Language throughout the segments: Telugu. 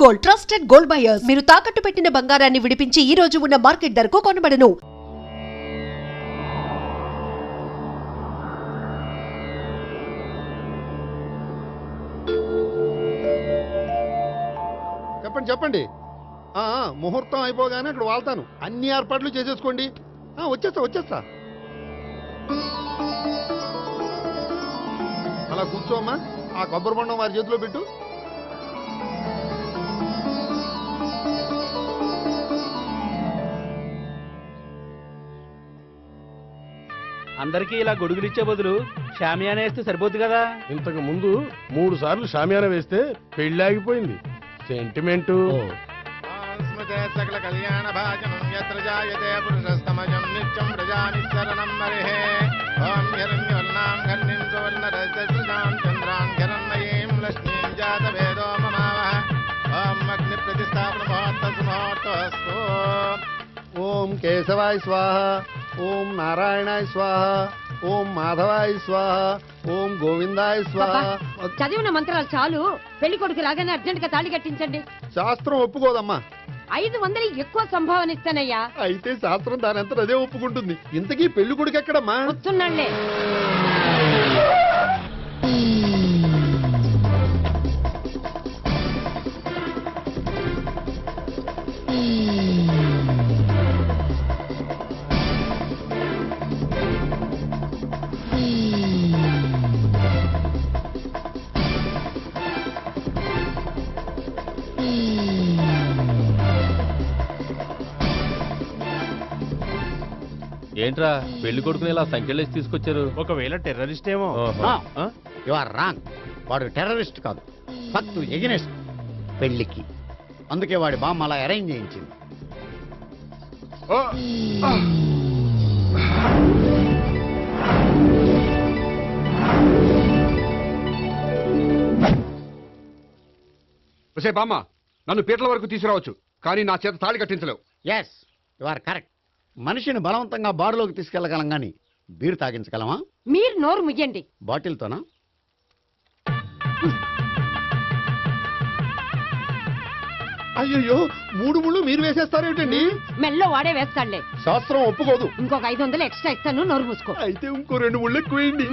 Gold, trusted gold buyers. మీరు తాకట్టు పెట్టిన బంగారాన్ని విడిపించి ఈ రోజు ఉన్న మార్కెట్ ధరకు కొనబడను. చెప్పండి చెప్పండి. ముహూర్తం అయిపోగానే అక్కడ వాళ్తాను. అన్ని ఏర్పాట్లు చేసేసుకోండి. వచ్చేస్తా. అలా కూర్చోమ్మా. ఆ కొబ్బరి బొండం వారి చేతిలో పెట్టు. అందరికీ ఇలా గొడుగులిచ్చే బదులు షామియానా వేస్తే సరిపోద్ది కదా. ఇంతకు ముందు 3 సార్లు షామియానా వేస్తే పెళ్లి ఆగిపోయింది. సెంటిమెంట్. సకల కళ్యాణ భాజనం యత్ర జాయతే పురుషస్తమజం నిత్యం ప్రజానిశరణం మరిహే. ఓం హిరణ్యోల్లాం ఘర్ణిం సువర్ణరజసృజాం చంద్రాం హిరణ్మయీం లక్ష్మీం జాతవేదో మమావహ. ఓం అగ్ని ప్రతిష్టాపన ముహూర్తస్తు. ఓం కేశవాయ స్వాహ. ఓం నారాయణాయ స్వాహ. ఓం మాధవాయ స్వాహ. ఓం గోవిందాయ స్వాహ. చదివిన మంత్రాలు చాలు. పెళ్లి కొడుకు రాగానే అర్జెంట్ గా తాళి కట్టించండి. శాస్త్రం ఒప్పుకోదమ్మా. 500 ఎక్కువ సంభావన ఇస్తానయ్యా. అయితే శాస్త్రం దానంతా అదే ఒప్పుకుంటుంది. ఇంతకీ పెళ్లి కొడుకు ఎక్కడమ్మా? వస్తున్నాళ్లే. ఏంట్రా పెళ్లి కొడుకుని ఇలా సంఖ్యలేసి తీసుకొచ్చారు? ఒకవేళ టెర్రరిస్ట్ ఏమో. You are wrong. వాడు టెర్రరిస్ట్ కాదు, ఫక్తు ఎగనెస్ట్ పెళ్లికి. అందుకే వాడి బామ్మ అలా అరేంజ్ చేయించింది. బామ్మ, నన్ను పీటల వరకు తీసుకురావచ్చు, కానీ నా చేత తాళి కట్టించలేవు. Yes, you are correct. మనిషిని బలవంతంగా బారులోకి తీసుకెళ్లగలం గాని బీరు తాగించగలమా? మీరు నోరు ముయ్యండి. బాటిల్తోనా? అయ్యో, 3 ముళ్ళు మీరు వేసేస్తారేమిటండి? మెల్లో వాడే వేస్తాడులే. శాస్త్రం ఒప్పుకోదు. ఇంకొక 500 ఎక్స్ట్రా ఇస్తాను. నోరు మూసుకో. అయితే ఇంకో 2 ముళ్ళు ఎక్కువేయండి.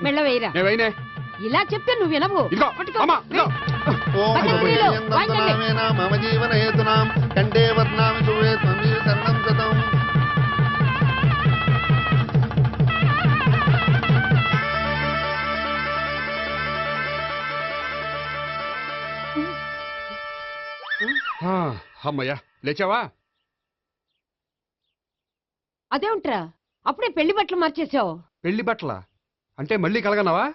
మెల్ల వేయరా. నేవైనే ఇలా చెప్తే నువ్వు వినవు. మమ జీవన హేతునాం కండే వర్ణామి శుభే త్వమీ శరణం శతం. అమ్మయ్యా, లేచావా? అదేంట్రా అప్పుడే పెళ్లి బట్టలు మార్చేసావు? పెళ్లి బట్టల అంటే మళ్ళీ కలగన్నావా?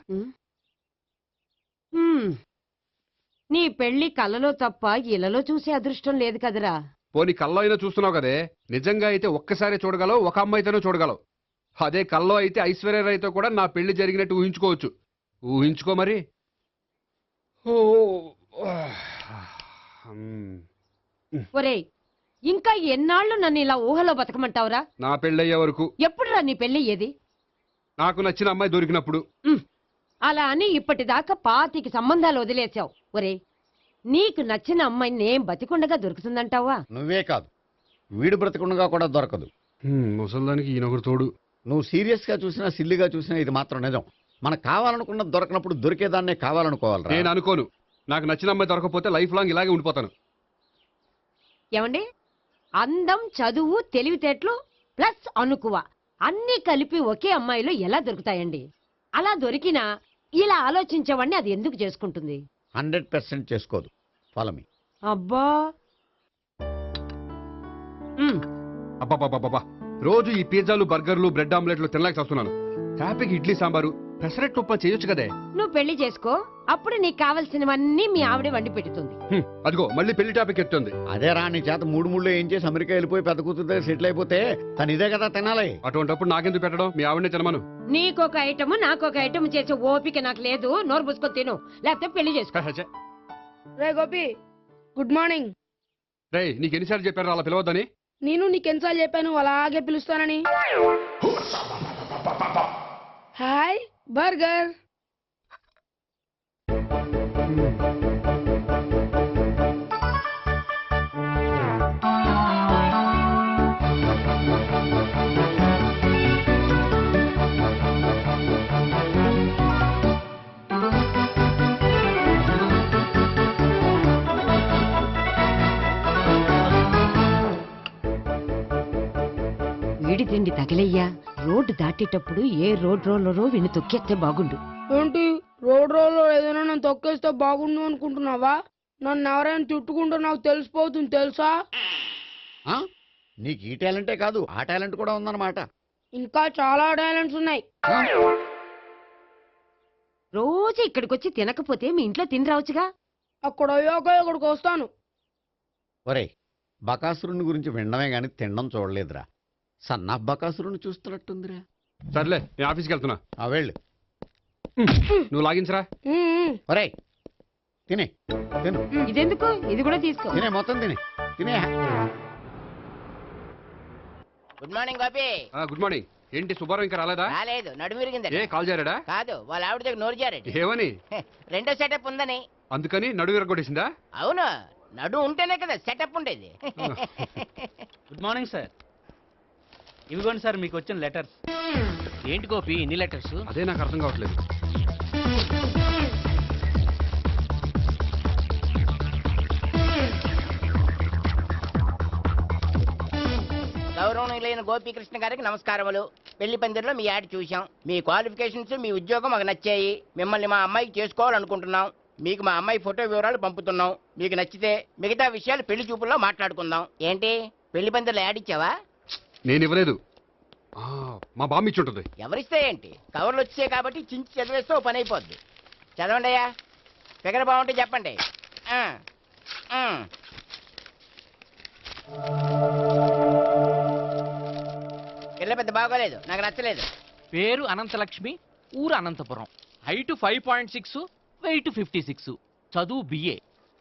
నీ పెళ్లి కలలో తప్ప ఇలలో చూసే అదృష్టం లేదు కదరా. పోనీ కల్లో అయినా చూస్తున్నావు కదే. నిజంగా అయితే ఒక్కసారి చూడగలవు, ఒక అమ్మాయితోనే చూడగలవు. అదే కల్లో అయితే ఐశ్వర్యరాయ్తో కూడా నా పెళ్లి జరిగినట్టు ఊహించుకోవచ్చు. ఊహించుకో మరి. ఒరేయ్, ఇంకా ఎన్నాళ్ళు నన్ను ఇలా ఊహలో బతకమంటావురా? నా పెళ్ళయ్యే వరకు. ఎప్పుడురా నీ పెళ్లి ఏది? నాకు నచ్చిన అమ్మాయి దొరికినప్పుడు. అలా అని ఇప్పటిదాకా 25 సంబంధాలు వదిలేసావు. ఒరే, నీకు నచ్చిన అమ్మాయి నేను బతికుండగా దొరుకుతుందంటావా? నువ్వే కాదు, వీడు బ్రతికుండగా కూడా దొరకదు. ముసల్దానికి ఈయనొకరు తోడు. నువ్వు సీరియస్ గా చూసినా సిల్లిగా చూసినా ఇది మాత్రం నిజం. మనకు కావాలనుకున్నది దొరకనప్పుడు దొరికేదాన్నే కావాలనుకోవాలి. నేను అనుకోను. నాకు నచ్చిన అమ్మాయి దొరకపోతే లైఫ్ లాంగ్ ఇలాగే ఉండిపోతాను. ఏమండి, అందం, చదువు, తెలివితేటలు ప్లస్ అనుకువ అన్నీ కలిపి ఒకే అమ్మాయిలో ఎలా దొరుకుతాయండి? అలా దొరికినా ఇలా ఆలోచించేవాడిని అది ఎందుకు చేసుకుంటుంది? 100% చేసుకోదు. Follow me. అబ్బా, అబ్బాబాబాబా, రోజు ఈ పిజ్జాలు, బర్గర్లు, బ్రెడ్ ఆమ్లెట్లు తినలేక వస్తున్నాను. హ్యాపీకి ఇడ్లీ సాంబారు, పెసరెట్ ఉప్మా చేయొచ్చు కదే. నువ్వు పెళ్లి చేసుకో, అప్పుడు నీకు కావలసినవన్నీ మీ ఆవిడే వండి పెడుతుంది. అదిగో మళ్ళీ పెళ్లి టాపిక్ ఎత్తుంది. అదే రా, నీ చేత 3 ముళ్ళు ఏం చేసి అమెరికా వెళ్ళిపోయి పెద్ద కూతురు సెటిల్ అయిపోతే తను ఇదే కదా తినాలి. అటువంటిప్పుడు నాకెందుకు పెట్టడం? మీ ఆవిడనే తినమను. నీకొక ఐటమ్ నాకొక ఐటమ్ చేసే ఓపిక నాకు లేదు. నోరు పుసుకొని తిను, లేకపోతే పెళ్లి చేసుకో. రే గోపి, గుడ్ మార్నింగ్. రే, నీకు ఎన్నిసార్లు చెప్పారు అలా పిలవద్దని? నేను నీకెన్నిసార్లు చెప్పాను అలాగే పిలుస్తానని? Hi burger. వేడి తిండి తగిలయ్యా. రోడ్డు దాటేటప్పుడు ఏ రోడ్ రోలరో విని తొక్కేస్తే బాగుండు. ఏంటి రోడ్ రోల్లో ఏదైనా నన్ను తొక్కేస్తే బాగుండు అనుకుంటున్నావా? నన్ను ఎవరైనా తిట్టుకుంటే నాకు తెలిసిపోతుంది తెలుసా? ఆ? నీకు ఈ టాలెంటే కాదు ఆ టాలెంట్ కూడా ఉందన్నమాట. ఇంకా చాలా టాలెంట్స్ ఉన్నాయి. ఆ? రోజు ఇక్కడికొచ్చి తినకపోతే మీ ఇంట్లో తిని రావచ్చుగా. అక్కడ అయ్యాక ఇక్కడికి వస్తాను. ఒరేయ్, బకాసురుని గురించి వినడమే గాని తినడం చూడలేదురా. సన్నా బకాసురుని చూస్తున్నట్టుందిరా. సర్లే నేను ఆఫీస్కి వెళ్తున్నా. ఆ వెళ్ళు. నువ్వు లాగించరా. ఒరేయ్ తినే తిను ఇదెందుకు? ఇది కూడా తీసుకో. తినే మొత్తం తినే. Good morning Gopi. Good morning. ఏంటి సుబ్బారావు ఇంకా రాలేదా? రాలేదు, నడుమిరిగింది. ఏ కాల్ చేరాడా? కాదు, వాళ్ళ ఆవిడ దగ్గర నోరు జారెడ్డి. ఏమని? రెండో సెటప్ ఉందని. అందుకని నడువు విరగొట్టేసిందా? అవును, నడు ఉంటేనే కదా సెటప్ ఉండేది. Good morning sir. ఇవిగోండి సార్ మీకు వచ్చిన లెటర్స్. ఏంటి గోపి ఇన్ని లెటర్స్? అదే నాకు అర్థం కావట్లేదు. గౌరవనీయులైన గోపీకృష్ణ గారికి నమస్కారములు. పెళ్లి పందిరిలో మీ యాడ్ చూశాం. మీ క్వాలిఫికేషన్స్, మీ ఉద్యోగం మాకు నచ్చాయి. మిమ్మల్ని మా అమ్మాయికి చేసుకోవాలనుకుంటున్నాం. మీకు మా అమ్మాయి ఫోటో వివరాలు పంపుతున్నాం. మీకు నచ్చితే మిగతా విషయాలు పెళ్లి చూపుల్లో మాట్లాడుకుందాం. ఏంటి పెళ్లి పందిరిలో యాడ్ ఇచ్చావా? నేను ఇవ్వలేదు. మా బామ్మ ఇచ్చి ఉంటుంది. ఎవరిస్తే ఏంటి, కవర్లు వచ్చాయి కాబట్టి చించి చదివేస్తే ఓ పని అయిపోద్ది. చదవండి అయ్యా, ఫిగర్ బాగుంటే చెప్పండి. పిల్ల పెద్ద బాగోలేదు, నాకు నచ్చలేదు. పేరు అనంతలక్ష్మి, ఊరు అనంతపురం, హైట్ 5.6, వెయిట్ 56, చదువు బిఏ,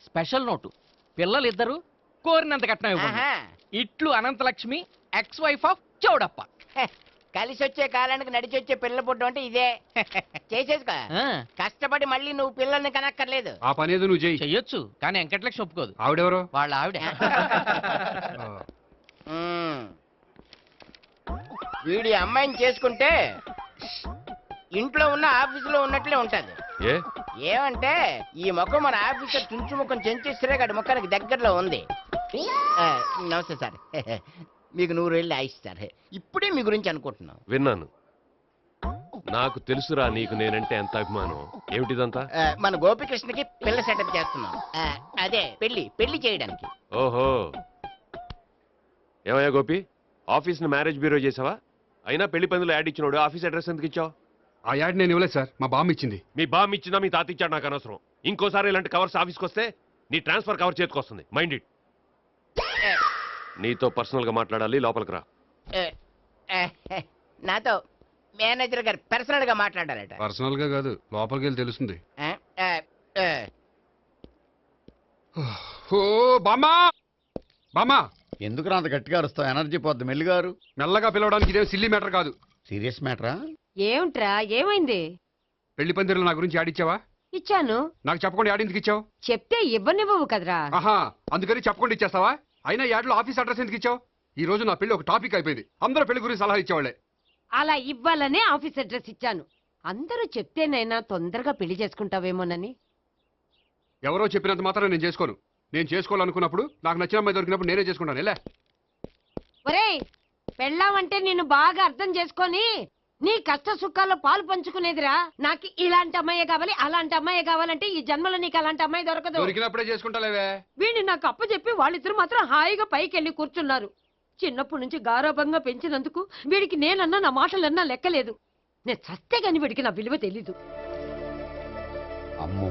స్పెషల్ నోటు పిల్లలిద్దరు కోరినంత కట్నం ఇవ్వండి. ఆహా. ఇట్లు Ananthalakshmi, ex wife of Chowdappa. హె, కలిసి వచ్చే కాలానికి నడిచి వచ్చే పిల్లల పుట్టం అంటే ఇదే. చేసేసుకో, ఆ, కష్టపడి మళ్ళీ నువ్వు పిల్లల్ని కనక్కర్లేదు. ఆ పని ఏదో నువ్వు చేయి. చెయ్యొచ్చు కానీ వెంకటలక్ష్మి ఒప్పుకోదు. ఆవిడెవరో? వాళ్ళ ఆవిడ. ఉమ్. వీడి అమ్మాయిని చేసుకుంటే ఇంట్లో ఉన్న ఆఫీసులో ఉన్నట్లే ఉంటది. ఏమంటే ఈ ముఖం మన ఆఫీసర్ చుంచు ముఖం చెంచేశ్వరే గడి ముఖానికి దగ్గరలో ఉంది. నమస్తే సార్. మీకు 100 ఏళ్ళు ఆయుష్ సార్. ఇప్పుడే మీ గురించి అనుకుంటున్నాం. విన్నాను. నాకు తెలుసురా నీకు నేనంటే ఎంత అభిమానం. ఏమిటిదంతా? మన గోపికృష్ణకి పిల్ల సెటప్ చేస్తున్నాం. అదే పెళ్లి చేయడానికి. ఓహో, ఏమయ్యా గోపి, ఆఫీస్ ని మ్యారేజ్ బ్యూరో చేసావా? అయినా పెళ్లి పందులో యాడ్ ఇచ్చినోడు ఆఫీస్ అడ్రస్ ఎందుకు ఇచ్చావు? ఆ యాడ్ నేను ఇవ్వలేదు సార్, మా బామ్మ ఇచ్చింది. మీ బామ్ ఇచ్చిందా మీ తాత ఇచ్చాడు నాకు అనవసరం. ఇంకోసారి ఇలాంటి కవర్స్ ఆఫీస్కి వస్తే నీ ట్రాన్స్ఫర్ కవర్ చేతికి వస్తుంది. Mind it. నీతో పర్సనల్ గా మాట్లాడాలి, లోపలికి రా. నాతో మేనేజర్ గారు పర్సనల్ గా మాట్లాడారట. పర్సనల్ గా కాదు, లోపలికి వెళ్ళి తెలుస్తుంది. ఓ బామ్మా, బామ్మా ఎందుకు అంత గట్టిగా అరుస్తావు? ఎనర్జీ పోద్ది. మెల్లిగారు. మెల్లగా పిలవడానికి ఇదేం సిల్లీ మ్యాటర్ కాదు. సీరియస్ మ్యాటరా? ఏమిట్రా, ఏమైంది? పెళ్లి పందిరిలో నా గురించి యాడ్ ఇచ్చావా? ఇచ్చాను. నాకు చెప్పకుండా యాడ్ ఎందుకు ఇచ్చావు? చెప్తే ఇవ్వనివ్వవు కదరా. ఆహా, అందుకని చెప్పకుండా ఇచ్చేస్తావా? అయినా యాడ్లో ఆఫీస్ అడ్రస్ ఎందుకు ఇచ్చావు? ఈ రోజు నా పెళ్లి ఒక టాపిక్ అయిపోయింది. అందరూ పెళ్లి గురించి సలహా ఇచ్చేవాళ్ళే. అలా ఇవ్వాలనే ఆఫీస్ అడ్రస్ ఇచ్చాను. అందరూ చెప్తేనైనా తొందరగా పెళ్లి చేసుకుంటావేమోనని. ఎవరో చెప్పినంత మాత్రం నేను చేసుకోను. నేను చేసుకోవాలనుకున్నప్పుడు, నాకు నచ్చిన అమ్మాయి దొరికినప్పుడు నేనే చేసుకుంటాను. ఎలా? ఒరేయ్, పెళ్ళామంటే నిన్ను బాగా అర్థం చేసుకొని నీ కష్ట సుఖాల్లో పాలు పంచుకునేదిరా. నాకు ఇలాంటి అమ్మాయి కావాలి, అలాంటి అమ్మాయి కావాలంటే ఈ జన్మలో నీకు అలాంటి అమ్మాయి దొరకదు. దొరికినప్పుడే చేసుకుంటాలేవే. వీడిని నాకు అప్పచెప్పి వాళ్ళిద్దరు మాత్రం హాయిగా పైకి వెళ్ళి కూర్చున్నారు. చిన్నప్పటి నుంచి గారాభంగా పెంచినందుకు వీడికి నేనన్నా నా మాటలన్నా లెక్కలేదు. నేను చస్తే గాని వీడికి నా విలువ తెలీదు. అమ్మో,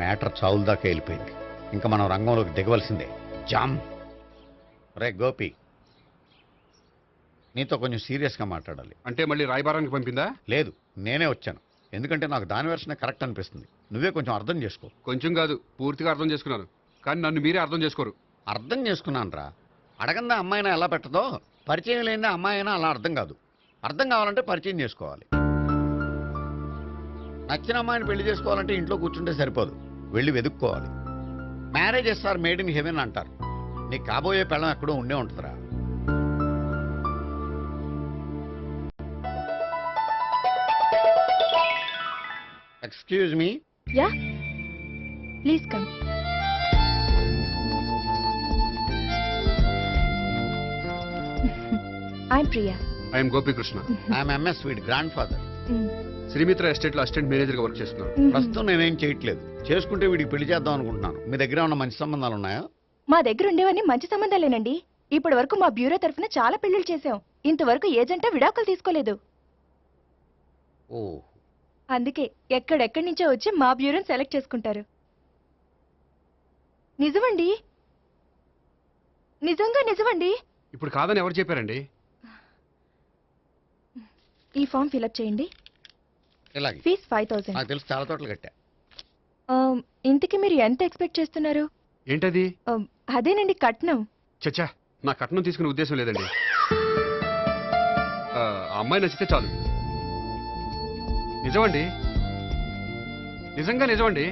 మ్యాటర్ చావుల దాకా వెళ్ళిపోయింది. ఇంకా మనం రంగంలోకి దిగవలసిందే. జామ్. రే గోపి, నీతో కొంచెం సీరియస్గా మాట్లాడాలి. అంటే మళ్ళీ రాయబారానికి పంపిందా? లేదు, నేనే వచ్చాను. ఎందుకంటే నాకు దాని వెర్షనే కరెక్ట్ అనిపిస్తుంది. నువ్వే కొంచెం అర్థం చేసుకో. కొంచెం కాదు, పూర్తిగా అర్థం చేసుకున్నాను. కానీ నన్ను మీరే అర్థం చేసుకోరు. అర్థం చేసుకున్నాను రా. అడగందా అమ్మాయినా ఎలా పెట్టదో, పరిచయం లేని అమ్మాయి అయినా అలా అర్థం కాదు. అర్థం కావాలంటే పరిచయం చేసుకోవాలి. నచ్చిన అమ్మాయిని పెళ్లి చేసుకోవాలంటే ఇంట్లో కూర్చుంటే సరిపోదు, వెళ్ళి వెతుక్కోవాలి. Marriages are made in heaven అంటారు. నీకు కాబోయే పెళ్ళం ఎక్కడో ఉండే ఉంటుందిరా. Excuse me. Yeah, please come. I'm Priya. I am Gopikrishna. I am MS sweet grandfather. Srimitra estate లో అసిస్టెంట్ మేనేజర్ గా వర్క్ చేస్తున్నాను. ప్రస్తుతం నేనేం చేయట్లేదు. చేసుకుంటే వీడికి పెళ్లి చేద్దాం అనుకుంటున్నాను. మీ దగ్గర ఉన్న మంచి సంబంధాలు ఉన్నాయా? మా దగ్గర ఉండేవన్నీ మంచి సంబంధాలేనండి. ఇప్పటి వరకు మా బ్యూరో తరఫున చాలా పెళ్లిళ్ళు చేశాం. ఇంతవరకు ఏజెంటా విడాకులు తీసుకోలేదు. ఓ, అందుకే ఎక్కడెక్కడి నుంచో వచ్చి మా బ్యూరోని సెలెక్ట్ చేసుకుంటారు. నిజమండి, నిజంగా నిజమండి. ఇప్పుడు కాదని ఎవరు చెప్పారండి? ఈ ఫామ్ ఫిలప్ చేయండి. ఇలాగే ఫీజ్ 5000. నాకు తెలుసు, చాలా తోటలు కట్టా. ఇంతకీ మీరు ఎంత ఎక్స్పెక్ట్ చేస్తున్నారు? ఏంటది? అదేనండి కట్నం. చచ్చా, నా కట్నం తీసుకునే ఉద్దేశం లేదండి. ఆ అమ్మాయి నచ్చితే చాలు. నిజమండి, నిజంగా నిజమండి.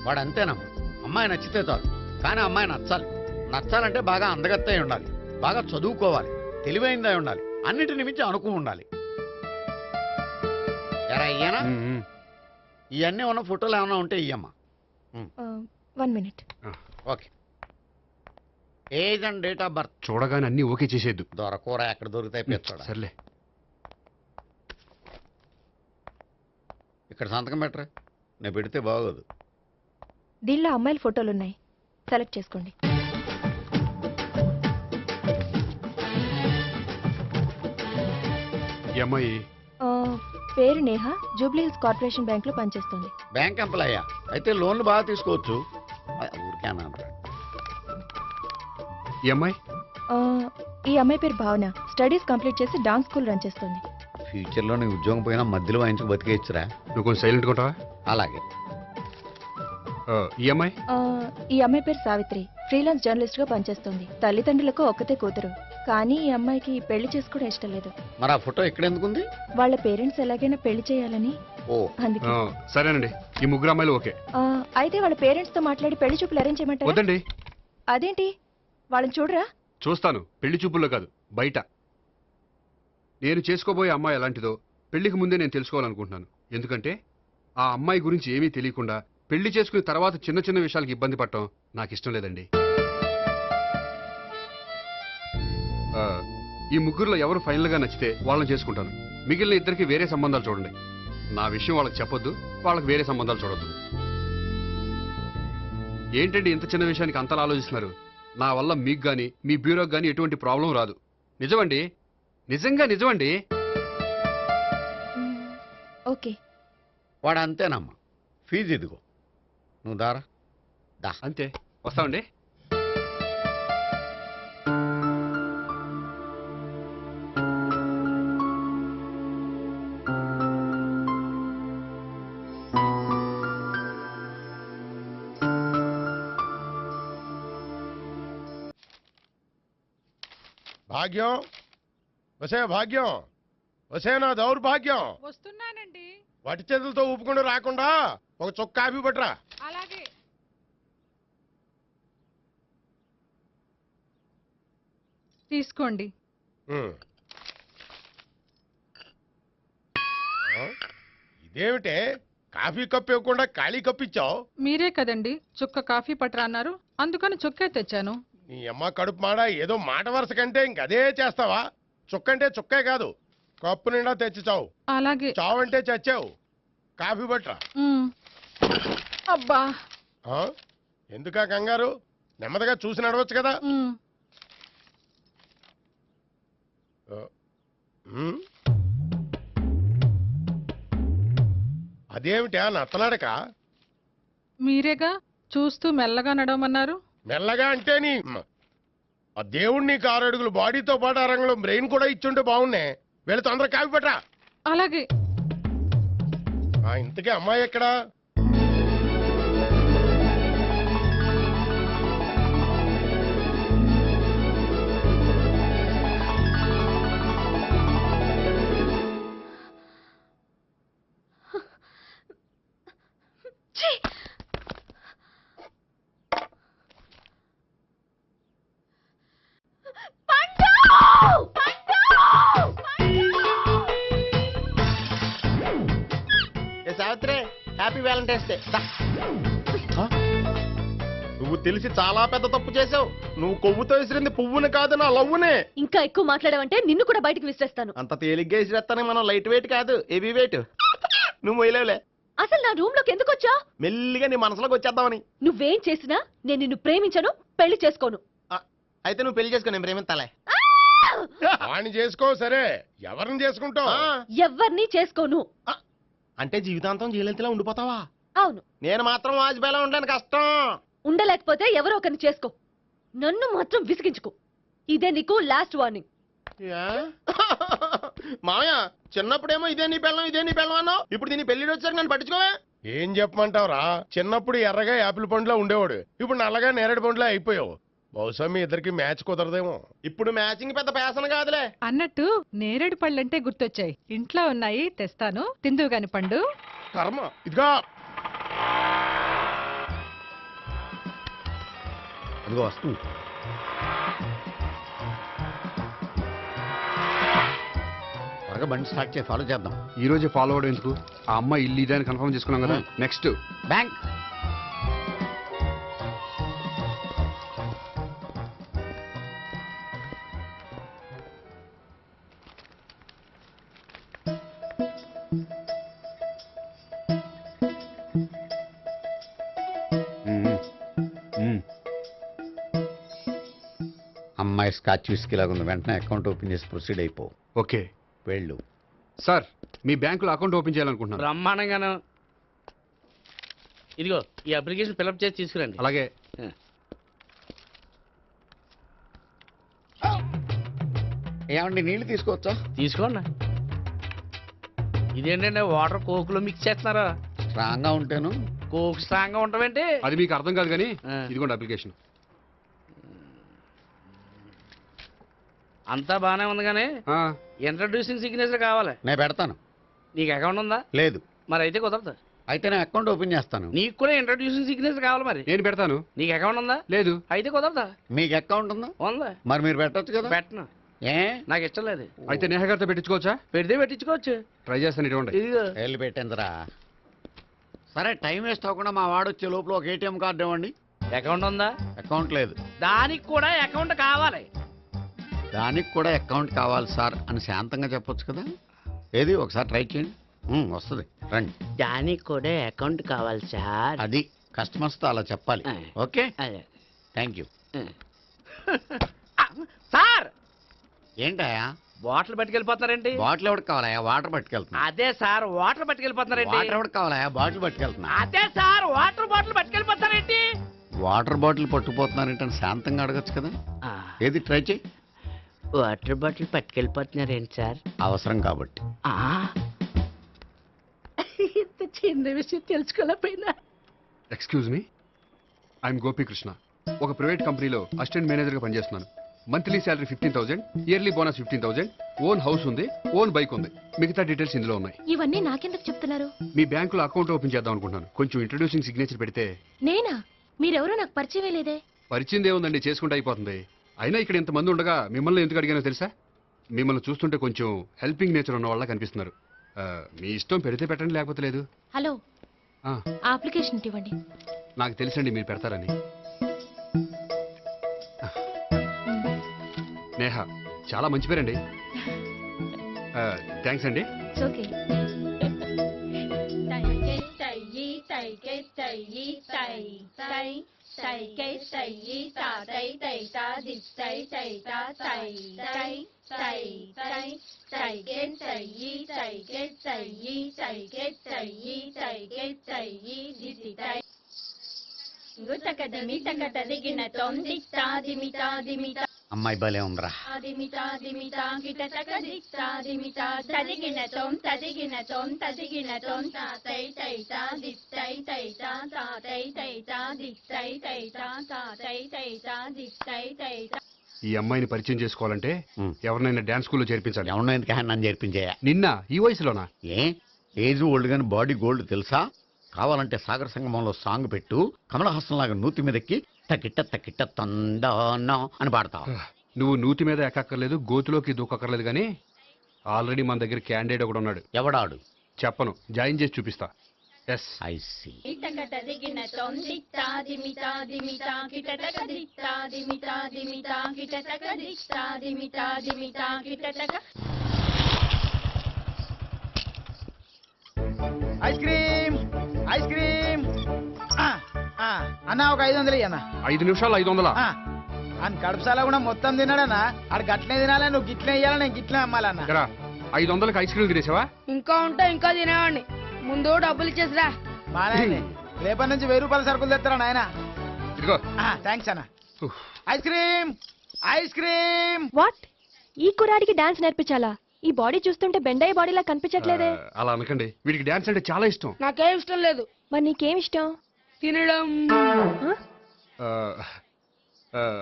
వాడు అంతేనమ్మా, అమ్మాయి నచ్చితే చాలు. కానీ అమ్మాయి నచ్చాలి. నచ్చాలంటే బాగా అందగత్తై ఉండాలి, బాగా చదువుకోవాలి, తెలివైందై ఉండాలి, అన్నిటిని మించి అనుకుని ఉండాలి. ఎరా ఇయ్యనా? ఇవన్నీ ఉన్న ఫోటోలు ఏమైనా ఉంటే ఇయ్యమ్మా. 1 minute. Okay. Age and date of birth చూడగానే అన్ని ఓకే చేసేద్దు. దొరకూర ఎక్కడ దొరుకుతాయి పెచ్చోడా. సర్లే. ఇక్కడ సంతకం పెట్టరా, నేను పెడితే బాగోదు. దీనిలో అమ్మాయిల ఫోటోలు ఉన్నాయి, సెలెక్ట్ చేసుకోండి. ఈ అమ్మాయి పేరు Neha, Jubilee hills corporation bank లో పనిచేస్తుంది. బ్యాంక్ ఎంప్లాయా? అయితే లోన్లు బాగా తీసుకోవచ్చు. ఊరికే అన్నా. ఈ అమ్మాయి ఈ అమ్మాయి పేరు భావన, స్టడీస్ కంప్లీట్ చేసి డాన్స్ స్కూల్ రన్ చేస్తుంది. ఫ్యూచర్లో నీ ఉద్యోగం పోయినా మధ్యలో వాయించుకు బతికేయచ్చురా. నువ్వు కొంచెం సైలెంట్గా ఉంటావా? అలాగే. ఈ అమ్మాయి ఈ అమ్మాయి పేరు సావిత్రి, ఫ్రీలాన్స్ జర్నలిస్ట్ గా పనిచేస్తుంది. తల్లిదండ్రులకు ఒక్కతే కూతురు, కానీ ఈ అమ్మాయికి పెళ్లి చేసుకోవడం ఇష్టం లేదు. మరి ఆ ఫోటో ఎక్కడ ఎందుకుంది? వాళ్ళ పేరెంట్స్ ఎలాగైనా పెళ్లి చేయాలని. అందుకే. సరేనండి, ఈ ముగ్గురు అమ్మాయిలు ఓకే. అయితే వాళ్ళ పేరెంట్స్ తో మాట్లాడి పెళ్లి చూపులు అరేంజ్ చేయమంటారా? వద్దండి. అదేంటి, వాళ్ళని చూడరా? చూస్తాను, పెళ్లి చూపుల్లో కాదు, బయట. నేను చేసుకోబోయే అమ్మాయి ఎలాంటిదో పెళ్లికి ముందే నేను తెలుసుకోవాలనుకుంటున్నాను. ఎందుకంటే ఆ అమ్మాయి గురించి ఏమీ తెలియకుండా పెళ్లి చేసుకున్న తర్వాత చిన్న చిన్న విషయాలకు ఇబ్బంది పడటం నాకు ఇష్టం లేదండి. ఈ ముగ్గురులో ఎవరు ఫైనల్ గా నచ్చితే వాళ్ళని చేసుకుంటాను. మిగిలిన ఇద్దరికి వేరే సంబంధాలు చూడండి. నా విషయం వాళ్ళకి చెప్పొద్దు, వాళ్ళకి వేరే సంబంధాలు చూడొద్దు. ఏంటండి ఇంత చిన్న విషయానికి అంతలా ఆలోచిస్తున్నారు? నా వల్ల మీకు గాని మీ బ్యూరోకి గాని ఎటువంటి ప్రాబ్లం రాదు. నిజమండి, నిజంగా నిజమండి. ఓకే. వాడు అంతేనమ్మా. ఫీజు ఇదిగో, నువ్వు దారా. దా. అంతే, వస్తామండి. భాగ్యం, వసే భాగ్యం, వసే నా దౌర్భాగ్యం. వస్తున్నానండి. వటి చేతులతో ఊపుకుండా రాకుండా ఒక చొక్క కాఫీ పట్టరా. అలాగే. తీసుకోండి. ఇదేమిటే, కాఫీ కప్పు ఇవ్వకుండా ఖాళీ కప్పు ఇచ్చావు? మీరే కదండి చుక్క కాఫీ పట్టరా అన్నారు, అందుకని చుక్కే తెచ్చాను. నీ అమ్మ కడుపు మాడ, ఏదో మాట వరుస కంటే ఇంకదే చేస్తావా? చుక్కంటే చుక్కే కాదు, కప్పు నిండా తెచ్చి చావు. అలాగే. చావు అంటే చచ్చావు. కాఫీ పట్టరా. అబ్బా, ఎందుకా కంగారు? నెమ్మదిగా చూసి నడవచ్చు కదా. అదేమిటా నత్తనాడక? మీరేగా చూస్తూ మెల్లగా నడవమన్నారు. మెల్లగా అంటే నీ ఆ దేవుడు నీకు 6 అడుగులు బాడీతో పాటు ఆ రంగంలో బ్రెయిన్ కూడా ఇచ్చుంటే బాగున్నే. వీళ్ళు తొందరగా కాఫీ పట్టరా. అలాగే. ఇంతకీ అమ్మాయి ఎక్కడా? Savitri, happy Valentine's day. నువ్వు తెలిసి చాలా పెద్ద తప్పు చేసావు. నువ్వు కొవ్వుతో విసిరింది పువ్వుని కాదు, నా లవ్వునే. ఇంకా ఎక్కువ మాట్లాడావంటే నిన్ను కూడా బయటికి విసిరేస్తాను. అంత తేలిగ్గా విసిరేస్తానే, మనం లైట్ వెయిట్ కాదు, హెవీ వెయిట్. నువ్వు మొయ్యలేవులే. అసలు నా రూమ్ లోకి ఎందుకు వచ్చా? మెల్లిగా నీ మనసులోకి వచ్చేద్దామని. నువ్వేం చేసినా నేను నిన్ను ప్రేమించను, పెళ్లి చేసుకోను. అయితే నువ్వు పెళ్లి చేసుకో, నేను ప్రేమిస్తాలే. వాణ్ణి చేసుకో. సరే, ఎవరిని చేసుకుంటావు? ఎవరిని చేసుకోను. అంటే జీవితాంతం జయలలితలా ఉండిపోతావా? అవును. నేను మాత్రం వాజ్పేయిలా ఉండడానికి కష్టం. ఉండలేకపోతే ఎవరో ఒకరిని చేసుకో, నన్ను మాత్రం విసిగించుకో. ఇదే నీకు లాస్ట్ వార్నింగ్. మామయ్య, చిన్నప్పుడేమో ఇదే నీ పెళ్ళం ఇదే నీ పెళ్ళం అన్నావు, ఇప్పుడు దీని పెళ్లి వచ్చాక నన్ను పట్టించుకోవే. ఏం చెప్పమంటావురా? చిన్నప్పుడు ఎర్రగా యాపిల్ పండులో ఉండేవాడు, ఇప్పుడు నల్లగా నేరేడు పండులో అయిపోయావు. బహుశా మీ ఇద్దరికి మ్యాచ్ కుదరదేమో. ఇప్పుడు మ్యాచింగ్ పెద్ద పేసన కాదులే. అన్నట్టు నేరేడు పళ్ళంటే గుర్తొచ్చాయి. ఇంట్లో ఉన్నాయి, తెస్తాను, తిందువు గాని పండు. కర్మ. ఇదిగా అదిగో వస్తుంది. త్వరగా బండి స్టార్ట్ చేసి ఫాలో చేద్దాం. ఈ రోజే ఫాలో అవడం ఎందుకు? ఆ అమ్మాయి ఇల్లు ఇదే అని కన్ఫర్మ్ చేసుకున్నాం కదా. Next bank. అమ్మాయి స్కాచ్ విస్కీ లాగా ఉంది. వెంటనే అకౌంట్ ఓపెన్ చేసి ప్రొసీడ్ అయిపో. ఓకే, వెళ్ళు. సార్ మీ బ్యాంకులో అకౌంట్ ఓపెన్ చేయాలనుకుంటున్నాను. బ్రహ్మాండంగాను. ఇదిగో ఈ అప్లికేషన్ ఫిల్అప్ చేసి తీసుకురండి. అలాగే. ఏమండి నీళ్లు తీసుకోవచ్చా? తీసుకోండి. ఇదేంటంటే వాటర్ కోక్లో మిక్స్ చేస్తున్నారా? స్ట్రాంగ్ గా ఉంటాను. కోక్ స్ట్రాంగ్ గా ఉంటావేంటి? అది మీకు అర్థం కాదు కానీ ఇదిగోండి అప్లికేషన్. అంతా బానే ఉంది కానీ ఇంట్రడ్యూసింగ్ సిగ్నేచర్ కావాలి. నేను పెడతాను. నీకు అకౌంట్ ఉందా? లేదు. మరి అయితే కుదరదు. అయితే నేను అకౌంట్ ఓపెన్ చేస్తాను. నీకు కూడా ఇంట్రడ్యూసింగ్ సిగ్నేచర్ కావాలి. మరి నేను పెడతాను. నీకు అకౌంట్ ఉందా? లేదు. అయితే కుదరదా? మీకు అకౌంట్ ఉందా? ఉందా? మరి మీరు పెట్టచ్చు కదా. పెట్టను. ఏ నాకు ఇష్టం లేదు. అయితే నేహ గారితో పెట్టించుకోవచ్చా? పెడితే పెట్టించుకోవచ్చు. ట్రై చేస్తాను. ఇటువంటి ఇదిగో వెళ్ళి పెట్టిందిరా. సరే, టైం వేస్ట్ అవ్వకుండా మా వాడు వచ్చే లోపల ఒక ఏటీఎం కార్డు ఇవ్వండి. అకౌంట్ ఉందా? అకౌంట్ లేదు. దానికి కూడా అకౌంట్ కావాలి. దానికి కూడా అకౌంట్ కావాలి సార్ అని శాంతంగా చెప్పొచ్చు కదా. ఏది ఒకసారి ట్రై చేయండి. వస్తుంది, రండి. దానికి కూడా అకౌంట్ కావాలి సార్. అది కస్టమర్స్తో అలా చెప్పాలి. Okay, thank you. సార్ ఏంటయా బాటిల్ పట్టుకెళ్ళిపోతున్నారేంటి? బాటిల్ ఎవరికి కావాలయా? వాటర్ పట్టుకెళ్తున్నా. అదే సార్ వాటర్ పట్టుకెళ్ళిపోతున్నారేంటి? వాటర్ ఎవరికి కావాలయా? బాటిల్ పట్టుకెళ్తున్నా. అదే సార్ వాటర్ బాటిల్ పట్టుకెళ్ళిపోతారేంటి? వాటర్ బాటిల్ పట్టుకుపోతున్నారేంటని శాంతంగా అడగచ్చు కదా. ఏది ట్రై చేయి. వాటర్ బాటిల్ పట్టుకెళ్ళిపోతున్నారేంటి సార్? అవసరం కాబట్టి. ఇంత చిన్న విషయం తెలుసుకోలేకపోయినా. Excuse me, I'm Gopikrishna. ఒక ప్రైవేట్ కంపెనీలో అసిస్టెంట్ మేనేజర్గా పనిచేస్తున్నాను. Monthly salary 15,000, yearly bonus 15,000, own house ఉంది, ఓన్ బైక్ ఉంది. మిగతా డీటెయిల్స్ ఇందులో ఉన్నాయి. ఇవన్నీ నాకెందుకు చెప్తున్నారు? మీ బ్యాంకులో అకౌంట్ ఓపెన్ చేద్దాం అనుకుంటున్నాను. కొంచెం ఇంట్రడ్యూసింగ్ సిగ్నేచర్ పెడితే. నేనా? మీరెవరో నాకు పరిచయం లేదే. పరిచయం ఏముందండి, చేసుకుంటే అయిపోతుంది. అయినా ఇక్కడ ఇంతమంది ఉండగా మిమ్మల్ని ఎందుకు అడిగానో తెలుసా? మిమ్మల్ని చూస్తుంటే కొంచెం హెల్పింగ్ నేచర్ ఉన్న వాళ్ళ కనిపిస్తున్నారు. మీ ఇష్టం పెడితే పెట్టండి, లేకపోతే లేదు. హలో, అప్లికేషన్ ఇవ్వండి. నాకు తెలుసండి మీరు పెడతారని. నేహ, చాలా మంచి పేరండి. థ్యాంక్స్ అండి. ఓకే. అమ్మాయి భలే ఉందిరా. ఈ అమ్మాయిని పరిచయం చేసుకోవాలంటే ఎవరినైనా డాన్స్ స్కూల్లో చేర్పించాలి. ఎవరినో ఎందుకు నన్ను చేర్పించాయా? నిన్న ఈ వయసులోనా? ఏజ్ ఓల్డ్ గాని బాడీ గోల్డ్ తెలుసా? కావాలంటే సాగర సంగమంలో సాంగ్ పెట్టు, కమలహాసంలాగా నూతి మీదకి తకిట్ట తకిట్ట తందానా అని పాడతావు. నువ్వు నూతి మీద ఎక్కక్కర్లేదు, గోతులోకి దూకక్కర్లేదు, కానీ ఆల్రెడీ మన దగ్గర క్యాండిడేట్ ఒకడు ఉన్నాడు. ఎవడాడు? చెప్పను, జాయిన్ చేసి చూపిస్తా. Yes I see. Ice cream ice cream అన్న ఒక 500 అన్న 5 నిమిషాలు 500. అని కడుపుసాల కూడా మొత్తం తిన్నాడన్నా ఆడు గట్లనే తినాలి నువ్వు గిట్లనే ఇయ్యాలి నేను గిట్లనే అమ్మాలన్న 500కి ఐస్ క్రీమ్ తినేసావా? ఇంకా ఉంటే ఇంకా తినేవాడిని ముందు డబ్బులు ఇచ్చేసిరా. మా నాయనే రేపటి నుంచి 1000 రూపాయల సరుకులు తెస్తారా నాయన. ఇదిగో థ్యాంక్స్ అన్న. Ice cream ice cream. What? ఈ కుర్రాడికి డాన్స్ నేర్పించాలా? ఈ బాడీ చూస్తుంటే బెండయ్య బాడీలా కనిపించట్లేదే. అలా అనకండి, వీడికి డాన్స్ అంటే చాలా ఇష్టం. నాకేం ఇష్టం లేదు. మరి నీకేం ఇష్టం? తినడం.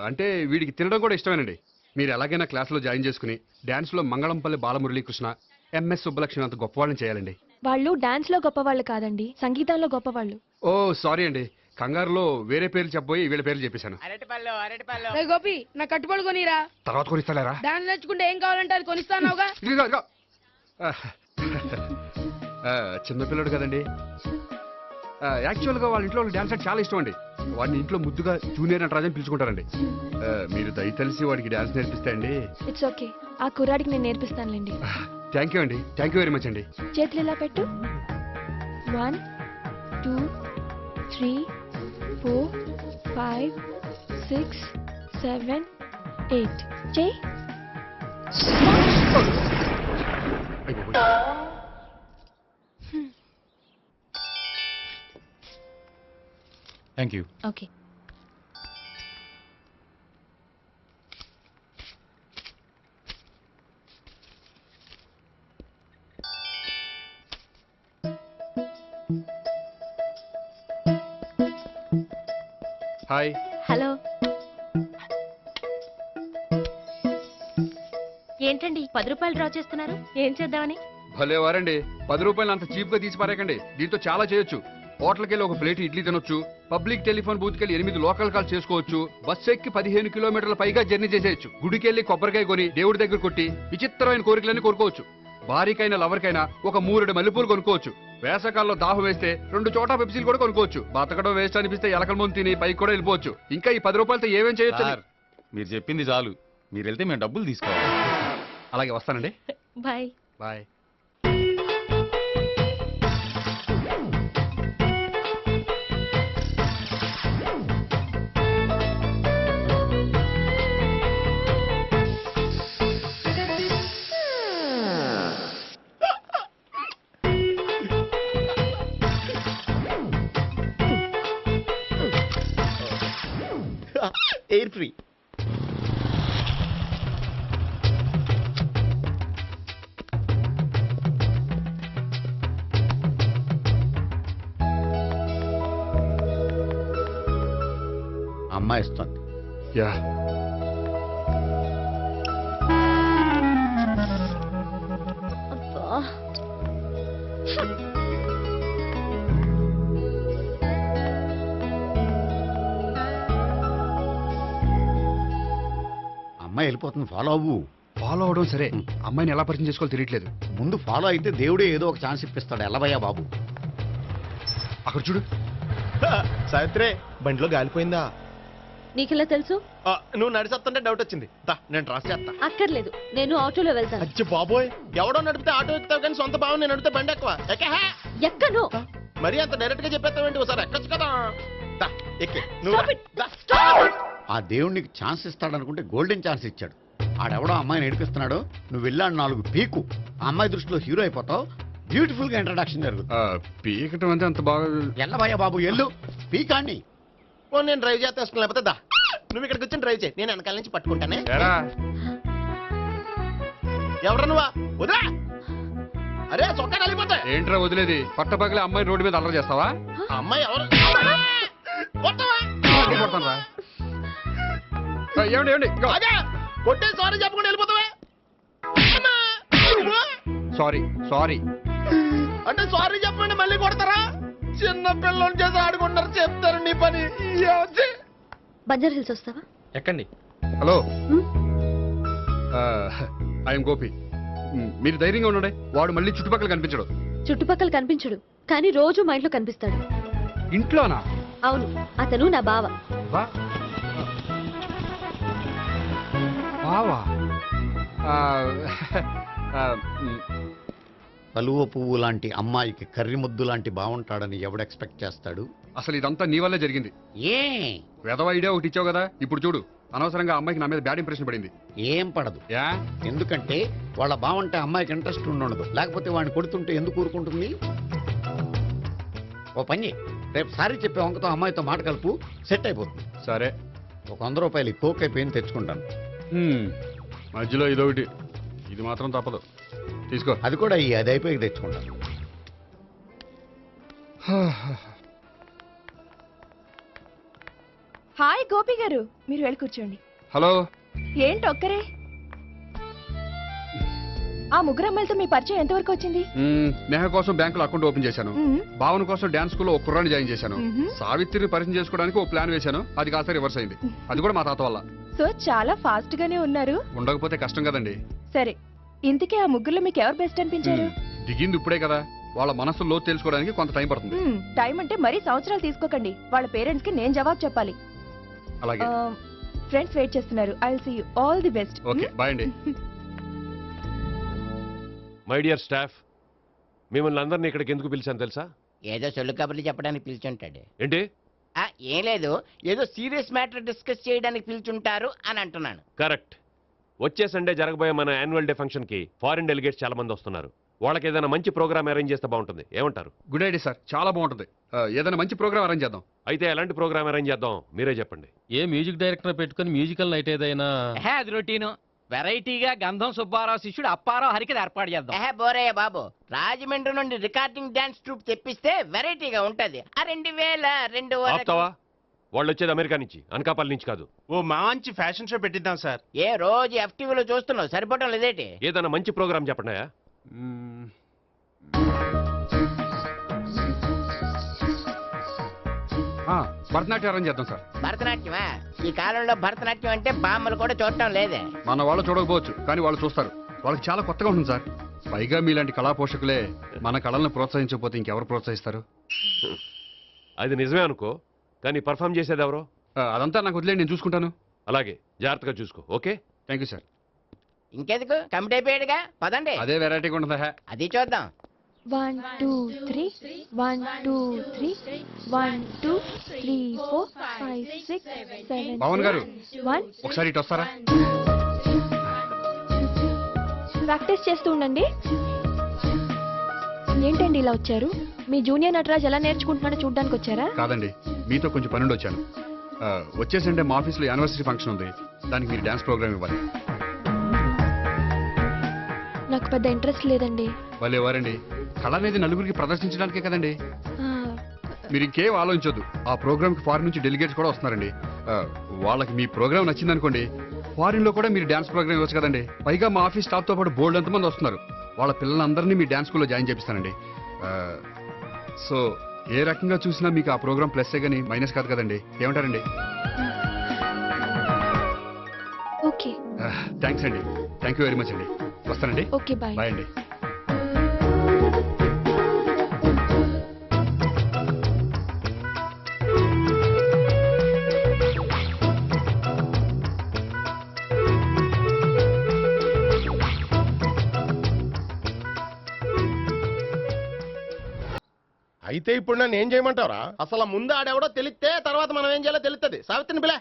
అంటే వీడికి తినడం కూడా ఇష్టమేనండి. మీరు ఎలాగైనా క్లాస్లో జాయిన్ చేసుకుని డాన్స్లో మంగళంపల్లి బాలమురళీకృష్ణ, ఎంఎస్ సుబ్బలక్ష్మి అంత గొప్పవాళ్ళని చేయాలండి. వాళ్ళు డాన్స్ లో గొప్పవాళ్ళు కాదండి, సంగీతంలో గొప్పవాళ్ళు. ఓ సారీ అండి, కంగారులో వేరే పేర్లు చెప్పబోయి వీళ్ళ పేర్లు చెప్పేశాను. రే గోపి నా కట్టుబడి కొనిరా. తర్వాత కొనిస్తారా? డాన్స్ నేర్చుకుంటే ఏం కావాలంటే అది కొనిస్తానావుగా. చిన్నపిల్లడు కదండి. యాక్చువల్గా వాళ్ళ ఇంట్లో డాన్స్ అంటే చాలా ఇష్టం అండి. వాడిని ఇంట్లో ముద్దుగా జూనియర్ నటరాజన్ పిలుచుకుంటారండి. మీరు దయతలిసి వాడికి డాన్స్ నేర్పిస్తే అండి. ఇట్స్ ఓకే, ఆ కుర్రాడికి నేను నేర్పిస్తానులేండి. థ్యాంక్ యూ అండి, థ్యాంక్ యూ వెరీ మచ్ అండి. చేతులు ఇలా పెట్టు. 1 2 3 4 5 6 7 8 చేయి. Thank you. Okay. Hi. Hello. ఏంటండి 10 రూపాయలు డ్రా చేస్తున్నారు? ఏం చేద్దామని? భలే వారండి, 10 రూపాయలు అంత చీప్ గా తీసి పారేకండి. దీంతో చాలా చేయొచ్చు. హోటల్కి వెళ్ళి ఒక ప్లేట్ ఇడ్లీ తినొచ్చు, పబ్లిక్ టెలిఫోన్ బూత్కి వెళ్ళి 8 లోకల్ కాల్ చేసుకోవచ్చు, బస్సు ఎక్కి 15 కిలోమీటర్ల పైగా జర్నీ చేసేయచ్చు, గుడికి వెళ్ళి కొబ్బరికాయ కొని దేవుడి దగ్గర కొట్టి విచిత్రమైన కోరికలన్నీ కోరుకోవచ్చు, భారీకైనా లవర్కైనా ఒక 3 మల్లెపూలు కొనుక్కోవచ్చు, వేసకాల్లో దాహం వేస్తే 2 చోటా పెప్సీలు కూడా కొనుక్కోవచ్చు, బతకడం వేస్ట్ అనిపిస్తే ఎలకల ముందు తిని పైకి కూడా వెళ్ళిపోవచ్చు. ఇంకా ఈ 10 రూపాయలతో ఏమేం చేయొచ్చు? మీరు చెప్పింది చాలు, మీరు వెళ్తే మేము డబ్బులు తీసుకోవాలి. అలాగే వస్తానండి. బాయ్. బాయ్. Air free. అమ్మాయి ఇస్తుంది. యా. అమ్మాయి వెళ్ళిపోతుంది, ఫాలో అవ్వు. ఫాలో అవడం సరే, అమ్మాయిని ఎలా పరిచయం చేసుకోవాలో తెలియట్లేదు. ముందు ఫాలో అయితే దేవుడే ఏదో ఒక ఛాన్స్ ఇప్పిస్తాడు. ఎల్లవయ్యా బాబు. అక్కడ చూడు. సావిత్రి, బండిలో గాలిపోయిందా? నీకెలా తెలుసు? నువ్వు నడిచేస్తుంటే డౌట్ వచ్చింది. నేను డ్రాస్ చేస్తా. అక్కర్లేదు, నేను ఆటోలో వెళ్తాను. అచ్చి బాబోయ్, ఎవడో నడిపితే ఆటో ఎక్కుతావు కానీ సొంత భావం నేను నడిపితే బండి ఎక్కువ. ఎక్కను. మరి అంత డైరెక్ట్ గా చెప్పేస్తావేంటి? ఒకసారి ఎక్కొచ్చు కదా. ఎక్కే ఆ దేవుడికి ఛాన్స్ ఇస్తాడనుకుంటే గోల్డెన్ ఛాన్స్ ఇచ్చాడు. ఆడెవడో అమ్మాయిని ఏడిపిస్తున్నాడు, నువ్వు వెళ్ళాడు 4 పీకు. ఆ అమ్మాయి దృష్టిలో హీరో అయిపోతావు. బ్యూటిఫుల్ గా ఇంట్రడక్షన్ జరుగుతుంది. పీకటం అంటే అంత బాగా. ఎల్లబయ్యా బాబు, ఎల్లు పీకాన్ని. నేను డ్రైవ్ చేస్తాను, లేకపోతే దా నువ్వు ఇక్కడికి వచ్చి డ్రైవ్ చేయి, నేను వెనకాల నుంచి పట్టుకుంటానే. ఎవరు నువ్వా? వదిలే. అరే చొక్కా కలిపోతా. ఏంట్రా వదిలేది? పట్టపగలే అమ్మాయి రోడ్డు మీద అల్లరి చేస్తావా? అమ్మాయి ఎవరు? ఏమండి ఏమండి, కొట్టే సారీ చెప్పకుండా వెళ్ళిపోతావా? సారీ సారీ అంటే సారీ చెప్పండి మళ్ళీ కొడతారా? చిన్న పిల్లలు చేసి ఆడుకుంటారు, చెప్తారు నీ పని. బంజారా హిల్స్ వస్తావా? ఎక్కండి. Hello, I'm Gopi. మీరు ధైర్యంగా ఉండండి, వాడు మళ్ళీ చుట్టుపక్కల కనిపించడు. చుట్టుపక్కల కనిపించడు కానీ రోజు మా ఇంట్లో కనిపిస్తాడు. ఇంట్లోనా? అవును, అతను నా బావ. బావా? కలువ పువ్వు లాంటి అమ్మాయికి కర్రి ముద్దు లాంటి బాగుంటాడని ఎవడు ఎక్స్పెక్ట్ చేస్తాడు? అసలు ఇదంతా నీ వల్లే జరిగింది. ఏ వెధవ ఐడియా ఒకటి ఇచ్చావు కదా, ఇప్పుడు చూడు అనవసరంగా అమ్మాయికి నా మీద బ్యాడ్ ఇంప్రెషన్ పడింది. ఏం పడదు. ఎందుకంటే వాళ్ళ బాగుంటే అమ్మాయికి ఇంట్రెస్ట్ ఉండదు, లేకపోతే వాడిని కొడుతుంటే ఎందుకు ఊరుకుంటుంది? ఓ పని, రేపు సారీ చెప్పే వంకతో అమ్మాయితో మాట కలుపు, సెట్ అయిపోతుంది. సరే, ఒక 100 రూపాయలు కోక్ అయిపోయింది తెచ్చుకుంటాను. మధ్యలో ఇదొకటి, ఇది మాత్రం తప్పదు, తీసుకో. అది కూడా అది అయిపోయి తెచ్చుకుంటాను. హాయ్ గోపి గారు, మీరు వెళ్ళి కూర్చోండి. హలో. ఏంటి ఒక్కరే? ఆ ముగ్గురు అమ్మాయిలతో మీ పరిచయం ఎంతవరకు వచ్చింది? నేహ కోసం బ్యాంకులో అకౌంట్ ఓపెన్ చేశాను. భావన కోసం డాన్స్ స్కూల్లో ఒక కుర్రాన్ని జాయిన్ చేశాను. సావిత్రిని పరిచయం చేసుకోవడానికి ఒక ప్లాన్ వేశాను, అది కాస్త రివర్స్ అయింది. అది కూడా మా తాత వల్ల. సో చాలా ఫాస్ట్ గానే ఉన్నారు. ఉండకపోతే కష్టం కదండి. సరే, ఇంతకీ ఆ ముగ్గురులో మీకు ఎవరు బెస్ట్ అనిపించారు? దిగింది ఇప్పుడే కదా, వాళ్ళ మనసు లోతు తెలుసుకోవడానికి కొంత టైం పడుతుంది. టైం అంటే మరీ సంవత్సరాలు తీసుకోకండి, వాళ్ళ పేరెంట్స్ కి నేను జవాబు చెప్పాలి. అలాగే. ఫ్రెండ్స్ వెయిట్ చేస్తున్నారు. I will see you. All the best. Okay, bye అండి. మై డియర్ స్టాఫ్, మిమ్మల్ని అందరినీ ఇక్కడికి ఎందుకు పిలిచాను తెలుసా? ఏదో సొల్లు కబుర్లు చెప్పడానికి పిలిచుంటాడు. ఏంటి? ఏం లేదు, ఏదో సీరియస్ మ్యాటర్ డిస్కస్ చేయడానికి పిలిచుంటారు అని అంటున్నాను. కరెక్ట్. వచ్చే సండే జరగబోయే మన యాన్యువల్ డే ఫంక్షన్ కి ఫారిన్ డెలిగేట్స్ చాలా మంది వస్తున్నారు. వాళ్ళకి ఏదైనా మంచి ప్రోగ్రామ్ అరేంజ్ చేస్తే బాగుంటుంది. ఏమంటారు? గుడ్ ఐడియా సార్, చాలా బాగుంటుంది. ఏదైనా మంచి ప్రోగ్రామ్ అరేంజ్ చేద్దాం. అయితే ఎలాంటి ప్రోగ్రామ్ అరేంజ్ చేద్దాం మీరే చెప్పండి. ఏ మ్యూజిక్ డైరెక్టర్ పెట్టుకుని మ్యూజికల్ నైట్ ఏదైనా? అది రొటీను. వెరైటీగా గంధం సుబ్బారావు శిష్యుడు అప్పారావు హరికథ ఏర్పాటు చేద్దాం. బోరయ్య బాబు, రాజమండ్రి నుండి రికార్డింగ్ డాన్స్ ట్రూప్ తెప్పిస్తే వెరైటీగా ఉంటది. 2002 ఆపుతావా? వాళ్ళు వచ్చేది అమెరికా నుంచి, అనకాపల్లి నుంచి కాదు. ఓ మంచి ఫ్యాషన్ షో పెట్టిద్దాం సార్. ఏ రోజు FTVలో చూస్తున్నావు, సరిపోవటం లేదేటి? ఏదైనా మంచి ప్రోగ్రామ్ చెప్పండి. భరతనాట్యం అరేంజ్ చేద్దాం సార్. భరతనాట్యమా? ఈ కాలంలో భరతనాట్యం అంటే బామ్మలు కూడా చూడటం లేదే. మన వాళ్ళు చూడకపోవచ్చు, కానీ వాళ్ళు చూస్తారు. వాళ్ళకి చాలా కొత్తగా ఉంటుంది సార్. పైగా మీలాంటి కళా పోషకులే మన కళలను ప్రోత్సహించకపోతే ఇంకెవరు ప్రోత్సహిస్తారు? అది నిజమే అనుకో, కానీ పర్ఫామ్ చేసేది ఎవరో? అదంతా నాకు వదిలేండి, నేను చూసుకుంటాను. అలాగే, జాగ్రత్తగా చూసుకో. Okay, thank you sir. ఇంకెందుకు, కమిటీ అయిపోయాడుగా, పదండి. అదే వెరైటీగా ఉంటుందా? అది చూద్దాం. 1 2 3 1 2 3 1 2 3 4 5 6 7 పవన్ గారు, 1 ఒకసారి ఇటు వస్తారా? ప్రాక్టీస్ చేస్తూ ఉండండి. ఏంటండి ఇలా వచ్చారు? మీ జూనియర్ నటరాజ్ ఎలా నేర్చుకుంటున్నాడో చూడడానికి వచ్చారా? కాదండి, మీతో కొంచెం పనుండి వచ్చాను. వచ్చేసంటే మా ఆఫీస్లో యానివర్సరీ ఫంక్షన్ ఉంది, దానికి మీరు డాన్స్ ప్రోగ్రామ్ ఇవ్వాలి. నాకు పెద్ద ఇంట్రెస్ట్ లేదండి. వాళ్ళు ఎవరండి? కళ అనేది నలుగురికి ప్రదర్శించడానికే కదండి. మీరు ఇంకేం ఆలోచించొద్దు. ఆ ప్రోగ్రామ్కి ఫారిన్ నుంచి డెలిగేట్స్ కూడా వస్తున్నారండి. వాళ్ళకి మీ ప్రోగ్రామ్ నచ్చిందనుకోండి, ఫారిన్ లో కూడా మీరు డాన్స్ ప్రోగ్రామ్ ఇవ్వచ్చు కదండి. పైగా మా ఆఫీస్ స్టాఫ్ తో పాటు బోల్డ్ ఎంతమంది వస్తున్నారు. వాళ్ళ పిల్లలందరినీ మీ డాన్స్ స్కూల్లో జాయిన్ చేపిస్తానండి. సో ఏ రకంగా చూసినా మీకు ఆ ప్రోగ్రామ్ ప్లస్సే కానీ మైనస్ కాదు కదండి. ఏమంటారండి? ఓకే, థ్యాంక్స్ అండి. థ్యాంక్ యూ వెరీ మచ్ అండి. వస్తానండి. Okay, bye. బాయ్ అండి. అయితే ఇప్పుడు నన్ను ఏం చేయమంటారా? అసలు ముందు ఆడెవడో తెలిస్తే తర్వాత మనం ఏం చేయాలో తెలుస్తుంది. సావిత్రిని పిల్ల.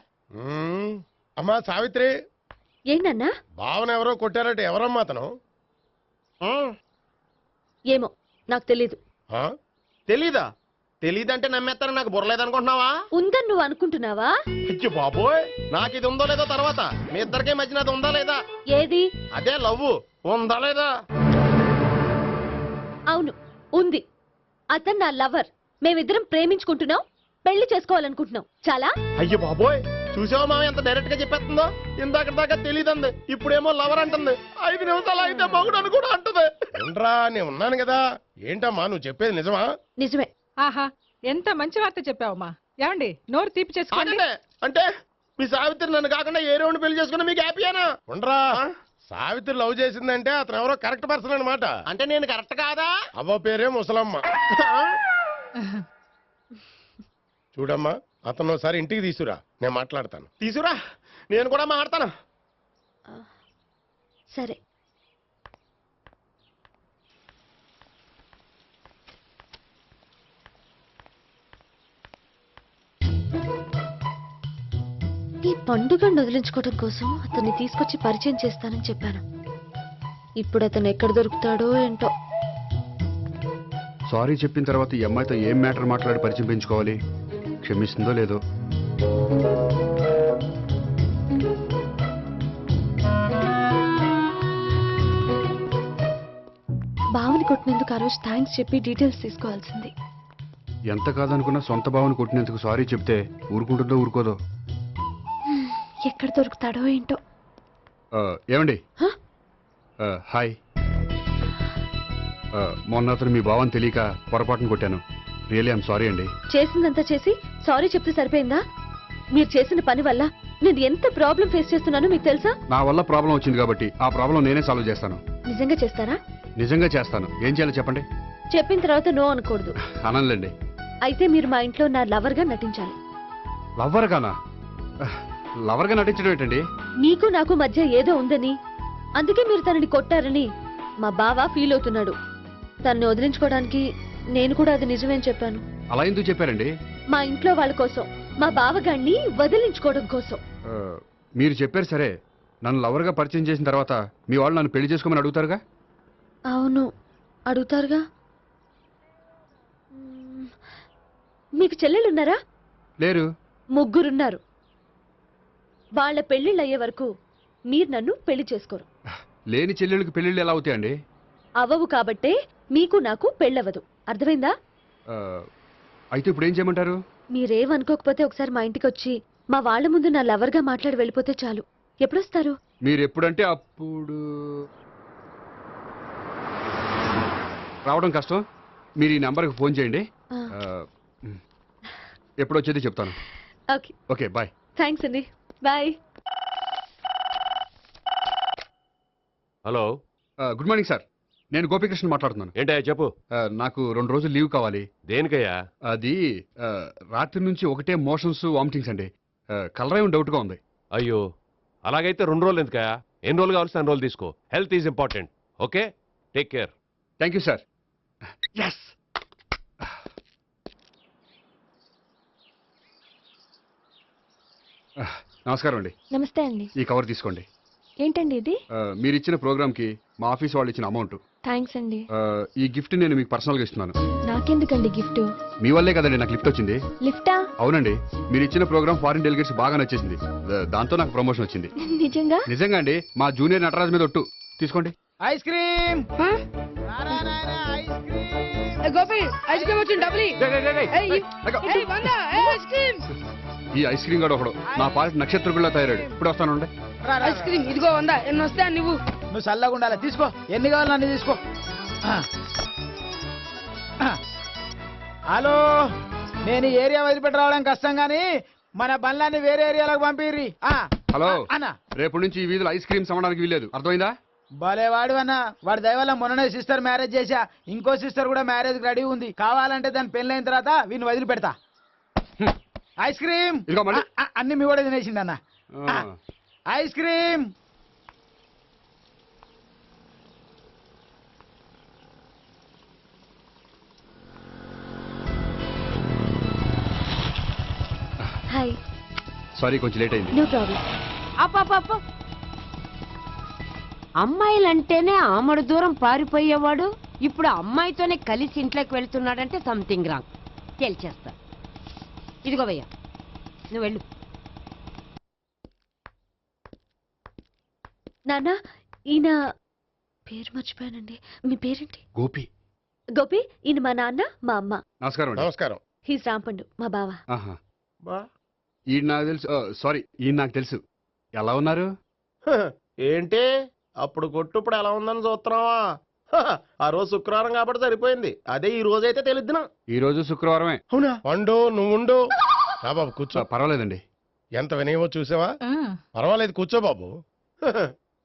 అమ్మా సావిత్రి. ఏంటన్నా? భావన ఎవరో కొట్టారట, ఎవరమ్మా అతను? ఏమో నాకు తెలీదు. తెలీదా? తెలీదంటే నమ్మేస్తారని నాకు బుర్రలేదనుకుంటున్నావా? ఉందని నువ్వు అనుకుంటున్నావా? అయ్యో బాబోయ్, నాకు ఇది ఉందో లేదో తర్వాత. మీ ఇద్దరికే మధ్యన అది ఉందా లేదా? ఏది? అదే లవ్ ఉందా లేదా? అవును, ఉంది. అతను నా లవర్. మేమిద్దరం ప్రేమించుకుంటున్నాం, పెళ్లి చేసుకోవాలనుకుంటున్నాం. చాలా. అయ్యో బాబోయ్, చూసావా మామ ఎంత డైరెక్ట్ గా చెప్పేస్తుందో? ఇందాక దాకా తెలియదండి, ఇప్పుడేమో లవర్ అంటుంది. 5 నిమిషాలు అయితే మగుడు అని కూడా అంటుంది. ఏంట్రా, నేను ఉన్నాను కదా. ఏంటమ్మా నువ్వు చెప్పేది నిజమా? నిజమే. ఆహా, ఎంత మంచి వార్త చెప్పావమ్మా. ఏమండి, నోరు తీపి చేసుకోండి. అంటే మీ సావిత్రి నన్ను కాకుండా ఏ రౌండ్ పెళ్లి చేసుకున్నా మీకు హ్యాపీయేనా? ఉండరా, సావిత్రి లవ్ చేసిందంటే అతను ఎవరో కరెక్ట్ పర్సన్ అన్నమాట. అంటే నేను కరెక్ట్ కాదా? అవ్వ పేరే ముసలమ్మ. చూడమ్మా, అతను ఒకసారి ఇంటికి తీసుకురా, నేను మాట్లాడతాను. తీసురా, నేను కూడా మాట్లాడతాను. సరే. ఈ పండుగను వదిలించుకోవడం కోసం అతన్ని తీసుకొచ్చి పరిచయం చేస్తానని చెప్పాను. ఇప్పుడు అతను ఎక్కడ దొరుకుతాడో ఏంటో. సారీ చెప్పిన తర్వాత ఈ అమ్మాయితో ఏం మ్యాటర్ మాట్లాడి పరిచయం పెంచుకోవాలి? క్షమిస్తుందో లేదో. బావని కొట్టినందుకు ఆ రోజు థ్యాంక్స్ చెప్పి డీటెయిల్స్ తీసుకోవాల్సింది. ఎంత కాదనుకున్నా సొంత భావన కొట్టినందుకు సారీ చెప్తే ఊరుకుంటుందో ఊరుకోదో. ఎక్కడ దొరుకుతాడో ఏంటో. ఏమండి? హాయ్. మొన్న అతను మీ భావం తెలియక పొరపాటును కొట్టాను. రియలీ ఐఎమ్ సారీ అండి. చేసిందంతా చేసి సారీ చెప్తే సరిపోయిందా? మీరు చేసిన పని వల్ల నేను ఎంత ప్రాబ్లం ఫేస్ చేస్తున్నానో మీకు తెలుసా? నా వల్ల ప్రాబ్లం వచ్చింది కాబట్టి ఆ ప్రాబ్లం నేనే సాల్వ్ చేస్తాను. నిజంగా చేస్తారా? నిజంగా చేస్తాను. ఏం చేయాలో చెప్పండి. చెప్పిన తర్వాత నో అనకూడదు. అనంలేండి. అయితే మీరు మా ఇంట్లో నా లవర్ గా నటించాలి. లవర్ గానా? లవర్ గా నటించడం ఏంటండి? నీకు నాకు మధ్య ఏదో ఉందని, అందుకే మీరు తనని కొట్టారని మా బావ ఫీల్ అవుతున్నాడు. తనని వదిలించుకోవడానికి నేను కూడా అది నిజమేని చెప్పాను. అలా ఎందుకు చెప్పారండి? మా ఇంట్లో వాళ్ళ కోసం, మా బావగాన్ని వదిలించుకోవడం కోసం. మీరు చెప్పారు సరే, నన్ను లవర్ గా పరిచయం చేసిన తర్వాత మీ వాళ్ళు నన్ను పెళ్లి చేసుకోమని అడుగుతారుగా? అవును, అడుగుతారుగా. మీకు చెల్లెలున్నారా? లేరు. ముగ్గురున్నారు. వాళ్ళ పెళ్లిళ్ళు అయ్యే వరకు మీరు నన్ను పెళ్లి చేసుకోరు. లేని చెల్లెళ్ళకి పెళ్లిళ్ళు ఎలా అవుతాయండి? అవ్వవు కాబట్టే మీకు నాకు పెళ్ళవదు. అర్థమైందా? అయితే ఇప్పుడు ఏం చేయమంటారు? మీరేమనుకోకపోతే ఒకసారి మా ఇంటికి వచ్చి మా వాళ్ళ ముందు నా లవర్ గా మాట్లాడి వెళ్ళిపోతే చాలు. ఎప్పుడొస్తారు? మీరు ఎప్పుడంటే అప్పుడు. రావడం కష్టం. మీరు ఈ నెంబర్కి ఫోన్ చేయండి. ఎప్పుడు వచ్చేది చెప్తాను. ఓకే. Okay, bye. థ్యాంక్స్ అండి. Bye. Hello. Good morning sir. నేను గోపికృష్ణ మాట్లాడుతున్నాను. ఏంటయ్యా చెప్పు. నాకు 2 రోజులు లీవ్ కావాలి. దేనికయ్యా? అది రాత్రి నుంచి ఒకటే మోషన్స్, వామిటింగ్స్ అండి. కలరేం డౌట్గా ఉంది. అయ్యో, అలాగైతే 2 రోజులు ఎందుకయ్యా? ఎన్ని రోజులు కావాల్సిన 2 రోజులు తీసుకో. Health is important. Okay, take care. Thank you sir. Yes. నమస్కారం అండి. నమస్తే అండి. ఈ కవర్ తీసుకోండి. ఏంటండి ఇది? మీరు ఇచ్చిన ప్రోగ్రామ్కి మా ఆఫీస్ వాళ్ళు ఇచ్చిన అమౌంట్. థ్యాంక్స్ అండి. ఈ గిఫ్ట్ నేను మీకు పర్సనల్గా ఇస్తున్నాను. నాకెందుకండి గిఫ్ట్? మీ వల్లే కదండి నాకు లిఫ్ట్ వచ్చింది. లిఫ్టా? అవునండి. మీరు ఇచ్చిన ప్రోగ్రామ్ ఫారిన్ డెలిగేట్స్ బాగా నచ్చేసింది. దాంతో నాకు ప్రమోషన్ వచ్చింది. నిజంగా? నిజంగా అండి. మా జూనియర్ నటరాజ్ మీద ఒట్టు. తీసుకోండి. Ice cream. Gopi, ice cream వచ్చింది. డబ్బులు ఈ ఐస్ క్రీమ్ గడు ఒకడు నా పాలిట నక్షత్రకుల్లా తయారాడు. ఇప్పుడు వస్తానండి. ఐస్ క్రీమ్ ఇదిగో 100. ఎన్ని వస్తాయి నువ్వు? నువ్వు చల్లగా ఉండాలి. తీసుకో, ఎన్ని కావాలి అన్ని తీసుకో. హలో, నేను ఈ ఏరియా వదిలిపెట్టి రావడం కష్టం గానీ మన బండ్లన్నీ వేరే ఏరియాలకు పంపిర్రి. హలో అన్న, రేపు నుంచి ఈ వీధిలో ఐస్ క్రీమ్స్ అమ్మడానికి వీల్లేదు. అర్థమైందా? భలే వాడు అన్న. వాడి దయ వల్ల మొన్ననే సిస్టర్ మ్యారేజ్ చేశా. ఇంకో సిస్టర్ కూడా మ్యారేజ్ రెడీ ఉంది. కావాలంటే దాని పెళ్ళైన తర్వాత వీడిని వదిలిపెడతా. ఐస్ క్రీమ్ అన్ని మీ కూడా తినేసిండి అన్న. Ice cream. హాయ్. సారీ, కొంచెం లేట్ అయింది. No problem. అప్ప అమ్మాయిలంటేనే ఆమడు దూరం పారిపోయేవాడు ఇప్పుడు అమ్మాయితోనే కలిసి ఇంట్లోకి వెళ్తున్నాడంటే సంథింగ్ రాంగ్. తేల్చేస్తా. ఇదిగో భయ్య, నువ్వు వెళ్ళు. నాన్న, ఈయన పేరు మర్చిపోయానండి. మీ పేరేంటి? గోపి. గోపి, ఈయన మా నాన్న, మా అమ్మ. నమస్కారం. నమస్కారం. హీస్ రాంపండు, మా బావ. ఈయన నాకు తెలుసు. సారీ, ఈయన నాకు తెలుసు. ఎలా ఉన్నారు? ఏంటి అప్పుడు కొట్టు ఇప్పుడు ఎలా ఉందని చూస్తున్నావా? ఆ రోజు శుక్రవారం కాబట్టి సరిపోయింది. అదే ఈ రోజు అయితే తెలిద్దునా. ఈ రోజు శుక్రవారమే. అవునా? పండు నువ్వుండు. రా బాబు కూర్చో. పర్వాలేదండి. ఎంత వినయమో చూసావా? పర్వాలేదు కూర్చో బాబు.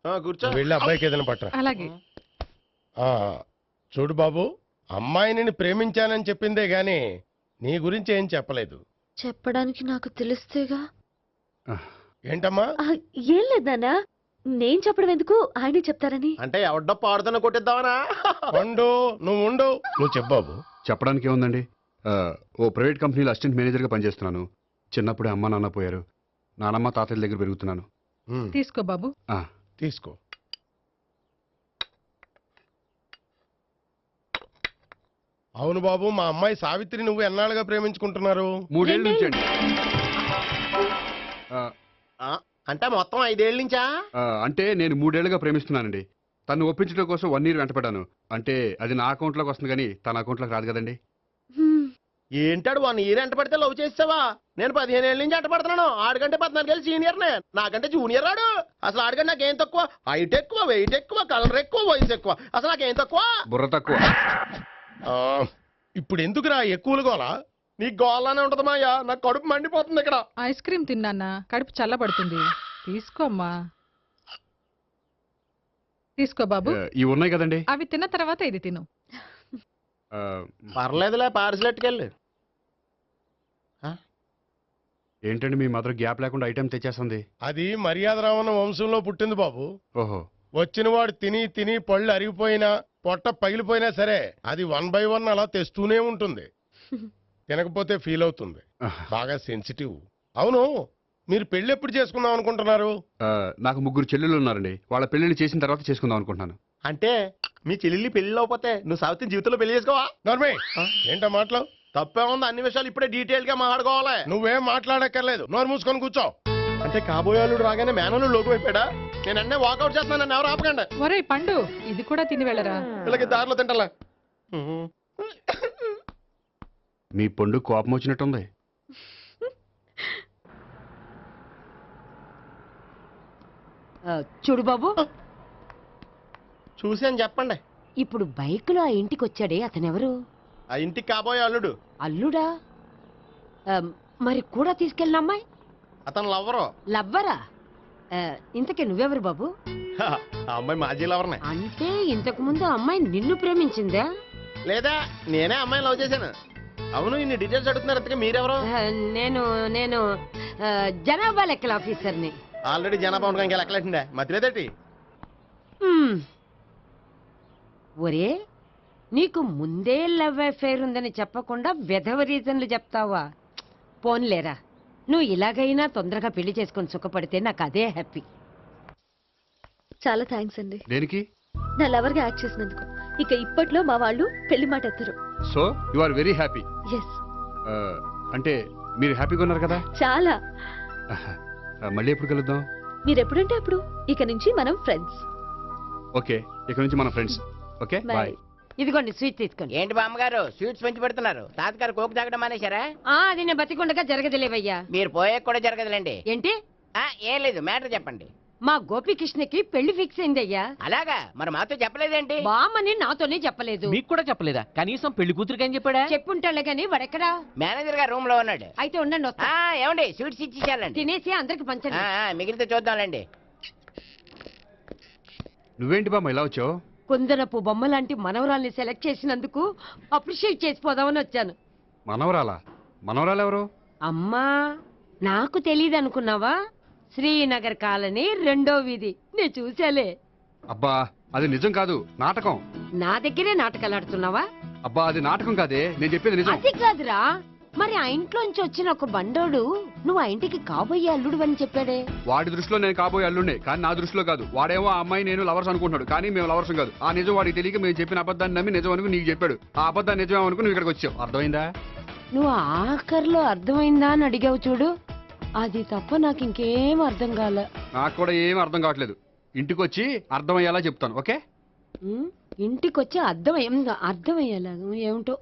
కూర్చో. వెళ్ళి అబ్బాయికి ఏదైనా పట్టరా. అలాగే. ఆ, చూడు బాబు, అమ్మాయి నిన్ను ప్రేమించానని చెప్పిందే గాని నీ గురించి ఏం చెప్పలేదు. చెప్పడానికి నాకు తెలిస్తేగా. ఏంటమ్మా? ఏం లేదు నాన్న, నేను చెప్పడం ఎందుకు, ఆయనే చెప్తారని. అంటే ఎవడ్డో పాడుతున్న కొట్టిద్దామనా? ఉండు, నువ్వు ఉండు, నువ్వు చెప్పు బాబు. చెప్పడానికి ఏముందండి, ఓ ప్రైవేట్ కంపెనీలో అసిస్టెంట్ మేనేజర్గా పనిచేస్తున్నాను. చిన్నప్పుడే అమ్మ నాన్న పోయారు. నానమ్మ తాతయ్య దగ్గర పెరుగుతున్నాను. తీసుకో బాబు. తీసుకో. అవును బాబు, మా అమ్మాయి సావిత్రి నువ్వు ఎన్నాళ్ళుగా ప్రేమించుకుంటున్నారు? 3 ఏళ్ళ నుంచి అండి. అంటే మొత్తం 5 ఏళ్ళ నుంచా? అంటే నేను 3 ఏళ్ళుగా ప్రేమిస్తున్నానండి. తను ఒప్పించడం కోసం 1 year వెంటపడ్డాను. అంటే అది నా అకౌంట్లోకి వస్తుంది కానీ తన అకౌంట్లోకి రాదు కదండి. ఏంటాడు 1 year ఎంట పడితే లవ్ చేసావా? నేను 15 ఏళ్ళ నుంచి ఎంట పడుతున్నాను. ఆడికంటే 14 ఏళ్ళు సీనియర్నే, నాకంటే జూనియర్ ఆడు. అసలు ఆడికంటే నాకేం తక్కువ? హైట్ ఎక్కువ, వెయిట్ ఎక్కువ, కలర్ ఎక్కువ, వయసు ఎక్కువ. అసలు నాకేం తక్కువ? బుర్ర తక్కువ. ఇప్పుడు ఎందుకురా ఎక్కువలు గోలా? నీకు గోళ్ళనే ఉంటది మాయా, నాకు కడుపు మండిపోతుంది ఇక్కడ. ఐస్ క్రీమ్ తిన్నానా, కడుపు చల్లబడుతుంది. తీసుకోమ్మా. తీసుకో బాబు. ఇవి ఉన్నాయి కదండి. అవి తిన్న తర్వాత ఇది తిను. పర్లేదులే, పార్సిల్ ఎట్టుకెళ్ళి. ఏంటండి మీ మదర్ గ్యాప్ లేకుండా ఐటెం తెచ్చేస్తుంది? అది మర్యాద రావణ వంశంలో పుట్టింది బాబు. ఓహో. వచ్చిన వాడు తిని తిని పళ్ళు అరిగిపోయినా పొట్ట పగిలిపోయినా సరే అది 1 by 1 అలా తెస్తూనే ఉంటుంది. తినకపోతే ఫీల్ అవుతుంది. బాగా సెన్సిటివ్. అవును, మీరు పెళ్లి ఎప్పుడు చేసుకుందాం అనుకుంటున్నారు? నాకు 3 చెల్లెళ్ళు ఉన్నారండి. వాళ్ళ పెళ్లిళ్ళు చేసిన తర్వాత చేసుకుందాం అనుకుంటున్నాను. అంటే మీ చెల్లెల్ని పెళ్లి అవ్వకపోతే నువ్వు సావిత్రి జీవితంలో పెళ్లి చేసుకోవా? నర్మే, ఏంటో మాటలు? తప్పే ఉంది, అన్ని విషయాలు ఇప్పుడే డీటెయిల్ గా మాట్లాడుకోవాలి. నువ్వేం మాట్లాడక్కర్లేదు, నోరు మూసుకొని కూర్చో. అంటే కాబోయేవాళ్ళు రాగానే మేనలు లోకి అయిపోయాడా? నేను అన్నీ వాకౌట్ చేస్తున్నాను, నన్ను ఎవరు ఆపకండి. ఒరే పండు, ఇది కూడా తిని వెళ్ళరా. వీళ్ళకి దారిలో తింటలా. మీ పండు కోపం వచ్చినట్టుంది. చూడు బాబు, చూసాను చెప్పండి. ఇప్పుడు బైక్ లో ఆ ఇంటికి వచ్చాడే అతనెవరు? ఆ ఇంటికి కాబోయే అల్లుడు. అల్లుడా? మరి కూడా తీసుకెళ్ళిన అమ్మాయి? అతను లవ్వరు. లవ్వరా? ఇంతకీ నువ్వెవరు బాబు? ఆ అమ్మాయి మాజీ లవర్నే. అంటే ఇంతకు ముందు అమ్మాయి నిన్ను ప్రేమించిందా? లేదా నేనే అమ్మాయిని లవ్ చేశాను. అవును, ఇన్ని డీటెయిల్స్ అడుగుతున్నారు. ఇంతకీ మీరెవరు? నేను నేను జనాభా లెక్కల ఆఫీసర్ని. ఆల్రెడీ జనాభా ఉండగా ఇంకా లెక్కలేసిందే, మధ్యలేదేటి? ఒరే, నీకు ముందే లవ్ అఫైర్ ఉందని చెప్పకుండా వెధవ రీజన్లు చెప్తావా? పోన్లేరా, నువ్వు ఇలాగైనా తొందరగా పెళ్లి చేసుకొని సుఖపడితే నాకు అదే హ్యాపీ. చాలా థ్యాంక్స్ అండి. దేనికి? నా లవర్ గా యాక్ట్ చేసినందుకు. ఇక ఇప్పట్లో మా వాళ్ళు పెళ్లి మాట ఎత్తరు. So you are very happy. Yes. అంటే మీరు హ్యాపీగా ఉన్నారు కదా? చాలా. మళ్ళీ ఎప్పుడు కలుద్దాం? మీరు ఎప్పుడంటే అప్పుడు. ఇక నుంచి మనం ఫ్రెండ్స్. ఓకే, ఇక నుంచి మనం ఫ్రెండ్స్. Okay, bye. ఇదిగోండి స్వీట్ తీసుకోండి. ఏంటి బామ్మగారు స్వీట్స్ పెంచి పెడుతున్నారు? తాతగారు కోక్ తాగడం మానేశారా? అది నేను బతికుండగా జరగదులేవయ్యా. మీరు పోయే కూడా జరగదులేండి. ఏంటి? ఏం లేదు, మ్యాటర్ చెప్పండి. మా గోపికృష్ణకి పెళ్లి ఫిక్స్ అయిందయ్యా. అలాగా? మరి మాతో చెప్పలేదేంటి? బామ్మని నాతోనే చెప్పలేదు. మీకు కూడా చెప్పలేదా? కనీసం పెళ్లి కూతురికి అని చెప్పాడా? చెప్పుంటాలే గాని వాడెక్కడా? మేనేజర్ గారు రూమ్ లో ఉన్నాడు. అయితే ఉండండి, వస్తా. ఏమండి స్వీట్స్ ఇచ్చేసాలండి. తినేసి అందరికి పంచండి. మిగిలితే చూద్దాంలేండి. నువ్వేంటి బామ్మ ఇలా వచ్చావు? కుందనపు బొమ్మ లాంటి మనవరాల్ని సెలెక్ట్ చేసినందుకు అప్రిషియేట్ చేసిపోదామని వచ్చాను. మనవరాలా? మనవరాలు ఎవరు? అమ్మా, నాకు తెలియదు అనుకున్నావా? శ్రీనగర్ కాలనీ 2వ వీధి. నేను చూసాలే. అబ్బా, అది నిజం కాదు, నాటకం. నా దగ్గరే నాటకాలు ఆడుతున్నావా? అబ్బా, అది నాటకం కాదే, నేను చెప్పేది నిజం. అది కాదురా, మరి ఆ ఇంట్లోంచి వచ్చిన ఒక బండోడు నువ్వు ఆ ఇంటికి కాబోయే అల్లుడు అని చెప్పాడే. వాడి దృష్టిలో నేను కాబోయే అల్లుండే, కానీ నా దృష్టిలో కాదు. వాడేమో ఆ అమ్మాయి నేను లవర్స్ అనుకుంటున్నాడు, కానీ మేము లవర్స్ కాదు. ఆ నిజం వాడికి తెలియక మేము చెప్పిన అబద్ధాన్ని నమ్మి నిజం అనుకుని నీకు చెప్పాడు. ఆ అబద్ధాన్ని నిజం అనుకుని నువ్వు ఇక్కడికి వచ్చావు. అర్థమైందా? నువ్వు ఆఖరిలో అర్థమైందా అని అడిగావు చూడు, అది తప్ప నాకు ఇంకేం అర్థం కాలే. నాకు కూడా ఏం అర్థం కావట్లేదు. ఇంటికి వచ్చి అర్థమయ్యేలా చెప్తాను. ఓకే? ఇంటికి వచ్చి అర్థమయ్యేలా ఏమిటో.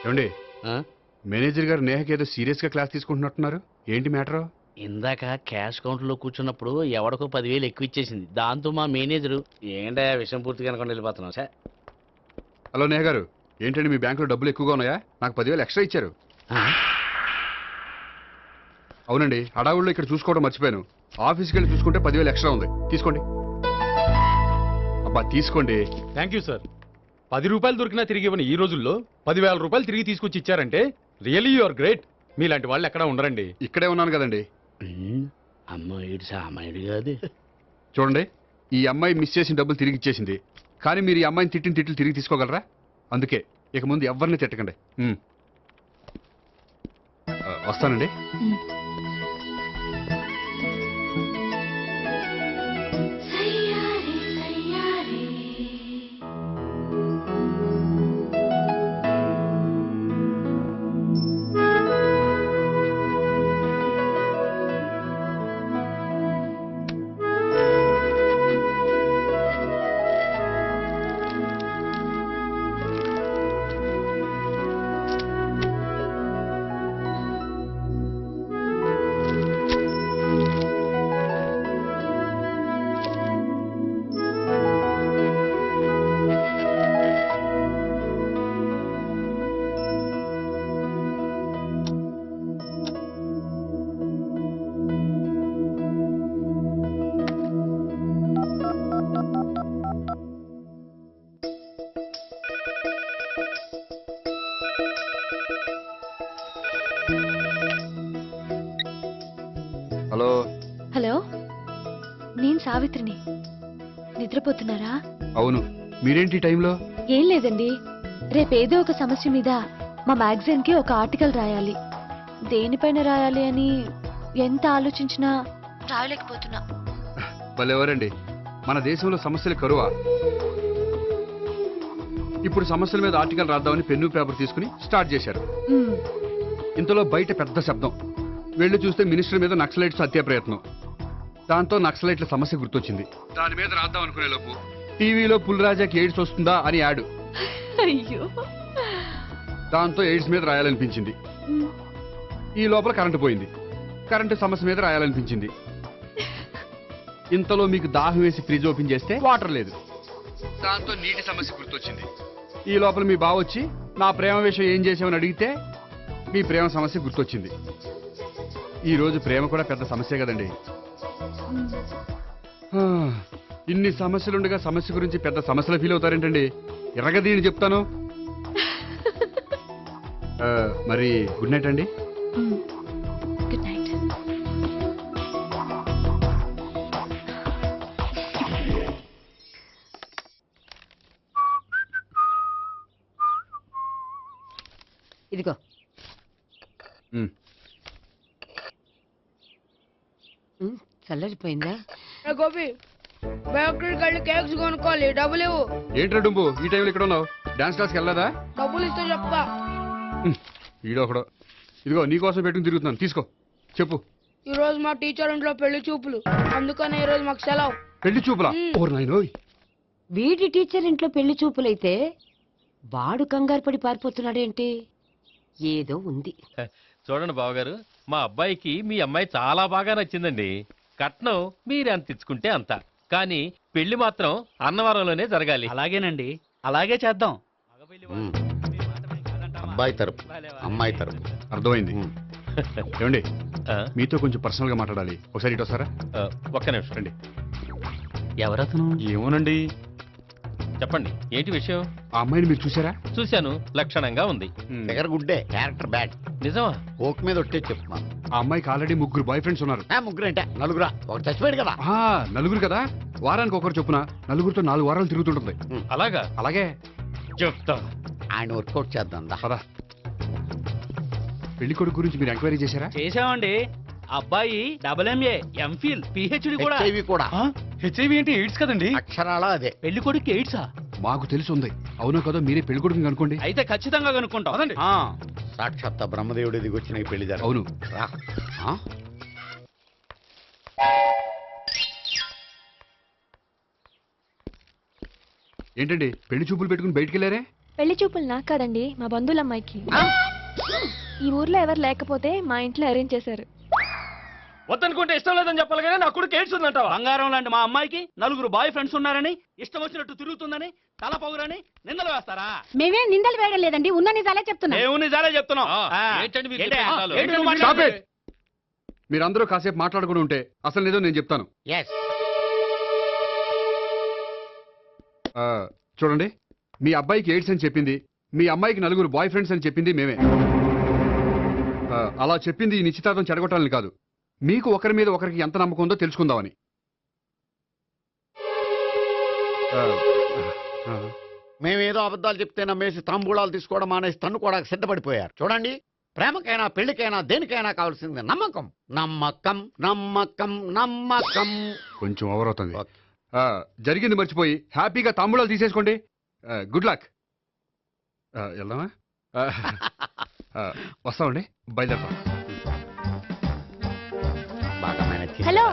ఏమండి, మేనేజర్ గారు నేహకి ఏదో సీరియస్ గా క్లాస్ తీసుకుంటున్నట్టున్నారు. ఏంటి మ్యాటర్? ఇందాక క్యాష్ కౌంటర్ లో కూర్చున్నప్పుడు ఎవడికో 10,000 ఎక్కువ ఇచ్చేసింది. దాంతో మా మేనేజరు ఏంటా విషయం పూర్తిగా అనుకుని వెళ్ళిపోతున్నాం సార్. హలో నేహ గారు, ఏంటండి మీ బ్యాంకులో డబ్బులు ఎక్కువగా ఉన్నాయా? నాకు 10,000 ఎక్స్ట్రా ఇచ్చారు. అవునండి, హడావుల్లో ఇక్కడ చూసుకోవడం మర్చిపోయాను. ఆఫీస్కి వెళ్ళి చూసుకుంటే 10,000 ఎక్స్ట్రా ఉంది. తీసుకోండి. అబ్బా తీసుకోండి. Thank you sir. 10 రూపాయలు దొరికినా తిరిగి ఇవ్వని ఈ రోజుల్లో 10,000 రూపాయలు తిరిగి తీసుకొచ్చి ఇచ్చారంటే రియలీ యు ఆర్ గ్రేట్. మీలాంటి వాళ్ళు ఎక్కడా ఉండరండి. ఇక్కడే ఉన్నాను కదండి. అమ్మాయి సామాన్యుడు కాదు. చూడండి, ఈ అమ్మాయి మిస్ చేసిన డబ్బులు తిరిగి ఇచ్చేసింది. కానీ మీరు ఈ అమ్మాయిని తిట్టిన తిట్లు తిరిగి తీసుకోగలరా? అందుకే ఇక ముందు ఎవరిని తిట్టకండి. వస్తానండి. హలో. హలో, నేను సావిత్రిని. నిద్రపోతున్నారా? అవును. మీరేంటి ఈ టైంలో? ఏం లేదండి, రేపేదో ఒక సమస్య మీద మా మ్యాగజైన్ కి ఒక ఆర్టికల్ రాయాలి. దేనిపైన రాయాలి అని ఎంత ఆలోచించినా రాయలేకపోతున్నా. ఎవరండి, మన దేశంలో సమస్యలు కరువా? ఇప్పుడు సమస్యల మీద ఆర్టికల్ రాద్దామని పెన్ను పేపర్ తీసుకుని స్టార్ట్ చేశారు. ఇంతలో బయట పెద్ద శబ్దం. వెళ్ళి చూస్తే మినిస్టర్ మీద నక్సలైట్స్ హత్య ప్రయత్నం. దాంతో నక్సలైట్ల సమస్య గుర్తొచ్చింది. దాని మీద రాద్దాం అనుకునే లోపు టీవీలో పుల్రాజాకి ఎయిడ్స్ వస్తుందా అని యాడ్. అయ్యో. దాంతో ఎయిడ్స్ మీద రాయాలనిపించింది. ఈ లోపల కరెంటు పోయింది. కరెంటు సమస్య మీద రాయాలనిపించింది. ఇంతలో మీకు దాహం వేసి ఫ్రిడ్జ్ ఓపెన్ చేస్తే వాటర్ లేదు. దాంతో నీటి సమస్య గుర్తొచ్చింది. ఈ లోపల మీ బావ వచ్చి నా ప్రేమ విషయం ఏం చేసామని అడిగితే మీ ప్రేమ సమస్య గుర్తొచ్చింది. ఈ రోజు ప్రేమ కూడా పెద్ద సమస్య కదండి. ఇన్ని సమస్యలుండగా సమస్య గురించి పెద్ద సమస్యలు ఫీల్ అవుతారేంటండి? ఎర్రగదీని చెప్తాను. మరి గుడ్ నైట్ అండి. Good night. ఇదిగో. చల్లరిపోయిందా? గోపి, బేకరీకి వెళ్ళి కేక్స్ కొనుక్కోవాలి. డబ్బులు ఇవ్వు. ఏంట్రా డుంబు ఈ టైంలో ఇక్కడ ఉన్నావు? డాన్స్ క్లాస్కి వెళ్ళదా? డబ్బులు ఇస్తే చెప్తా. ఈడొకడు. ఇదిగో నీకోసం పెట్టుకుని తిరుగుతున్నాను, తీసుకో. చెప్పు. ఈ రోజు మా టీచర్ ఇంట్లో పెళ్లి చూపులు, అందుకనే ఈ రోజు మాకు సెలవు. పెళ్లి చూపులా? ఓర్ నాయనోయ్. వీడి టీచర్ ఇంట్లో పెళ్లి చూపులైతే వాడు కంగారు పడి పారిపోతున్నాడేంటి? ఏదో ఉంది. చూడండి బావగారు, మా అబ్బాయికి మీ అమ్మాయి చాలా బాగా నచ్చిందండి. కట్నం మీరు ఎంత ఇచ్చుకుంటే అంత, కానీ పెళ్లి మాత్రం అన్నవరంలోనే జరగాలి. అలాగేనండి, అలాగే చేద్దాం. అబ్బాయి తరపు అమ్మాయి తరపు. అర్థమైంది. ఏమండి, మీతో కొంచెం పర్సనల్ గా మాట్లాడాలి. ఒకసారి ఇటు వస్తారా? ఒక్క నిమిషం రండి. ఎవరతను? ఏమోనండి. చెప్పండి, ఏంటి విషయం? ఆ అమ్మాయిని మీరు చూసారా? చూశాను, లక్షణంగా ఉంది. ఫిగర్ గుడ్డే, క్యారెక్టర్ బ్యాడ్. నిజమా? ఓక్ మీద ఒట్టే చెప్తున్నాను. ఆ అమ్మాయికి ఆల్రెడీ 3 బాయ్ ఫ్రెండ్స్ ఉన్నారు. 3 అంటే 4? ఒకటి చచ్చిపోయాడు కదా. 4 కదా, వారానికి ఒకరు చొప్పున 4తో 4 వారాలు తిరుగుతుంటుంది. అలాగా? అలాగే చెప్తా. ఆయన వర్కౌట్ చేద్దాం పదా. పెళ్లి కొడుకు గురించి మీరు ఎంక్వైరీ చేశారా? చేశామండి. అబ్బాయి MA, MPhil, PhD కూడా. హెచ్ఐవి కూడా. హెచ్ఐవి అంటే ఎయిడ్స్ కదండి. అక్షరాల అదే. పెళ్లి కొడుకు ఎయిడ్సా? మాకు తెలుసుంది. అవునో కదా, మీరే పెళ్లి కొడుకుని కనుకోండి. అయితే ఖచ్చితంగా కనుక్కుంటాం. సాక్షాత్ బ్రహ్మదేవుడి దిగి వచ్చిన పెళ్లి జరగదు. అవును. ఏంటండి పెళ్లి చూపులు పెట్టుకుని బయటికి వెళ్ళారే? పెళ్లి చూపులు నాకు కాదండి, మా బంధువుల అమ్మాయికి. ఈ ఊర్లో ఎవరు లేకపోతే మా ఇంట్లో అరేంజ్ చేశారు. వద్దనుకుంటే ఇష్టం లేదని చెప్పాలి కానీ నా కొడుకు ఏడ్స్ ఉందంటావా? బంగారం లాంటి మా అమ్మాయికి 4 బాయ్ ఫ్రెండ్స్ ఉన్నారని, ఇష్టం వచ్చినట్టు తిరుగుతుందని, తల పౌరని నిందలు వేస్తారా? మేమేం నిందలు వేయడం లేదండి, ఉన్న నిజాలే చెప్తున్నా. మేము నిజాలే చెప్తున్నాం. ఏంటండి మీరు ఏంటి? చెప్పేది? ఏంటి నువ్వు Stop మాట్లాడేది? it! మీరందరూ కాసేపు మాట్లాడుకుని ఉంటే అసలు నిజం నేను చెప్తాను. చూడండి, మీ అబ్బాయికి ఎయిడ్స్ అని చెప్పింది, మీ అమ్మాయికి 4 బాయ్ ఫ్రెండ్స్ అని చెప్పింది మేమే. అలా చెప్పింది ఈ నిశ్చితార్థం చెడగొట్టాలని కాదు, మీకు ఒకరి మీద ఒకరికి ఎంత నమ్మకం ఉందో తెలుసుకుందామని. మేమేదో అబద్ధాలు చెప్తే నమ్మేసి తాంబూలాలు తీసుకోవడం మానేసి తన్నుకోవడానికి సిద్ధపడిపోయారు. చూడండి, ప్రేమకైనా పెళ్లికైనా దేనికైనా కావాల్సింది నమ్మకం. నమ్మకం నమ్మకం నమ్మకం. కొంచెం ఓవర్ అవుతుంది. జరిగింది మర్చిపోయి హ్యాపీగా తాంబూలాలు తీసేసుకోండి. Good luck. వెళ్దామా? వస్తామండి, బయలుదేరతాం. హలో,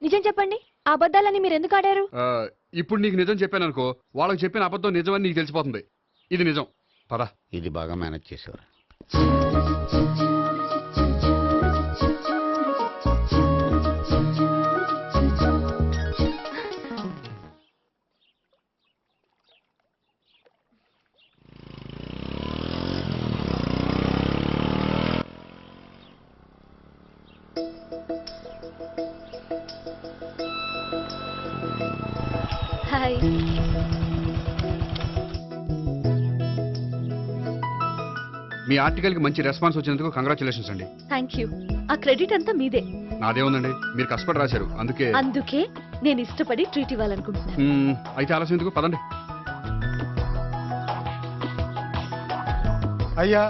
నిజం చెప్పండి, ఆ అబద్ధాలని మీరు ఎందుకు ఆడారు? ఇప్పుడు నీకు నిజం చెప్పాను అనుకో, వాళ్ళకి చెప్పిన అబద్ధం నిజమని నీకు తెలిసిపోతుంది. ఇది నిజం. పద. ఇది బాగా మేనేజ్ చేసేవారు. హాయ్. మీ ఆర్టికల్ కి మంచి రెస్పాన్స్ వచ్చినందుకు కంగ్రాచులేషన్స్ అండి. Thank you. ఆ క్రెడిట్ అంతా మీదే. నాదేముందండి, మీరు కష్టపడి రాశారు, అందుకే. అందుకే నేను ఇష్టపడి ట్రీట్ ఇవ్వాలనుకుంటున్నాను. అయితే ఆలస్యం ఎందుకు, పదండి. అయ్యా,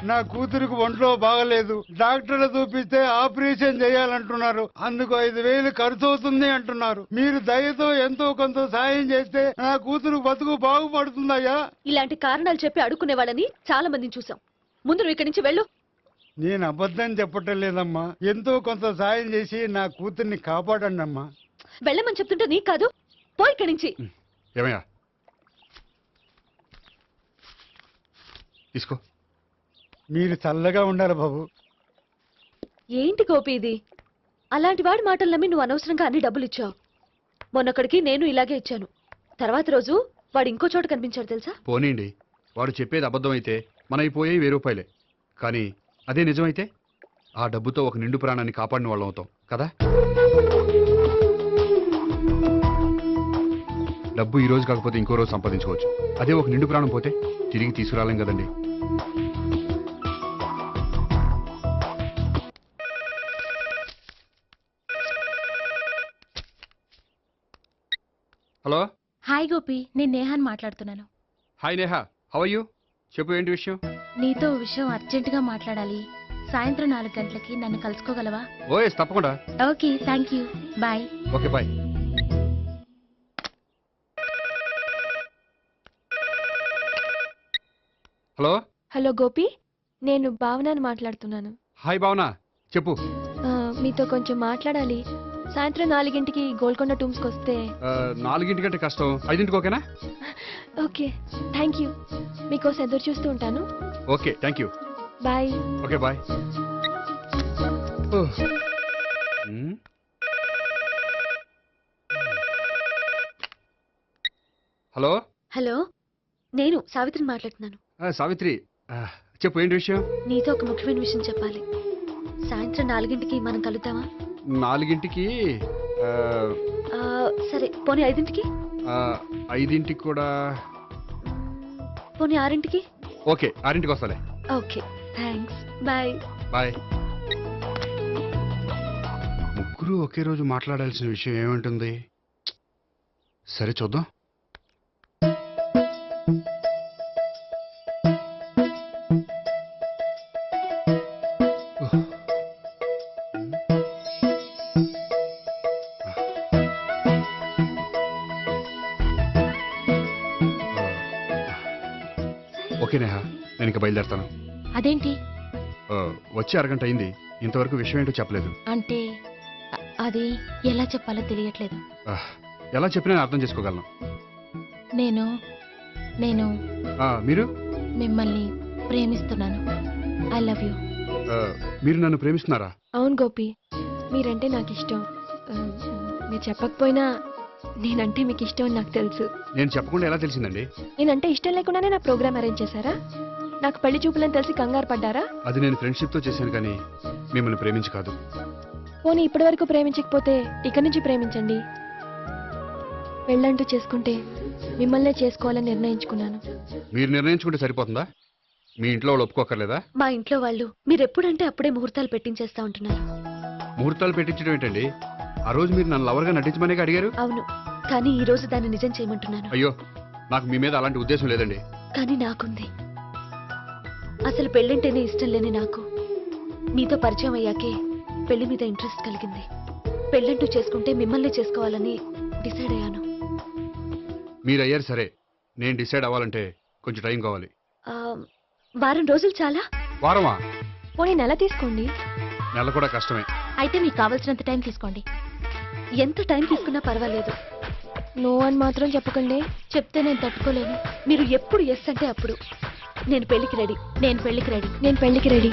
నా కూతురికి ఒంట్లో బాగలేదు, డాక్టర్లు చూపిస్తే ఆపరేషన్ చేయాలంటున్నారు, అందుకు 5,000 ఖర్చు అవుతుంది అంటున్నారు. మీరు దయతో ఎంతో కొంత సాయం చేస్తే నా కూతురు బతుకు బాగుపడుతుందయ్యా. ఇలాంటి కారణాలు చెప్పి అడుక్కునే వాళ్ళని చాలా మందిని చూసాం. ముందు నువ్వు ఇక్కడి నుంచి వెళ్ళు. నేను అబద్ధం చెప్పటం లేదమ్మా, ఎంతో కొంత సాయం చేసి నా కూతుర్ని కాపాడండి అమ్మా. వెళ్ళమని చెప్తుంటే నీకు కాదు, పోయి ఇక్కడి నుంచి. ఏమయ్యా, తీసుకో. మీరు చల్లగా ఉండాలి బాబు. ఏంటి గోపి ఇది? అలాంటి వాడి మాటలు నమ్మి నువ్వు అనవసరంగా అన్ని డబ్బులు ఇచ్చావు. మొన్నొక్కడికి నేను ఇలాగే ఇచ్చాను. తర్వాత రోజు వాడు ఇంకో చోట కనిపించాడు తెలుసా? పోనీండి, వాడు చెప్పేది అబద్ధం అయితే మనైపోయే ₹1000. కానీ అదే నిజమైతే ఆ డబ్బుతో ఒక నిండు ప్రాణాన్ని కాపాడిన వాళ్ళం అవుతాం కదా. డబ్బు ఈ రోజు కాకపోతే ఇంకో రోజు సంపాదించుకోవచ్చు, అదే ఒక నిండు ప్రాణం పోతే తిరిగి తీసుకురాలేం కదండి. హలో. హాయ్ గోపి, నేను నేహాన్ మాట్లాడుతున్నాను. Hi Neha, how are you? చెప్పు, ఏంటి విషయం? నీతో విషయం అర్జెంటుగా మాట్లాడాలి. సాయంత్రం 4 గంటలకి నన్ను కలుసుకోగలవా? ఓఎస్, తప్పకుండా. Okay, thank you, bye. Okay, bye. Hello. Hello Gopi, నేను భావనని మాట్లాడుతున్నాను. హాయ్ భావన, చెప్పు. మీతో కొంచెం మాట్లాడాలి. సాయంత్రం 4 గోల్కొండ టూమ్స్కి వస్తే. 4 కంటే కష్టం, 5 ఓకేనా? Okay, thank you. మీకోసం ఎదురు చూస్తూ ఉంటాను. Okay, thank you. Bye. Okay, bye. Hello. Hello, నేను సావిత్రిని మాట్లాడుతున్నాను. సావిత్రి, చెప్పు, ఏంటి విషయం? నీతో ఒక ముఖ్యమైన విషయం చెప్పాలి. సాయంత్రం 4 మనం కలుద్దామా? 4 సరే, పోనీ 5 5 కూడా. పోనీ 6 ఓకే, 6 వస్తాలే. Okay, thanks. బాయ్. బాయ్. ముగ్గురు ఒకే రోజు మాట్లాడాల్సిన విషయం ఏముంటుంది? సరే, చూద్దాం. ఓకే నేహా, నేను ఇంకా బయలుదేరుతాను. అదేంటి? వచ్చి అరగంట అయింది, ఇంతవరకు విషయం ఏంటో చెప్పలేదు. అంటే అది ఎలా చెప్పాలో తెలియట్లేదు. ఎలా చెప్పినా నేను అర్థం చేసుకోగలను. నేను నేను మీరు మిమ్మల్ని ప్రేమిస్తున్నాను. I love you. మీరు నన్ను ప్రేమిస్తున్నారా? అవును గోపి, మీరంటే నాకు ఇష్టం. మీరు చెప్పకపోయినా నేనంటే మీకు ఇష్టం అని నాకు తెలుసు. నేను చెప్పకుండా ఎలా తెలిసిందండి? నేనంటే ఇష్టం లేకుండానే నా ప్రోగ్రామ్ అరేంజ్ చేశారా? నాకు పెళ్లి చూపులని తెలిసి కంగారు పడ్డారా? అది నేను ఫ్రెండ్షిప్ తో చేశాను కానీ మిమ్మల్ని ప్రేమించి కాదు. పోనీ ఇప్పటి వరకు ప్రేమించకపోతే ఇక నుంచి ప్రేమించండి. పెళ్ళంటూ చేసుకుంటే మిమ్మల్నే చేసుకోవాలని నిర్ణయించుకున్నాను. మీరు నిర్ణయించుకుంటే సరిపోతుందా? మీ ఇంట్లో వాళ్ళు ఒప్పుకోకర్లేదా? మా ఇంట్లో వాళ్ళు మీరెప్పుడంటే అప్పుడే ముహూర్తాలు పెట్టించేస్తా ఉంటున్నారు. ముహూర్తాలు పెట్టించడం ఏంటండి? ఆ రోజు మీరు నన్ను లవర్గా నటించమనే అడిగారు. అవును, కానీ ఈ రోజు దాన్ని నిజం చేయమంటున్నాను. అయ్యో, నాకు మీ మీద అలాంటి ఉద్దేశం లేదండి. కానీ నాకుంది. అసలు పెళ్ళంటేనే ఇష్టం లేని నాకు మీతో పరిచయం అయ్యాకే పెళ్లి మీద ఇంట్రెస్ట్ కలిగింది. పెళ్ళంటూ చేసుకుంటే మిమ్మల్ని చేసుకోవాలని డిసైడ్ అయ్యాను. మీరు అయ్యారు సరే, నేను డిసైడ్ అవ్వాలంటే కొంచెం టైం కావాలి. వారం రోజులు చాలా? వారమా? పోనీ నెల తీసుకోండి. నెల కూడా కష్టమే. అయితే మీకు కావాల్సినంత టైం తీసుకోండి. ఎంత టైం తీసుకున్నా పర్వాలేదు. నో అని మాత్రం చెప్పకండి. చెప్తే నేను తట్టుకోలేను. మీరు ఎప్పుడు ఎస్ అంటే అప్పుడు. నేను పెళ్లికి రెడీ. నేను పెళ్లికి రెడీ. నేను పెళ్లికి రెడీ.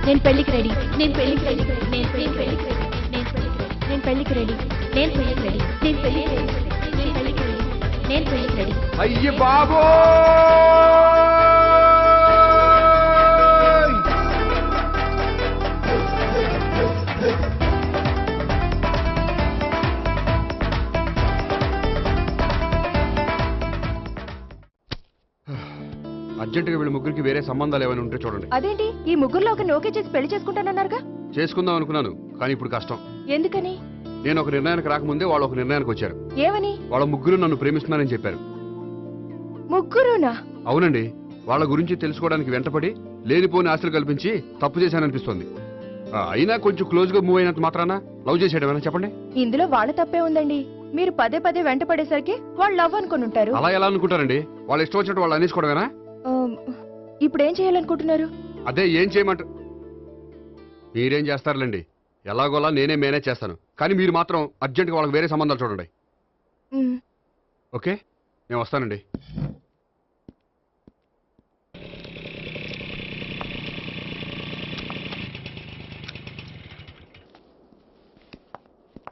నేను పెళ్లికి రెడీ. నేను పెళ్లికి రెడీ. నేను పెళ్లికి రెడీ. నేను పెళ్లికి రెడీ. నేను పెళ్లికి రెడీ. నేను పెళ్లికి రెడీ. నేను పెళ్లికి రెడీ. నేను పెళ్లికి రెడీ. అయ్య బాబో! అర్జెంటుగా వీళ్ళ ముగ్గురికి వేరే సంబంధాలు ఏమైనా ఉంటే చూడండి. అదేంటి, ఈ ముగ్గురులో ఒకరిని ఓకే చేసి పెళ్లి చేసుకుంటానన్నారుగా? చేసుకుందాం అనుకున్నాను, కానీ ఇప్పుడు కష్టం. ఎందుకని? నేను ఒక నిర్ణయానికి రాకముందే వాళ్ళు ఒక నిర్ణయానికి వచ్చారు. ఏమని? వాళ్ళ ముగ్గురు నన్ను ప్రేమిస్తున్నారని చెప్పారు. ముగ్గురునా? అవునండి. వాళ్ళ గురించి తెలుసుకోవడానికి వెంటపడి లేనిపోని ఆశలు కల్పించి తప్పు చేశాననిపిస్తోంది. అయినా కొంచెం క్లోజ్ గా మూవ్ అయినంత మాత్రాన లవ్ చేసేయడమేనా చెప్పండి? ఇందులో వాళ్ళ తప్పే ఉందండి. మీరు పదే పదే వెంట పడేసరికి వాళ్ళు లవ్ అనుకుని ఉంటారు. అలా ఎలా అనుకుంటారండి? వాళ్ళు ఇష్టం వచ్చినట్టు వాళ్ళు అనేసుకోవడమేనా? ఇప్పుడు ఏం చేయాలనుకుంటున్నారు? అదే ఏం చేయమంట. మీరేం చేస్తారులేండి, ఎలాగోలా నేనే మేనేజ్ చేస్తాను. కానీ మీరు మాత్రం అర్జెంట్గా వాళ్ళకి వేరే సంబంధాలు చూడండి. ఓకే, నేను వస్తానండి.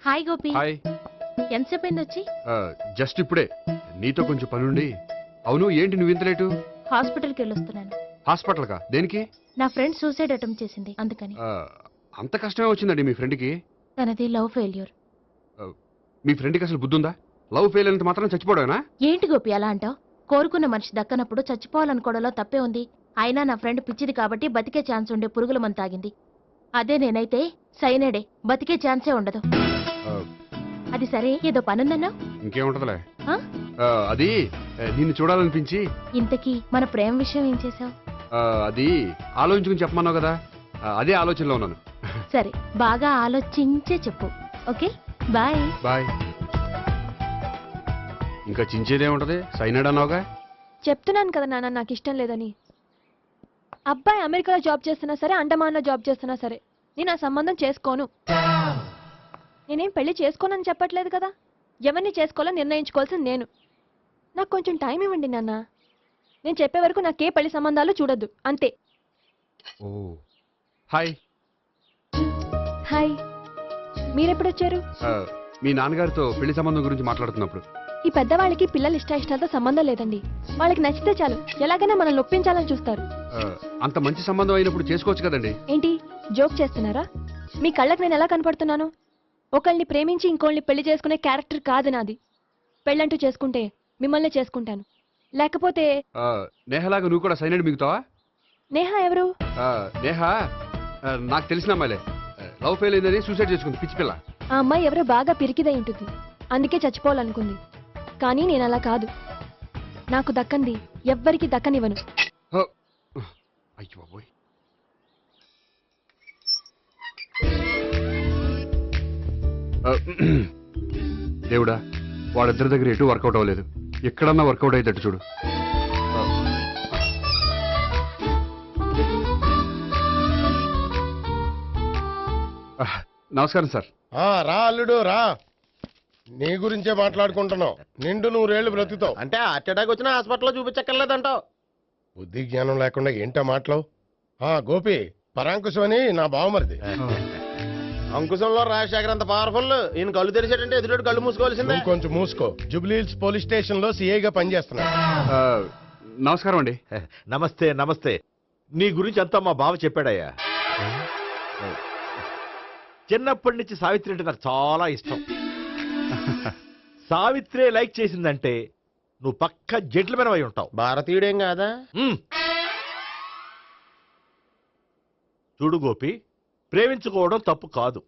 హాయ్ గోపి. హాయ్. ఎంతసేపు అయింది వచ్చి? జస్ట్ ఇప్పుడే. నీతో కొంచెం పనుండి. అవును, ఏంటి నువ్వు ఇంత లేటు? హాస్పిటల్కి వెళ్ళొస్తున్నాను. హాస్పిటల్ కా? దేనికి? నా ఫ్రెండ్ సూసైడ్ అటెంప్ట్ చేసింది, అందుకని. అంత కష్టమే వచ్చిందండి మీ ఫ్రెండ్కి? తనది లవ్ ఫెయిల్యూర్. మీ ఫ్రెండ్కి అసలు బుద్ధుందా? లవ్ ఫెయిల్ అయినంత మాత్రం చచ్చిపోవడమేనా? ఏంటి గోపి అలా అంటావు? కోరుకున్న మనిషి దక్కనప్పుడు చచ్చిపోవాలనుకోవడంలో తప్పే ఉంది. అయినా నా ఫ్రెండ్ పిచ్చిది కాబట్టి బతికే ఛాన్స్ ఉండే పురుగుల మందు తాగింది. అదే నేనైతే సైనడే, బతికే ఛాన్సే ఉండదు. అది సరే, ఏదో పనుందన్నా? ఇంకేముంటదిలే. అది నిన్ను చూడాలనిపించి. ఇంతకీ మన ప్రేమ విషయం ఏం చేసావు? అది ఆలోచించుకుని చెప్పమన్నావు కదా, అదే ఆలోచనలో ఉన్నాను. సరే, బాగా ఆలోచించే చెప్పు. Okay, bye. బాయ్. ఇంకా చించేదేముంటది? సైనాడ్ అన్నావుగా. చెప్తున్నాను కదా నాన్న, నాకు ఇష్టం లేదని. అబ్బాయి అమెరికాలో జాబ్ చేస్తున్నా సరే, అండమాన్లో జాబ్ చేస్తున్నా సరే, నేను ఆ సంబంధం చేసుకోను. నేనేం పెళ్లి చేసుకోనని చెప్పట్లేదు కదా. ఎవరిని చేసుకోవాలో నిర్ణయించుకోవాల్సింది నేను. నాకు కొంచెం టైం ఇవ్వండి నాన్న. నేను చెప్పే వరకు నాకే పెళ్లి సంబంధాలు చూడొద్దు, అంతే. ఓ హాయ్. హాయ్. మీరెప్పుడొచ్చారు? మీ నాన్నగారితో పెళ్లి సంబంధం గురించి మాట్లాడుతున్నప్పుడు. ఈ పెద్దవాళ్ళకి పిల్లల ఇష్టాలతో సంబంధం లేదండి. వాళ్ళకి నచ్చితే చాలు, ఎలాగైనా మనల్ని ఒప్పించాలని చూస్తారు. అంత మంచి సంబంధం అయినప్పుడు చేసుకోవచ్చు కదండి. ఏంటి జోక్ చేస్తున్నారా? మీ కళ్ళకి నేను ఎలా కనపడుతున్నాను? ఒకళ్ళని ప్రేమించి ఇంకోళ్ళని పెళ్లి చేసుకునే క్యారెక్టర్ కాదు నాది. పెళ్ళంటూ చేసుకుంటే మిమ్మల్ని చేసుకుంటాను, లేకపోతే. నేహలాగా నువ్వు కూడా సైనడ్ మిగుతావా? నేహ ఎవరు? నేహ నాకు తెలిసిన అమ్మాయిలే. లవ్ ఫెయిల్ అయిందని సూసైడ్ చేసుకుంది, పిచ్చి పిల్ల. ఆ అమ్మాయి ఎవరో బాగా పిరికిదై ఉంటుంది, అందుకే చచ్చిపోవాలనుకుంది. కానీ నేను అలా కాదు. నాకు దక్కంది ఎవ్వరికి దక్కనివ్వను. అయ్యో బాబోయ్. దేవుడా, వాళ్ళిద్దరి దగ్గర ఎటు వర్కౌట్ అవ్వలేదు. ఎక్కడన్నా వర్కౌట్ అయ్యేటట్టు చూడు. నమస్కారం సార్. రా అల్లుడు రా. నీ గురించే మాట్లాడుకుంటున్నావు. నిండు 100 ఏళ్ళు బ్రతుకుతావు. అంటే హార్ట్ అటాక్ వచ్చిన హాస్పిటల్లో చూపించక్కర్లేదంటావు. బుద్ధి జ్ఞానం లేకుండా ఏంటో మాటలు. గోపి పరాంకుశం అని నా బావమరిది. అంకుశంలో రాజశేఖర్ అంత పవర్ఫుల్. ఈయన కళ్ళు తెరిచాడంటే ఎదురు కళ్ళు మూసుకోవాల్సిందే. నువ్వు కొంచెం మూసుకో. జూబ్లీహిల్స్ పోలీస్ స్టేషన్ లో సిఐగా పనిచేస్తున్నాడు. నమస్కారం అండి. నమస్తే నమస్తే. నీ గురించి అంతా మా బావ చెప్పాడయ్యా. చిన్నప్పటి నుంచి సావిత్రి అంటే నాకు చాలా ఇష్టం. సావిత్రే లైక్ చేసిందంటే నువ్వు పక్క జెంట్లమెన్ అయి ఉంటావు. భారతీయుడేం కాదా? చూడు గోపి, ప్రేమించుకోవడం తప్పు కాదు.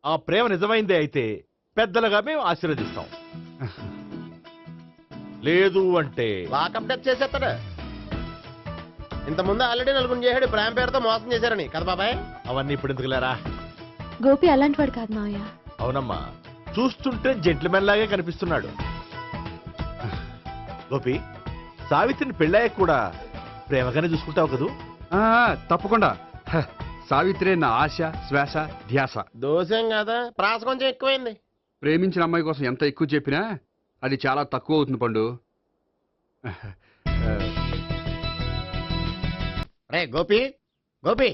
ఆ ప్రేమ నిజమైందే అయితే పెద్దలుగా మేము ఆశీర్వదిస్తాం. లేదు అంటే వాకప్ డెత్ చేసేస్తాడు. ఇంతకుముందు ఆల్రెడీ నలుగురు చేశాడు ప్రేమ పేరుతో మోసం చేశారని కదా బాబాయ్. అవన్నీ ఇప్పుడు ఎందుకులేరా. గోపి అలాంటి వాడు కాదు మావయ్య. అవునమ్మా, చూస్తుంటే జెంట్లమెన్ లాగే కనిపిస్తున్నాడు. గోపి, సావిత్రిని పెళ్ళాక కూడా ప్రేమగానే చూసుకుంటావు కదూ? తప్పకుండా. సావిత్రే నా ఆశ, శ్వాస, ధ్యాస. దోషం కదా, ప్రాస కొంచెం ఎక్కువైంది. ప్రేమించిన అమ్మాయి కోసం ఎంత ఎక్కువ చెప్పినా అది చాలా తక్కువ అవుతుంది పండు. రే గోపి, గోపి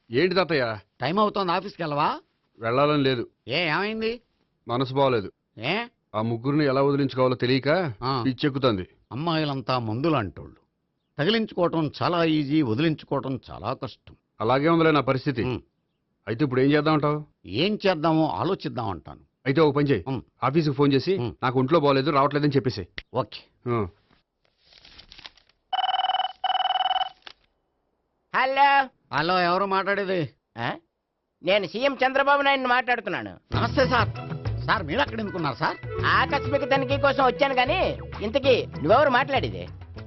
ఏంటి తాతయ్య? టైం అవుతోంది, ఆఫీస్కి వెళ్ళవా? వెళ్ళాలని లేదు. ఏమైంది? మనసు బాగోలేదు. ఏ ఆ ముగ్గురిని ఎలా వదిలించుకోవాలో తెలియక పిచ్చెక్కుతుంది. అమ్మాయిలంతా మందులాంటోళ్ళు. తగిలించుకోవటం చాలా ఈజీ, వదిలించుకోవటం చాలా కష్టం. అలాగే ఉందిలే నా పరిస్థితి. అయితే ఇప్పుడు ఏం చేద్దామంటావు? ఏం చేద్దామో ఆలోచిద్దామంటాను. అయితే ఒక పని చేయి, ఆఫీస్కి ఫోన్ చేసి నాకు ఒంట్లో బాగోలేదు రావట్లేదని చెప్పేసి. ఓకే. హలో హలో, ఎవరు మాట్లాడేది? నేను సీఎం చంద్రబాబు నాయుడు మాట్లాడుతున్నాను. నమస్తే సార్. సార్ మీరు అక్కడ ఎందుకున్నారు సార్? ఆకస్మిక తనిఖీ కోసం వచ్చాను కానీ ఇంతకీ నువ్వెవరు మాట్లాడేది?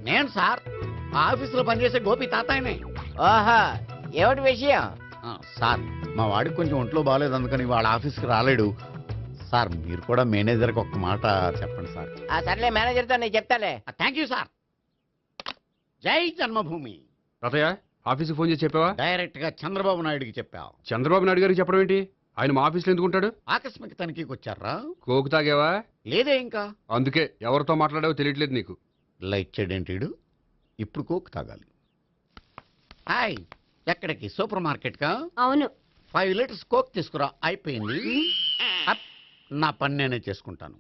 నేను సార్, ఆఫీసులో పనిచేసే గోపి తాతాయనే. ఓహో, ఏమిటి విషయం? సార్, మా వాడికి కొంచెం ఒంట్లో బాగాలేదు, అందుకని వాళ్ళ ఆఫీస్కి రాలేడు. సార్ మీరు కూడా మేనేజర్కి ఒక్క మాట చెప్పండి సార్. సర్లే, మేనేజర్తో నేను చెప్తాలే. Thank you sir. జై జన్మభూమి. తాతయ్య, ఆఫీస్కి ఫోన్ చేసి చెప్పావా? డైరెక్ట్ గా చంద్రబాబు నాయుడుకి చెప్పావు. చంద్రబాబు నాయుడు గారికి చెప్పడం ఏంటి? ఆయన మా ఆఫీస్లో ఎందుకుంటాడు? ఆకస్మిక తనిఖీకి వచ్చారా? కోకు తాగావా? లేదే ఇంకా. అందుకే ఎవరితో మాట్లాడావో తెలియట్లేదు నీకు. లైట్ చేయడేంటిడు? ఇప్పుడు కోక్ తాగాలి. హాయ్, ఎక్కడికి? సూపర్ మార్కెట్ కా? అవును. 5 లీటర్స్ కోక్ తీసుకురా. అయిపోయింది. నా పని నేనే చేసుకుంటాను.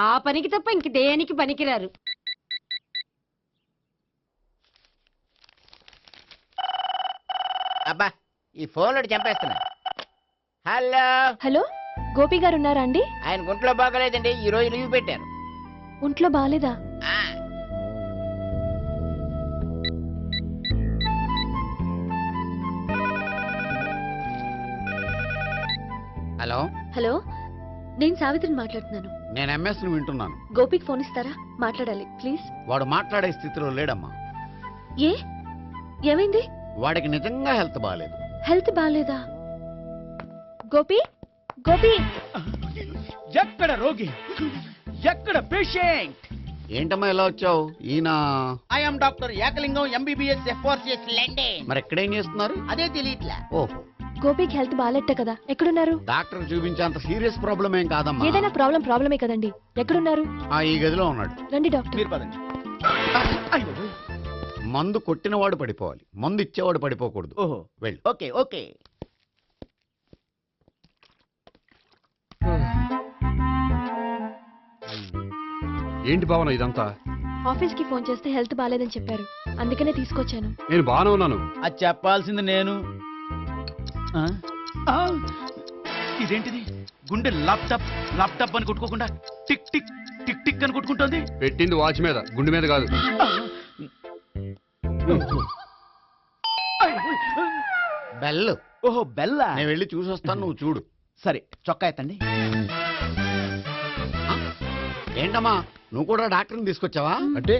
ఆ పనికి తప్ప ఇంక దేనికి పనికిరారు. అబ్బా, ఈ ఫోన్లో చంపేస్తున్నా. హలో హలో, గోపి గారు ఉన్నారా అండి? ఆయన గుంట్లో బాగలేదండి, ఈ రోజు లీవ్ పెట్టారు. ఒంట్లో బాగాలేదా? హలో హలో, నేను సావిత్రిని మాట్లాడుతున్నాను. నేను ఎంఎస్ ను వింటున్నాను. గోపికి ఫోన్ ఇస్తారా? మాట్లాడాలి ప్లీజ్. వాడు మాట్లాడే స్థితిలో లేడమ్మా. ఏ ఏమైంది? వాడికి నిజంగా హెల్త్ బాగాలేదు. హెల్త్ బాగాలేదా? గోపి, గోపి, ఎక్కడ రోగి, ఎక్కడ పేషెంట్? ఏంటమ్మా ఎలా వచ్చావు? ఈయన I'm doctor Ekalingam MBBS FRCS London. మరి ఎక్కడేం చేస్తున్నారు? అదే తెలియట్లే. ఓహో, గోపికి హెల్త్ బాగాలెట్ట కదా, ఎక్కడున్నారు? డాక్టర్ చూపించేంత సీరియస్ ప్రాబ్లం ఏం కాదమ్మా. ఏదైనా ప్రాబ్లమే కదండి. ఎక్కడున్నారు? ఈ గదిలో ఉన్నాడు. రండి డాక్టర్. మీరు పదండి. మందు కొట్టినవాడు పడిపోవాలి, మందు ఇచ్చేవాడు పడిపోకూడదు. ఓహో, వెళ్ళు. Okay okay. ఏంటి భావన ఇదంతా? ఆఫీస్ కి ఫోన్ చేస్తే హెల్త్ బాగాలేదని చెప్పారు, అందుకనే తీసుకొచ్చాను. నేను బాగానే ఉన్నాను. అది చెప్పాల్సింది నేను. ఇదేంటిది? గుండె ల్యాప్టాప్ ల్యాప్టాప్ అని కొట్టుకోకుండా టిక్ టిక్ టిక్ టిక్ అని కొట్టుకుంటుంది. పెట్టింది వాచ్ మీద, గుండె మీద కాదు. బెల్. ఓహో, బెల్లా? నేను వెళ్ళి చూసొస్తాను, నువ్వు చూడు. సరే, చొక్కా ఎత్తండి. ఏంటమ్మా, నువ్వు కూడా డాక్టర్ని తీసుకొచ్చావా? అంటే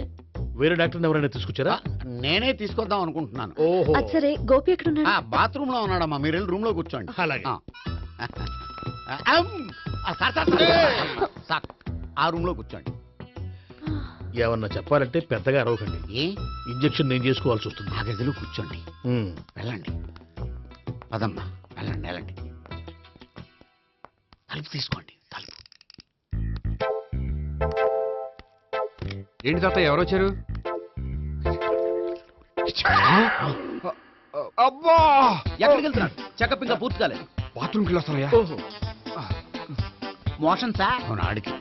వేరే డాక్టర్ని ఎవరైనా తీసుకొచ్చారా? నేనే తీసుకొద్దాం అనుకుంటున్నాను. ఓహో, అది సరే, గోపి ఎక్కడున్నాడు? బాత్రూమ్ లో ఉన్నాడమ్మా, మీరు వెళ్ళి రూమ్ లో కూర్చోండి. అలాగే. సార్, ఆ రూమ్ లో కూర్చోండి. ఏమన్నా చెప్పాలంటే పెద్దగా అరవకండి. ఏ ఇంజెక్షన్ నేను చేసుకోవాల్సి వస్తుంది. ఆ గదిలో కూర్చోండి. వెళ్ళండి, పదమ్మా, వెళ్ళండి వెళ్ళండి. తలుపు తీసుకోండి, తలుపు. ఏంటి తాత ఎవరు వచ్చారు? అబ్బా! ఎక్కడికి వెళ్తున్నాడు? చెకప్ ఇంకా పూర్తి కాలేదు. బాత్రూమ్కి వెళ్ళొస్తానయ్యా. Motion sir. అవును ఆడికి.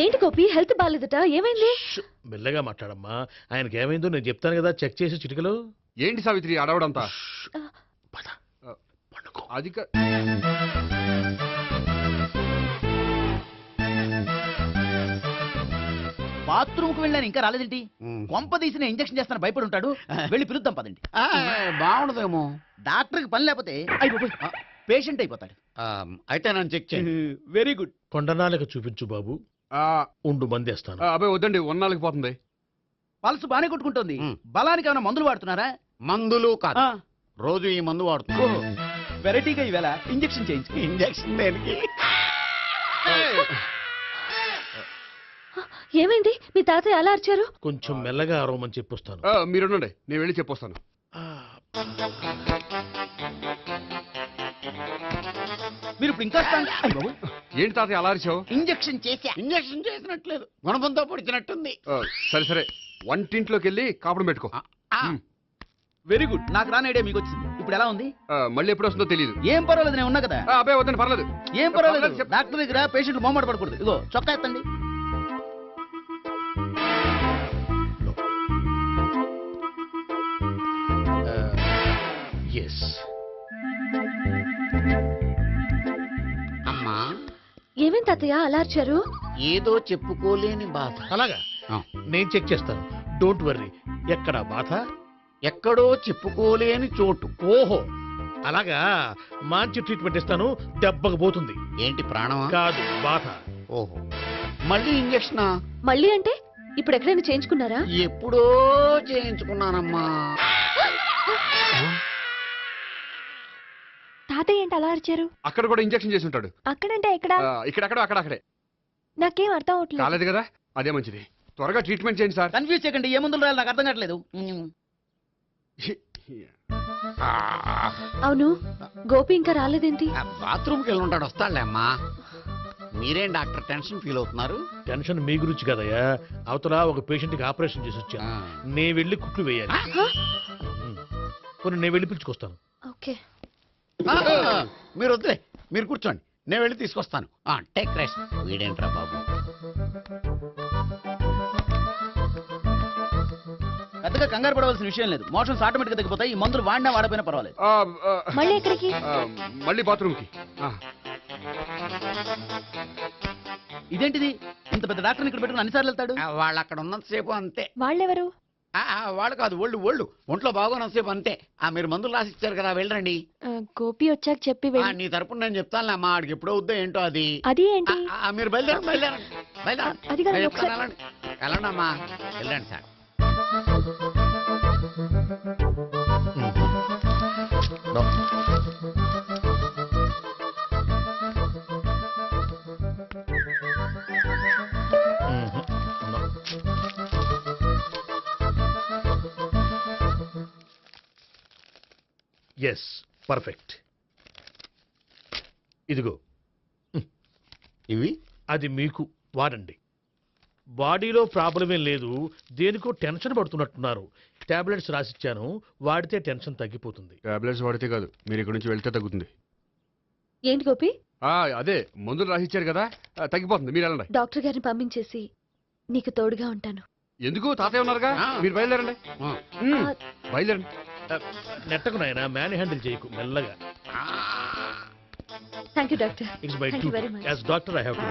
ఏంటి గోపి, హెల్త్ బాగాలేదట, ఏమైంది? మెల్లగా మాట్లాడమ్మా. ఆయనకి ఏమైందో నేను చెప్తాను కదా, చెక్ చేసి చిటికలు. ఏంటి సావిత్రి అడవడంతా? అది బాత్రూమ్ కు వెళ్ళాను ఇంకా రాలేదేంటి? కొంప తీసిన ఇంజక్షన్ చేస్తాను భయపడి ఉంటాడు. వెళ్ళి పిలుద్దాం పదండి. బాగుండదేమో. డాక్టర్ కి పని లేకపోతే పేషెంట్ అయిపోతాడు. అయితే నన్ను చెక్ చేయి. Very good. కొండనాలకు చూపించు బాబు. ఉండు మందేస్తాను. అబ్బాయి వద్దండి, ఉన్నాళ్ళకి పోతుంది. పల్స్ బానే కొట్టుకుంటుంది. బలానికి ఏమైనా మందులు వాడుతున్నారా? మందులు కాదు, రోజు ఈ మందు వాడుతున్నా. వెరైటీగా ఈవేళ ఇంజక్షన్ చేయించు. ఇంజక్షన్ దేనికి? ఏమైంది? మీ తాతయ్య అలా అరిచారు? కొంచెం మెల్లగా అరవమని చెప్పొస్తాను. మీరుండండి, నేను వెళ్ళి చెప్పొస్తాను. మీరు ఇప్పుడు ఇంకా ఏంటి తాతయ్య అలా అరిచావు? ఇంజక్షన్ చేసా. ఇంజక్షన్ చేసినట్లేదు, గుణపంతో పొడిచినట్టుంది. సరే సరే, వంటింట్లోకి వెళ్ళి కాపురం పెట్టుకో. Very good. నాకు రాని ఐడియా మీకు వచ్చింది. ఇప్పుడు ఎలా ఉంది? మళ్ళీ ఎప్పుడు వస్తుందో తెలియదు. ఏం పర్వాలేదు, నేను ఉన్నా కదా. అబ్బాయి వద్దండి, పర్లేదు. ఏం పర్వాలేదు. డాక్టర్ దగ్గర పేషెంట్లు మొహమాట పడకూడదు. ఇగో చొక్కా ఎత్తండి. అమ్మా, ఏమేం తాతయ్య అలా అరిచారు? ఏదో చెప్పుకోలేని బాధ. అలాగా? నేను చెక్ చేస్తాను, డోంట్ వర్రీ. ఎక్కడ బాధ? ఎక్కడో చెప్పుకోలేని చోటు. ఓహో అలాగా, మంచి ట్రీట్మెంట్ ఇస్తాను, దెబ్బకు పోతుంది. ఏంటి ప్రాణమా? కాదు, బాధ. ఓహో, మళ్ళీ ఇంజక్షనా? మళ్ళీ అంటే ఇప్పుడు ఎక్కడైనా చేయించుకున్నారా? ఎప్పుడో చేయించుకున్నానమ్మా. తాతయ్య ఏంటి అలా అరిచారు? అక్కడ కూడా ఇంజక్షన్ చేసి ఉంటాడు. అక్కడంటే ఎక్కడ? ఇక్కడక్కడ అక్కడే. నాకేం అర్థం అవట్లేదు. కాలేదు కదా, అదే మంచిది. త్వరగా ట్రీట్మెంట్ చేయండి సార్. కన్ఫ్యూజ్ చేయకండి. ఏ మందులు రాయాలి నాకు అర్థం కావట్లేదు. అవును, గోపి ఇంకా రాలేదేంటి? బాత్రూమ్కి వెళ్ళి ఉంటాడు, వస్తాడులే అమ్మా. మీరేం డాక్టర్ టెన్షన్ ఫీల్ అవుతున్నారు? టెన్షన్ మీ గురించి కదయ్యా, అవతల ఒక పేషెంట్ కి ఆపరేషన్ చేసి వచ్చా, నేను వెళ్ళి కుట్లు వేయాలి. కొన్ని నేను వెళ్ళి పిలుచుకొస్తాను. ఓకే, మీరు వద్దులే, మీరు కూర్చోండి, నేను వెళ్ళి తీసుకొస్తాను. Take rest. వీడేంట్రా బాబు, పెద్దగా కంగారు పడవలసిన విషయం లేదు. మోషన్స్ ఆటోమేటిక్ గా తగ్గిపోతాయి. ఈ మందులు వాడినా వాడపోయినా పర్వాలేదు. మళ్ళీ ఎక్కడికి? మళ్ళీ బాత్రూమ్కి. ఇదేంటిది? ఇంత పెద్ద డాక్టర్ ఇక్కడ పెట్టుకుని అన్నిసార్లు వెళ్తాడు? వాళ్ళు అక్కడ ఉన్నంతసేపు అంతే. వాళ్ళెవరు? వాళ్ళు కాదు, ఒళ్ళు ఒంట్లో బాగోనంతసేపు అంతే. మీరు మందులు రాసి ఇచ్చారు కదా, వెళ్ళండి. గోపి వచ్చాక చెప్పి నీ తరపున నేను చెప్తానులే అమ్మా, ఆడికి ఎప్పుడో వద్దో ఏంటో అది. అది ఏంటి? మీరు బయలుదేరండి. అది కాదు, ఒకసారి వెళ్ళండి అమ్మా, వెళ్ళండి సార్. Yes, perfect. ఇదిగో ఇవి, అది మీకు వాడండి. బాడీలో ప్రాబ్లం ఏం లేదు, దేనికో టెన్షన్ పడుతున్నట్టున్నారు. టాబ్లెట్స్ రాసిచ్చాను, వాడితే టెన్షన్ తగ్గిపోతుంది. టాబ్లెట్స్ వాడితే కాదు, మీరు ఇక్కడ నుంచి వెళ్తే తగ్గుతుంది. ఏంటి గోపి? అదే మందులు రాసిచ్చారు కదా, తగ్గిపోతుంది. మీరు వెళ్ళండి. డాక్టర్ గారిని పంపించేసి నీకు తోడుగా ఉంటాను. ఎందుకు? తాతయ్య ఉన్నారుగా, మీరు బయలుదేరండి. బయలుదేరండి. నెట్టకు నాయనా, మ్యాన్ హ్యాండిల్ చేయకు, మెల్లగా. Thank you doctor. It's my Thank you very much. As doctor I have to.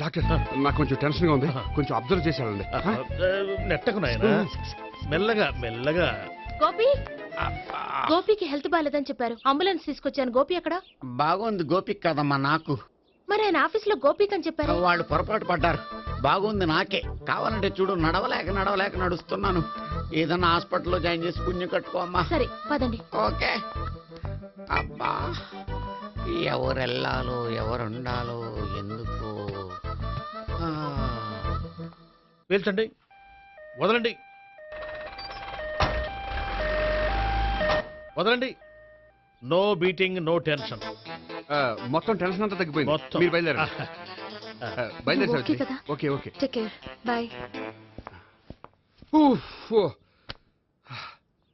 Doctor, నాకు కొంచెం టెన్షన్ గా ఉంది, కొంచెం అబ్జర్వ్ చేశానండి. నెట్టకు నాయనా, మెల్లగా మెల్లగా. గోపి, గోపికి హెల్త్ బాగాలేదని చెప్పారు, అంబులెన్స్ తీసుకొచ్చాను. గోపి ఎక్కడ? బాగుంది. గోపిక్ కదమ్మా, నాకు. మరి ఆయన ఆఫీస్ లో గోపిక్ అని చెప్పారు. వాళ్ళు పొరపాటు పడ్డారు. బాగుంది నాకే. కావాలంటే చూడు, నడవలేక నడుస్తున్నాను. ఏదన్నా హాస్పిటల్లో జాయిన్ చేసి పుణ్యం కట్టుకో అమ్మా. సరే పదండి. ఓకే. అబ్బా, ఎవరెళ్ళాలో ఎవరుండాలో ఎందుకు. పేల్చండి, వదలండి. వదలండి. No beating, no tension. మొత్తం టెన్షన్ అంతా తగ్గిపోయింది. మొత్తం. మీరు బయలుదేరండి. బయలుదేరి ఓకే సావిత్రి. కదా? Okay okay. Take care. Bye.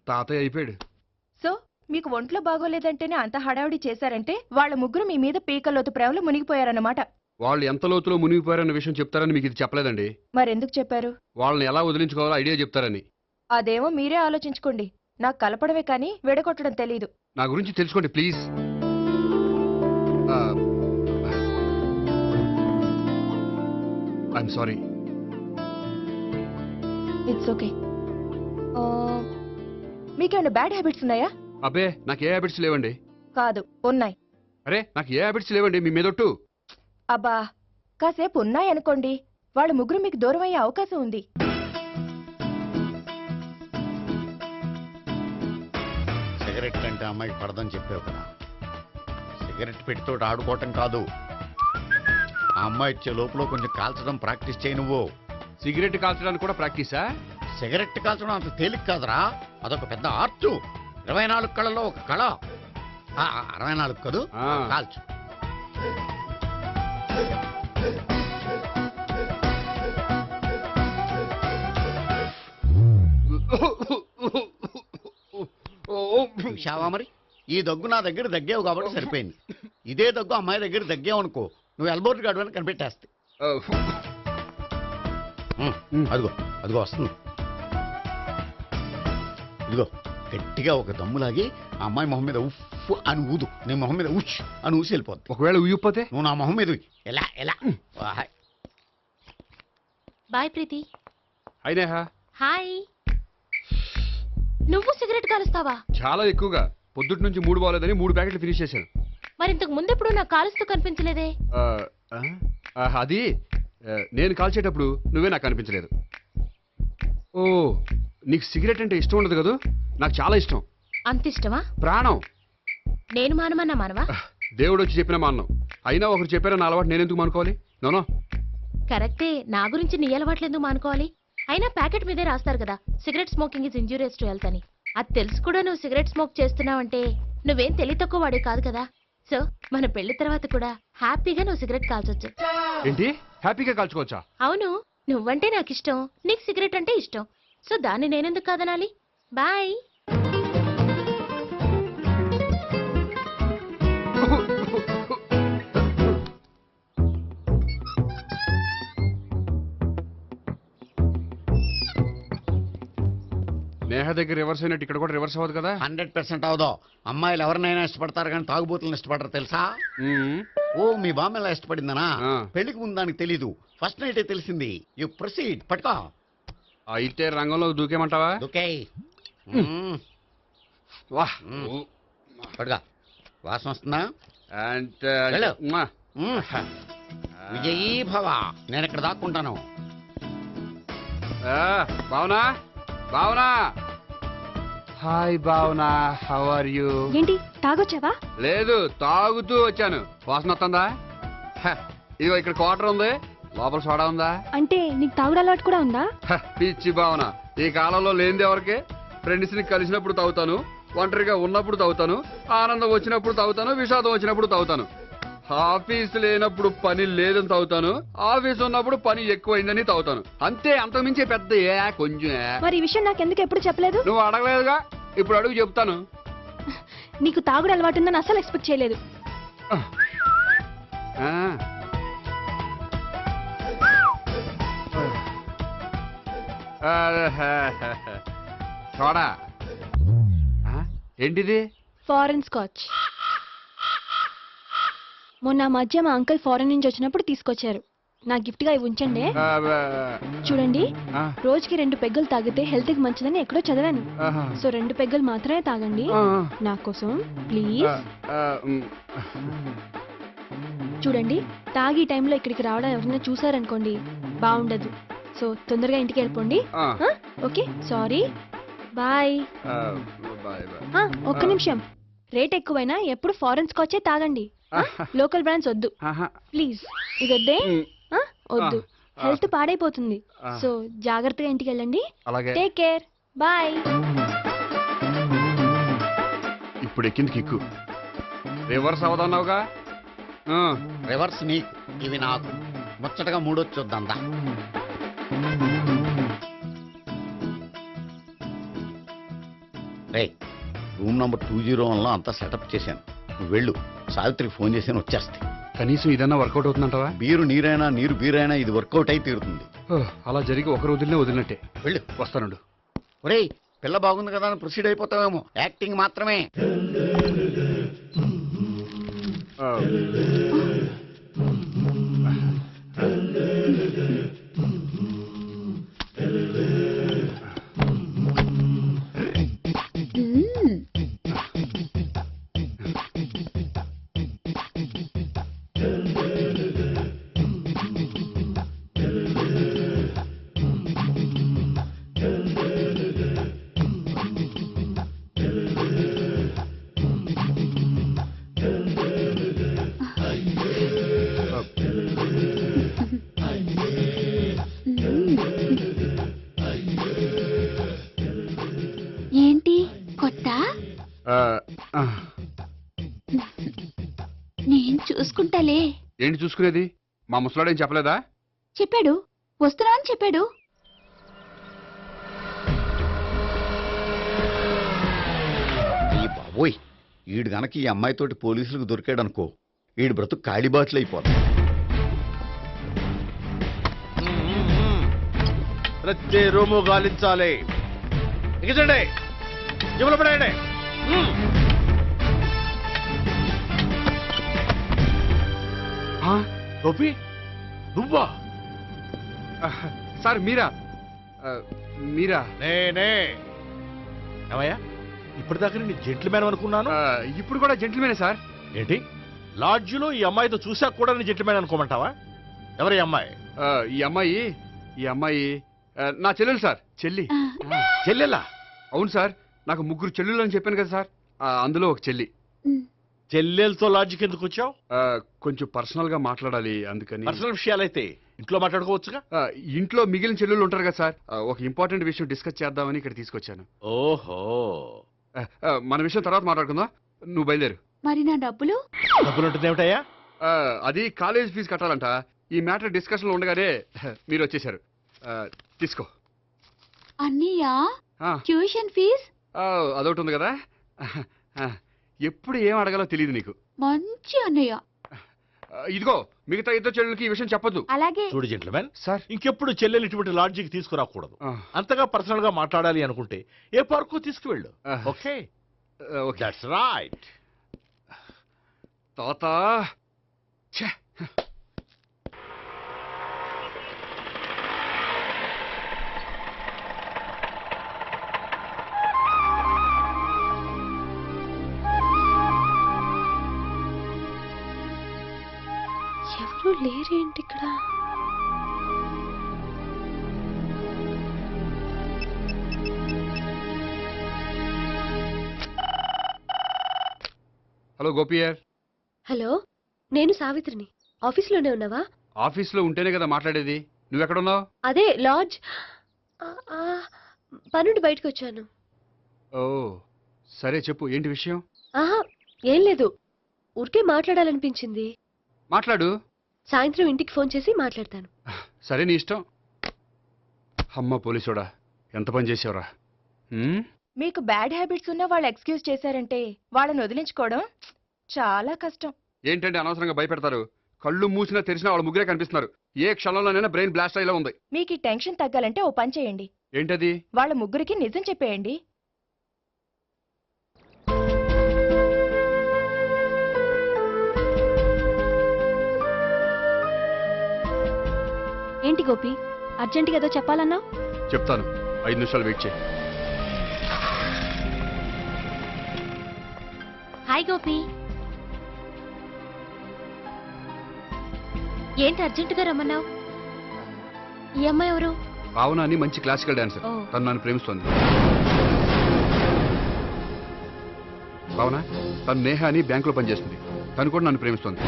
తాతయ్య అయిపోయాడు. సో మీకు ఒంట్లో బాగోలేదంటేనే అంత హడావిడి చేశారంటే వాళ్ళ ముగ్గురు మీ మీద పీకల్లోతు ప్రేమలో మునిగిపోయారన్నమాట. వాళ్ళు ఎంత లోతులో మునిగిపోయారన్న విషయం చెప్తారని మీకు ఇది చెప్పలేదండి. మరెందుకు చెప్పారు? వాళ్ళని ఎలా వదిలించుకోవాలో ఐడియా చెప్తారని. అదేమో మీరే ఆలోచించుకోండి. నాకు కలపడమే కానీ విడగొట్టడం తెలీదు. నా గురించి తెలుసుకోండి please. I'm sorry. It's okay. మీకేమైనా బ్యాడ్ హ్యాబిట్స్ ఉన్నాయా? అబ్బే నాకు ఏ హ్యాబిట్స్ లేవండి. కాదు, ఉన్నాయి. అరే నాకు ఏ హ్యాబిట్స్ లేవండి మీ మీదొట్టు. అబ్బా, కాసేపు ఉన్నాయనుకోండి, వాళ్ళ ముగ్గురు మీకు దూరం అయ్యే అవకాశం ఉంది. సిగరెట్ అంటే అమ్మాయికి పడదని చెప్పావు కదా. సిగరెట్ పెడితో ఆడుకోవటం కాదు, ఆ అమ్మాయి ఇచ్చే లోపల కొంచెం కాల్చడం ప్రాక్టీస్ చేయి నువ్వు. సిగరెట్ కాల్చడానికి కూడా ప్రాక్టీసా? సిగరెట్ కాల్చడం అంత తేలిక కాదురా, అదొక పెద్ద ఆర్ట్. 24 కళలో ఒక కళ. 64 కదూ, కాల్చు. చూశావా మరి, ఈ దగ్గు నా దగ్గర దగ్గేవు కాబట్టి సరిపోయింది. ఇదే దగ్గు అమ్మాయి దగ్గర దగ్గేవు అనుకో, నువ్వు ఎల్బోర్డ్ గడవని కనిపెట్టేస్తే. అదిగో అదిగో వస్తుంది. ఇదిగో గట్టిగా ఒక దమ్ములాగి ఆ అమ్మాయి మొహం మీద ఉఫ్ అని ఊదు, నీ మొహం మీద ఉచ్ అని ఊసి వెళ్ళిపోద్ది. ఒకవేళ ఊయకపోతే నువ్వు నా మొహం మీద ఎలా ఎలా. బాయ్ ప్రీతి. హాయ్ నేహా. హాయ్. నువ్వు సిగరెట్ కాలుస్తావా? చాలా ఎక్కువగా. పొద్దుటి నుంచి 3 బాలేదని 3 ప్యాకెట్లు ఫినిష్ చేశాను. మరి ఇంతకు ముందెప్పుడు నాకు కాలుస్తూ కనిపించలేదే? అది నేను కాల్చేటప్పుడు నువ్వే నాకు కనిపించలేదు. ఓ నీకు సిగరెట్ అంటే ఇష్టం ఉండదు కదా? నాకు చాలా ఇష్టం. అంత ఇష్టమా? ప్రాణం. నేను మానమన్నా మానవా? దేవుడు వచ్చి చెప్పిన మానం. అయినా ఒకరు చెప్పారా నా అలవాటు నేనెందుకు మానుకోవాలి? నోనో. కరెక్టే, నా గురించి నీ అలవాట్లు ఎందుకు మానుకోవాలి? అయినా ప్యాకెట్ మీదే రాస్తారు కదా, cigarette smoking is injurious to health అని. అది తెలుసు కూడా నువ్వు సిగరెట్ స్మోక్ చేస్తున్నావంటే నువ్వేం తెలివి తక్కువ వాడే కాదు కదా. సో మన పెళ్లి తర్వాత కూడా హ్యాపీగా నువ్వు సిగరెట్ కాల్చొచ్చు. ఏంటి హ్యాపీగా కాల్చుకోవచ్చా? అవును, నువ్వంటే నాకు ఇష్టం, నీకు సిగరెట్ అంటే ఇష్టం. సో దాన్ని నేనెందుకు కాదనాలి? బాయ్. నేహ దగ్గర రివర్స్ అయినట్టు ఇక్కడ కూడా రివర్స్ అవ్వదు కదా? 100% అవదో. అమ్మాయిలు ఎవరినైనా ఇష్టపడతారు కానీ తాగుబోతులను ఇష్టపడరు తెలుసా? ఓ మీ బామ్మ ఎలా ఇష్టపడిందనా? పెళ్లికి ముందు దానికి తెలీదు, ఫస్ట్ నైటే తెలిసింది. You proceed. పట్టుకో. అయితే రంగంలో దూకేమంటావా? దూకేయ్. వాహ్ పట్టుగా. వాసన వస్తుందా? వెళ్ళు. విజయీ భవ. నేను ఇక్కడ దాక్కుంటాను. Bhavana, Bhavana. Hi Bhavana, how are you? ఏంటి తాగొచ్చావా? లేదు, తాగుతూ వచ్చాను. వాసన వస్తుందా? ఇదిగో ఇక్కడ క్వార్టర్ ఉంది, లోపల సోడా ఉందా? అంటే నీకు తాగుడు అలవాటు కూడా ఉందా? పిచ్చి భావన, ఈ కాలంలో లేనిది ఎవరికి? ఫ్రెండ్స్ ని కలిసినప్పుడు తాగుతాను, ఒంటరిగా ఉన్నప్పుడు తాగుతాను, ఆనందం వచ్చినప్పుడు తాగుతాను, విషాదం వచ్చినప్పుడు తాగుతాను. ఆఫీస్ లేనప్పుడు పని లేదని తాగుతాను, ఆఫీస్ ఉన్నప్పుడు పని ఎక్కువైందని తాగుతాను. అంతే, అంతకుమించే పెద్ద కొంచెం. మరి ఈ విషయం నాకెందుకు ఎప్పుడు చెప్పలేదు? నువ్వు అడగలేదుగా, ఇప్పుడు అడుగు చెప్తాను. నీకు తాగుడు అలవాటు ఉందని అసలు ఎక్స్పెక్ట్ చేయలేదు. చూడా ఏంటిది? Foreign scotch. మొన్న మధ్య మా అంకుల్ ఫారెన్ నుంచి వచ్చినప్పుడు తీసుకొచ్చారు. నా గిఫ్ట్ గా ఇవి ఉంచండి. చూడండి, రోజుకి 2 పెగ్గులు తాగితే హెల్త్ కి మంచిదని ఎక్కడో చదివాను. సో 2 పెగ్గులు మాత్రమే తాగండి నా కోసం ప్లీజ్. చూడండి, తాగి టైంలో ఇక్కడికి రావడం ఎవరైనా చూసారనుకోండి బాగుండదు. సో తొందరగా ఇంటికి వెళ్ళిపోండి. Okay, sorry, bye. ఒక్క నిమిషం, రేట్ ఎక్కువైనా ఎప్పుడు ఫారెన్ స్కాచే తాగండి, లోకల్ బ్రాండ్స్ వద్దు ప్లీజ్. ఇది వద్దే, వద్దు, హెల్త్ పాడైపోతుంది. సో జాగ్రత్తగా ఇంటికి వెళ్ళండి. Take care, bye. ఇప్పుడు ఎక్కింది కిక్కు. రివర్స్ అవదన్నావుగా. రివర్స్ నీకు, ఇవి నాకు. ముచ్చటగా మూడొచ్చు చూద్దాం. రే, రూమ్ నంబర్ 201లో అంతా సెటప్ చేశాను. నువ్వు వెళ్ళు, సావిత్రికి ఫోన్ చేసాను, వచ్చేస్తాయి. కనీసం ఇదన్నా వర్కౌట్ అవుతుందంటావా? బీరు నీరైనా నీరు బీరైనా ఇది వర్కౌట్ అయి తీరుతుంది. అలా జరిగి ఒక రోజులనే వదిలినట్టే. వెళ్ళు, వస్తానుండు. ఒరేయ్, పిల్ల బాగుంది కదా అని ప్రొసీడ్ అయిపోతావేమో. యాక్టింగ్ మాత్రమే. ఏంటి కొత్త? నేను చూసుకుంటాలే. ఏంటి చూసుకునేది? మా ముసలాడేం చెప్పలేదా? చెప్పాడు, వస్తున్నా అని చెప్పాడు. ఈ బాబోయ్, ఈడు గనక ఈ అమ్మాయితోటి పోలీసులకు దొరికాడనుకో, ఈడు బ్రతుకు కాళీబాట్లు అయిపోతుంది. ప్రతి రూము గాలించాలి. ఎగిచండి, జబ్బులు పడేయండి. టోపీ నువ్వా? సార్ మీరా? మీరా? నేనే. ఏమయ్యా, ఇప్పటిదాకా నేను జెంట్లమ్యాన్ అనుకున్నాను. ఇప్పుడు కూడా జెంట్లమేనే సార్. ఏంటి, లాడ్జిలో ఈ అమ్మాయితో చూసాక కూడా నేను జెంట్లమ్యాన్ అనుకోమంటావా? ఎవరి అమ్మాయి? ఈ అమ్మాయి నా చెల్లెలు సార్. చెల్లెలా? అవును సార్, నాకు 3 చెల్లెలు అని చెప్పాను కదా సార్, అందులో ఒక చెల్లి. చెల్లెలతో లాడ్జికి ఎందుకు వచ్చావు? కొంచెం పర్సనల్ గా మాట్లాడాలి, అందుకని. పర్సనల్ విషయాలైతే ఇంట్లో మాట్లాడుకోవచ్చుగా. ఇంట్లో మిగిలిన చెల్లెలు ఉంటారు కదా సార్, ఒక ఇంపార్టెంట్ విషయం డిస్కస్ చేద్దామని ఇక్కడ తీసుకొచ్చాను. ఓహో, మన విషయం తర్వాత మాట్లాడుకుందాం. నువ్వు బయలుదేరు. మరి నా డబ్బులు? డబ్బులు ఉంటుంది ఏమిటయ్యా? అది కాలేజ్ ఫీజు కట్టాలంట. ఈ మ్యాటర్ డిస్కషన్ లో ఉండగానే మీరు వచ్చేసారు. తీసుకో. అన్నయ్యా, ట్యూషన్ ఫీజ్? అదొకటి ఉంది కదా. ఎప్పుడు ఏం అడగాలో తెలియదు నీకు. మంచి అన్నయ్య. ఇదిగో, మిగతా ఇద్దరు చెల్లెలకి ఈ విషయం చెప్పొద్దు. అలాగే. చూడు జెంట్లమెన్ సార్, ఇంకెప్పుడు చెల్లెలు ఇటువంటి లాడ్జికి తీసుకురాకూడదు. అంతగా పర్సనల్ గా మాట్లాడాలి అనుకుంటే ఏ పార్కు తీసుకువెళ్ళు. Okay, that's right. తాత ఎవరు లేరేంటి ఇక్కడ? హలో గోపియర్. హలో, నేను సావిత్రిని. ఆఫీస్లోనే ఉన్నావా? ఆఫీస్లో ఉంటేనే కదా మాట్లాడేది. నువ్వెక్కడున్నావు? అదే లాడ్జ్. పనుండి బయటకు వచ్చాను. ఓ సరే, చెప్పు, ఏంటి విషయం? ఆహా, ఏం లేదు, ఊరికే మాట్లాడాలనిపించింది. మాట్లాడు. సాయంత్రం ఇంటికి ఫోన్ చేసి మాట్లాడతాను. సరే, నీ ఇష్టం. అమ్మ పోలీసోడా, ఎంత పని చేసావురా. మీకు బ్యాడ్ హ్యాబిట్స్ ఉన్న వాళ్ళు ఎక్స్క్యూజ్ చేశారంటే వాళ్ళని వదిలించుకోవడం చాలా కష్టం. ఏంటంటే అనవసరంగా భయపెడతారు. కళ్ళు మూసినా తెరిచినా వాళ్ళ ముగ్గురే కనిపిస్తున్నారు. ఏ క్షణంలోనైనా బ్రెయిన్ బ్లాస్ట్ అయ్యేలా ఉంది. మీకు ఈ టెన్షన్ తగ్గాలంటే ఓ పని చేయండి. ఏంటది? వాళ్ళ ముగ్గురికి నిజం చెప్పేయండి. ఏంటి గోపి, అర్జెంటుగా ఏదో చెప్పాలన్నా? చెప్తాను, 5 నిమిషాలు వెయిట్ చేయి. హాయ్ గోపి. ఏంటి అర్జెంటుగా రమ్మన్నావు? ఈ అమ్మాయి ఎవరు? భావన అని మంచి క్లాసికల్ డాన్సర్. ఓ. తను నన్ను ప్రేమిస్తోంది. భావన, తను నేహ అని బ్యాంకులో పనిచేస్తుంది. తను కూడా నన్ను ప్రేమిస్తోంది.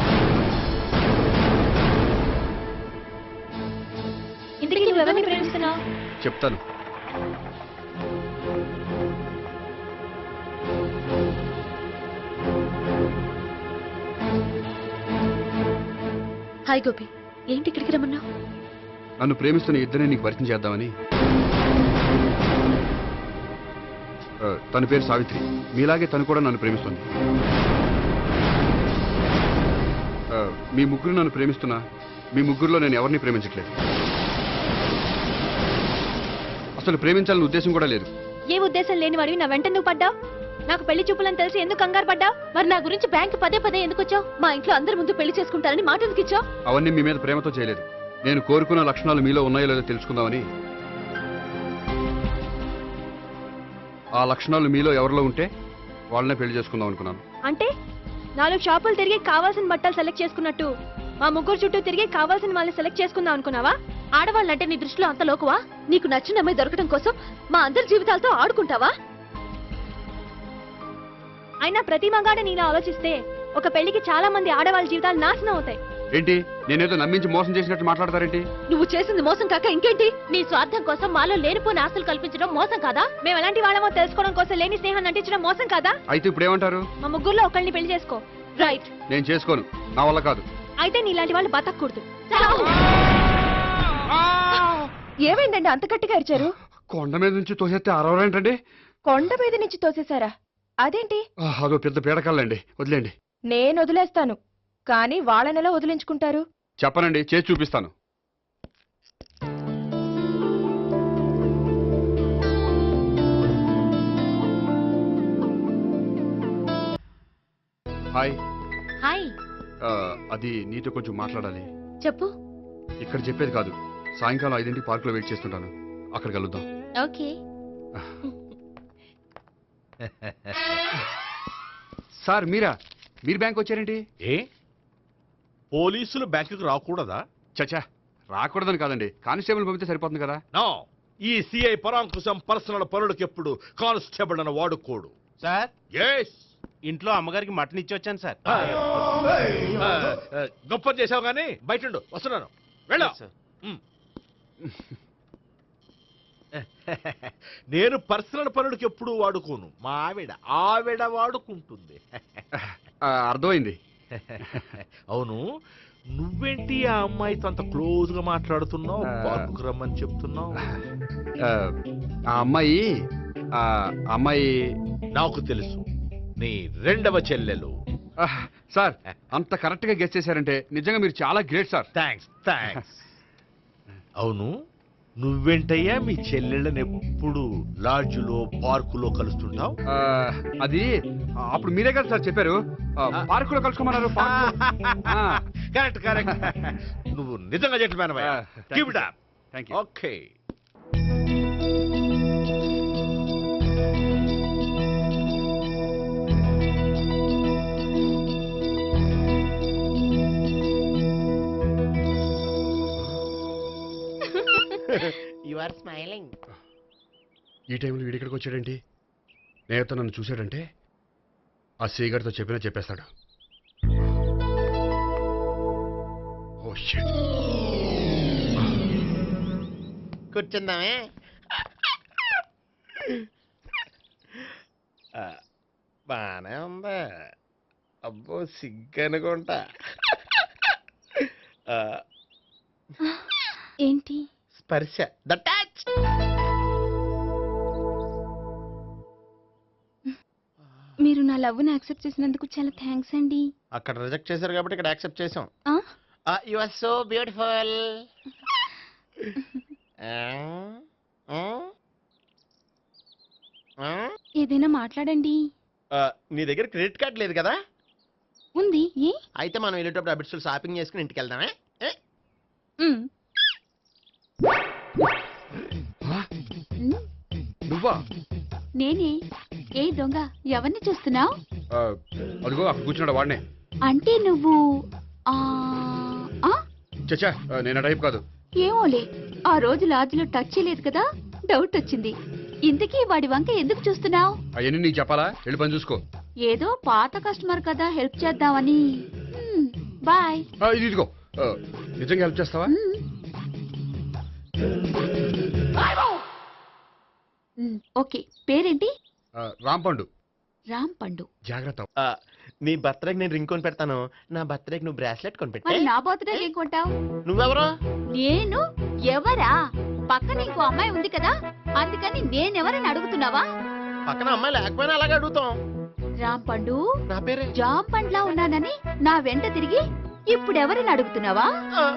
ఇంతకీ నువ్వెవరిని ప్రేమిస్తున్నావు? చెప్తాను. హాయ్ గోపి, ఏంటి ఇక్కడికి రమ్మన్నావు? నన్ను ప్రేమిస్తున్న ఇద్దరిని నీకు పరిచయం చేద్దామని. తన పేరు సావిత్రి. మీలాగే తను కూడా నన్ను ప్రేమిస్తుంది. మీ ముగ్గురు నన్ను ప్రేమిస్తున్నా మీ ముగ్గురులో నేను ఎవరిని ప్రేమించట్లేదు. అసలు ప్రేమించాలని ఉద్దేశం కూడా లేదు. ఏ ఉద్దేశం లేని వాడివి నా వెంట నువ్వు పడ్డావు? నాకు పెళ్లి చూపులని తెలిసి ఎందుకు కంగారు పడ్డావు? మరి నా గురించి బ్యాంక్ పదే పదే ఎందుకు వచ్చావు? మా ఇంట్లో అందరి ముందు పెళ్లి చేసుకుంటారని మాట ఎందుకు ఇచ్చావు? అవన్నీ మీ మీద ప్రేమతో చేయలేదు. నేను కోరుకున్న లక్షణాలు మీలో ఉన్నాయో లేదో తెలుసుకుందామని. ఆ లక్షణాలు మీలో ఎవరిలో ఉంటే వాళ్ళనే పెళ్లి చేసుకుందాం అనుకున్నాను. అంటే 4 షాపులు తిరిగి కావాల్సిన బట్టలు సెలెక్ట్ చేసుకున్నట్టు మా ముగ్గురు చుట్టూ తిరిగి కావాల్సిన వాళ్ళని సెలెక్ట్ చేసుకుందాం అనుకున్నావా? ఆడవాళ్ళంటే నీ దృష్టిలో అంత లోకువా? నీకు నచ్చిన అమ్మాయి దొరకడం కోసం మా అందరి జీవితాలతో ఆడుకుంటావా? అయినా ప్రతి మగాడ నీలా ఆలోచిస్తే ఒక పెళ్లికి చాలా మంది ఆడవాళ్ళ జీవితాలు నాశనం అవుతాయి. ఏంటి నేనేదో నమ్మించి మోసం చేసినట్టు మాట్లాడతారేంటి? నువ్వు చేసింది మోసం కాక ఇంకేంటి? నీ స్వార్థం కోసం మాలో లేనిపోని ఆస్తులు కల్పించడం మోసం కాదా? మేము ఎలాంటి వాళ్ళమో తెలుసుకోవడం కోసం లేని స్నేహాన్ని నటించడం మోసం కాదా? అయితే ఇప్పుడు ఏమంటారు? మా ముగ్గురులో ఒకళ్ళని పెళ్లి చేసుకో. రైట్. నేను చేసుకోను, నా వల్ల కాదు. అయితే నీలాంటి వాళ్ళు బతకూడదు. ఏమైందండి అంత గట్టిగా అరిచారు? కొండ మీద నుంచి తోసేస్తే అరవరేంటండి? కొండ మీద నుంచి తోసేశారా? అదేంటి? అదో పెద్ద పీడకల్లండి, వదిలేండి. నేను వదిలేస్తాను, కానీ వాళ్ళనెలా వదిలించుకుంటారు? చెప్పనండి, చేసి చూపిస్తాను. హాయ్. హాయ్. అది నీతో కొంచెం మాట్లాడాలి. చెప్పు. ఇక్కడ చెప్పేది కాదు, సాయంకాలం 5 పార్కులో వెయిట్ చేస్తుంటాను, అక్కడ కలుద్దాం. ఓకే. సార్ మీరా? మీరు బ్యాంక్ వచ్చారేంటి? ఏ పోలీసులు బ్యాంకుకు రాకూడదా? చచ్చా, రాకూడదని కాదండి, కానిస్టేబుల్ పంపితే సరిపోతుంది కదా. నో, ఈ సిఐ పరాంకుశం పర్సనల్ పనులకు ఎప్పుడు కానిస్టేబుల్ అని వాడుకోడు. సార్ ఎస్, ఇంట్లో అమ్మగారికి మటన్ ఇచ్చి వచ్చాను సార్. గొప్ప చేసావు కానీ బయట వస్తున్నాను, వెళ్ళా. నేను పర్సనల్ పనులకు ఎప్పుడు వాడుకోను, మా ఆవిడ వాడుకుంటుంది. అర్థమైంది. అవును, నువ్వేంటి ఆ అమ్మాయితో అంత క్లోజ్ గా మాట్లాడుతున్నావు? పార్కుకు రమ్మని చెప్తున్నావు. ఆ అమ్మాయి నాకు తెలుసు, నీ రెండవ చెల్లెలు. సార్ అంత కరెక్ట్ గా గెస్ చేశారంటే నిజంగా మీరు చాలా గ్రేట్ సార్. థ్యాంక్స్. అవును, నువ్వేంటయ్యా మీ చెల్లెళ్ళని ఎప్పుడు లాడ్జ్లో పార్కులో కలుస్తుంటావు? అది అప్పుడు మీరే కదా సార్ చెప్పారు, పార్కులో కలుసుకోమన్నారు. కరెక్ట్. నువ్వు నిజంగా జెంటిల్‌మ్యాన్ అయ్యా. Keep it up. Thank you. Okay. You are smiling. ఈ టైంలో వీడి ఇక్కడికి వచ్చాడేంటి? నేత నన్ను చూశాడంటే ఆ సీగారితో చెప్పేస్తాడు. Oh shit. కూర్చుందామే. బానే ఉందా? అబ్బో సిగ్గనుకుంటా. ఏంటి? స్పర్శ, ద టచ్. మీరు నా లవ్ని యాక్సెప్ట్ చేసినందుకు చాలా థ్యాంక్స్ అండి. అక్కడ రిజెక్ట్ చేశారు కాబట్టి ఇక్కడ యాక్సెప్ట్ చేసాం. You are so beautiful. ఏదైనా మాట్లాడండి. నీ దగ్గర క్రెడిట్ కార్డ్ లేదు కదా? ఉంది. ఏ? అయితే మనం వెళ్ళేటప్పుడు అబిట్స్ షాపింగ్ చేసుకుని ఇంటికి వెళ్దామే. నువ్వా? నేనే. ఏ దొంగ, ఎవరిని చూస్తున్నావు? అదిగో అక్కడ కూర్చున్నాడు వాడినే. అంటే నువ్వు చచ్చా, నేను టైప్ కాదు. ఏమోలే, ఆ రోజు లాడ్జ్లో టచ్ చేయలేదు కదా, డౌట్ వచ్చింది. ఇంతకీ వాడి వంక ఎందుకు చూస్తున్నావు? అవన్నీ నీకు చెప్పాలా? వెళ్ళి పని చూసుకో. ఏదో పాత కస్టమర్ కదా, హెల్ప్ చేద్దామని. బాయ్. ఇదిగో, నిజంగా హెల్ప్ చేస్తావా? ఓకే. పేరేంటి? రాంపండు. రామ్ పండు. జాగ్రత్త. నీ బర్త్డేకి నేను రింగ్ కొని పెడతాను, నా బర్త్డేకి నువ్వు బ్రాస్లెట్ కొని పెట్టే. మరి నా బర్త్డే ఏం కొంటావు? నువ్వెవరో? నేను ఎవరా? పక్కన ఇంకో అమ్మాయి ఉంది కదా, అందుకని నేనెవరని అడుగుతున్నావా? పక్కన అమ్మాయి లేకపోయినా అలాగే అడుగుతాం. రామ్ పండు, నా పేరే జామ్ పండ్లా ఉన్నానని నా వెంట తిరిగి ఇప్పుడు ఎవరిని అడుగుతున్నావా?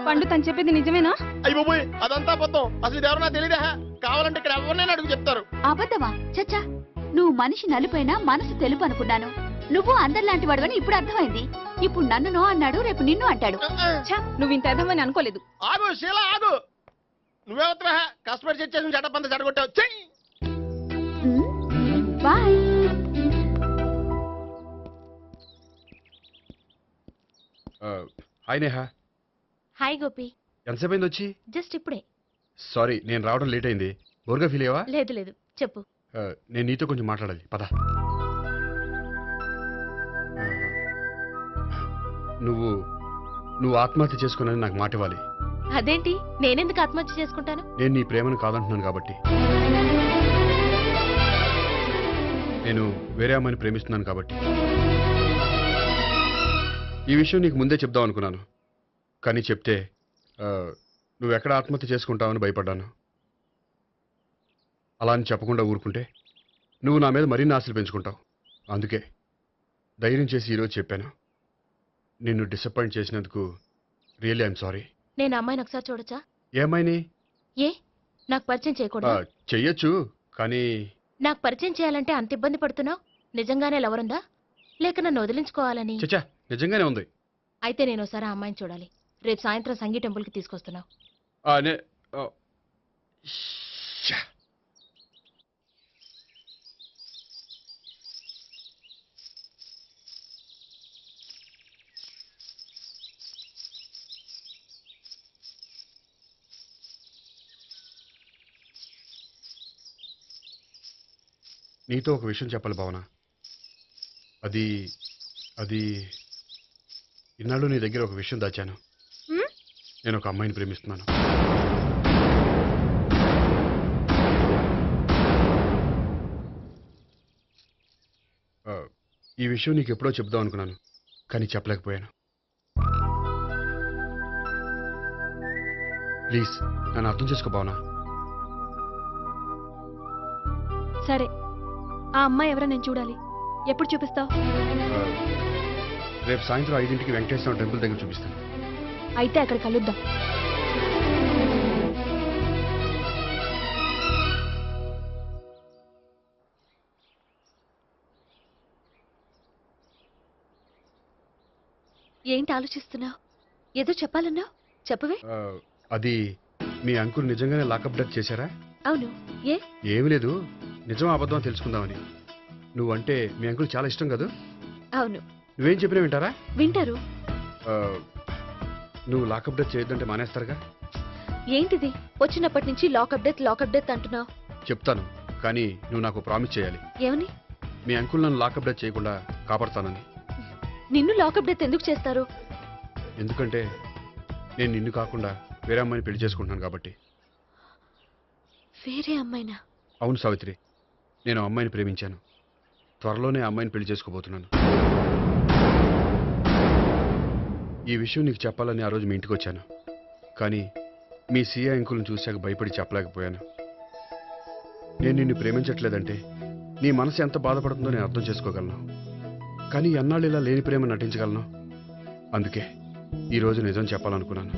పండు తను చెప్పేది నిజమేనా? అయ్యి బాబోయ్, అదంతా అబద్ధం. అసలు ఇది ఎవరో నాకు తెలియదా? కావాలంటే ఇక్కడ ఎవరినైనా అడుగు చెప్తారు. అబద్ధమా? చచ్చా, నువ్వు మనిషి నలుపైనా మనసు తెలుపు అనుకున్నాను. నువ్వు అందరిలాంటి వాడువని ఇప్పుడు అర్థమైంది. ఇప్పుడు నన్ను నో అన్నాడు, రేపు నిన్ను అంటాడు. నువ్వు ఇంత అర్థమని అనుకోలేదు. ఆగు శీలా, ఆగు. నువ్వెవరా? కస్టమర్ సెట్ చేసి చెడ్డ చెడగొట్టావు. Bye. Hi Neha. Hi Gopi. ఎంతసేపు అయింది వచ్చి? జస్ట్ ఇప్పుడే. సారీ, నేను రావడం లేట్ అయింది. బోర్గా ఫీల్ అయ్యావా? లేదు లేదు, చెప్పు. నేను నీతో కొంచెం మాట్లాడాలి, పద. నువ్వు ఆత్మహత్య చేసుకున్నది నాకు మాట ఇవ్వాలి. అదేంటి, నేనెందుకు ఆత్మహత్య చేసుకుంటాను? నేను నీ ప్రేమను కాదంటున్నాను కాబట్టి. నేను వేరే అమ్మాయిని ప్రేమిస్తున్నాను కాబట్టి. ఈ విషయం నీకు ముందే చెప్దాం అనుకున్నాను, కానీ చెప్తే నువ్వు ఎక్కడ ఆత్మహత్య చేసుకుంటావని భయపడ్డాను. అలా అని చెప్పకుండా ఊరుకుంటే నువ్వు నా మీద మరిన్ని ఆశలు పెంచుకుంటావు. అందుకే ధైర్యం చేసి ఈరోజు చెప్పాను. నిన్ను డిసప్పాయింట్ చేసినందుకు రియల్లీ ఐఎమ్ సారీ. నేను అమ్మాయిని ఒకసారి చూడొచ్చా? ఏమైనా ఏ, నాకు పరిచయం చేయకూడదు? చెయ్యొచ్చు, కానీ నాకు పరిచయం చేయాలంటే అంత ఇబ్బంది పడుతున్నావు? నిజంగానే లవరుందా, లేక నన్ను వదిలించుకోవాలని? చచ్చా, నిజంగానే ఉంది. అయితే నేను ఒకసారి ఆ అమ్మాయిని చూడాలి. రేపు సాయంత్రం సంగీ టెంపుల్కి తీసుకొస్తున్నావు. నీతో ఒక విషయం చెప్పాలి భావన. అది అది ఇన్నాళ్ళు నీ దగ్గర ఒక విషయం దాచాను. నేను ఒక అమ్మాయిని ప్రేమిస్తున్నాను. ఈ విషయం నీకు ఎప్పుడో చెప్దాం అనుకున్నాను, కానీ చెప్పలేకపోయాను. ప్లీజ్ నన్ను అర్థం చేసుకో భావన. సరే, ఆ అమ్మాయి ఎవరో నేను చూడాలి. ఎప్పుడు చూపిస్తావు? రేపు సాయంత్రం 5ంటికి వెంకటేశ్వర టెంపుల్ దగ్గర చూపిస్తాను. అయితే అక్కడ కలుద్దాం. ఏంటి ఆలోచిస్తున్నావు? ఏదో చెప్పాలన్నావు, చెప్పవే. అది మీ అంకుల్ నిజంగానే లాకప్ డెత్ చేశారా? అవును. ఏ? ఏమీ లేదు, నిజం అబద్ధం తెలుసుకుందామని. నువ్వంటే మీ అంకుల్ చాలా ఇష్టం కదా? అవును. నువ్వేం చెప్పినా వింటారా? వింటారు. నువ్వు లాకప్ డెత్ చేయొద్దంటే మానేస్తారుగా? ఏంటిది, వచ్చినప్పటి నుంచి లాకప్ డెత్ అంటున్నావు? చెప్తాను, కానీ నువ్వు నాకు ప్రామిస్ చేయాలి. ఏమని? మీ అంకుల్ నన్ను లాకప్ డెత్ చేయకుండా కాపాడుతానని. నిన్ను లాకప్ డెత్ ఎందుకు చేస్తారు? ఎందుకంటే నేను నిన్ను కాకుండా వేరే అమ్మాయిని పెళ్లి చేసుకుంటున్నాను కాబట్టి. వేరే అమ్మాయినా? అవును సావిత్రి, నేను అమ్మాయిని ప్రేమించాను. త్వరలోనే అమ్మాయిని పెళ్లి చేసుకోబోతున్నాను. ఈ విషయం నీకు చెప్పాలని ఆ రోజు మీ ఇంటికి వచ్చాను, కానీ మీ సీఏ అంకుల్ని చూశాక భయపడి చెప్పలేకపోయాను. నేను నిన్ను ప్రేమించట్లేదంటే నీ మనసు ఎంత బాధపడుతుందో నేను అర్థం చేసుకోగలను, కానీ ఎన్నాళ్ళు ఇలా లేని ప్రేమ నటించగలను. అందుకే ఈరోజు నిజం చెప్పాలనుకున్నాను.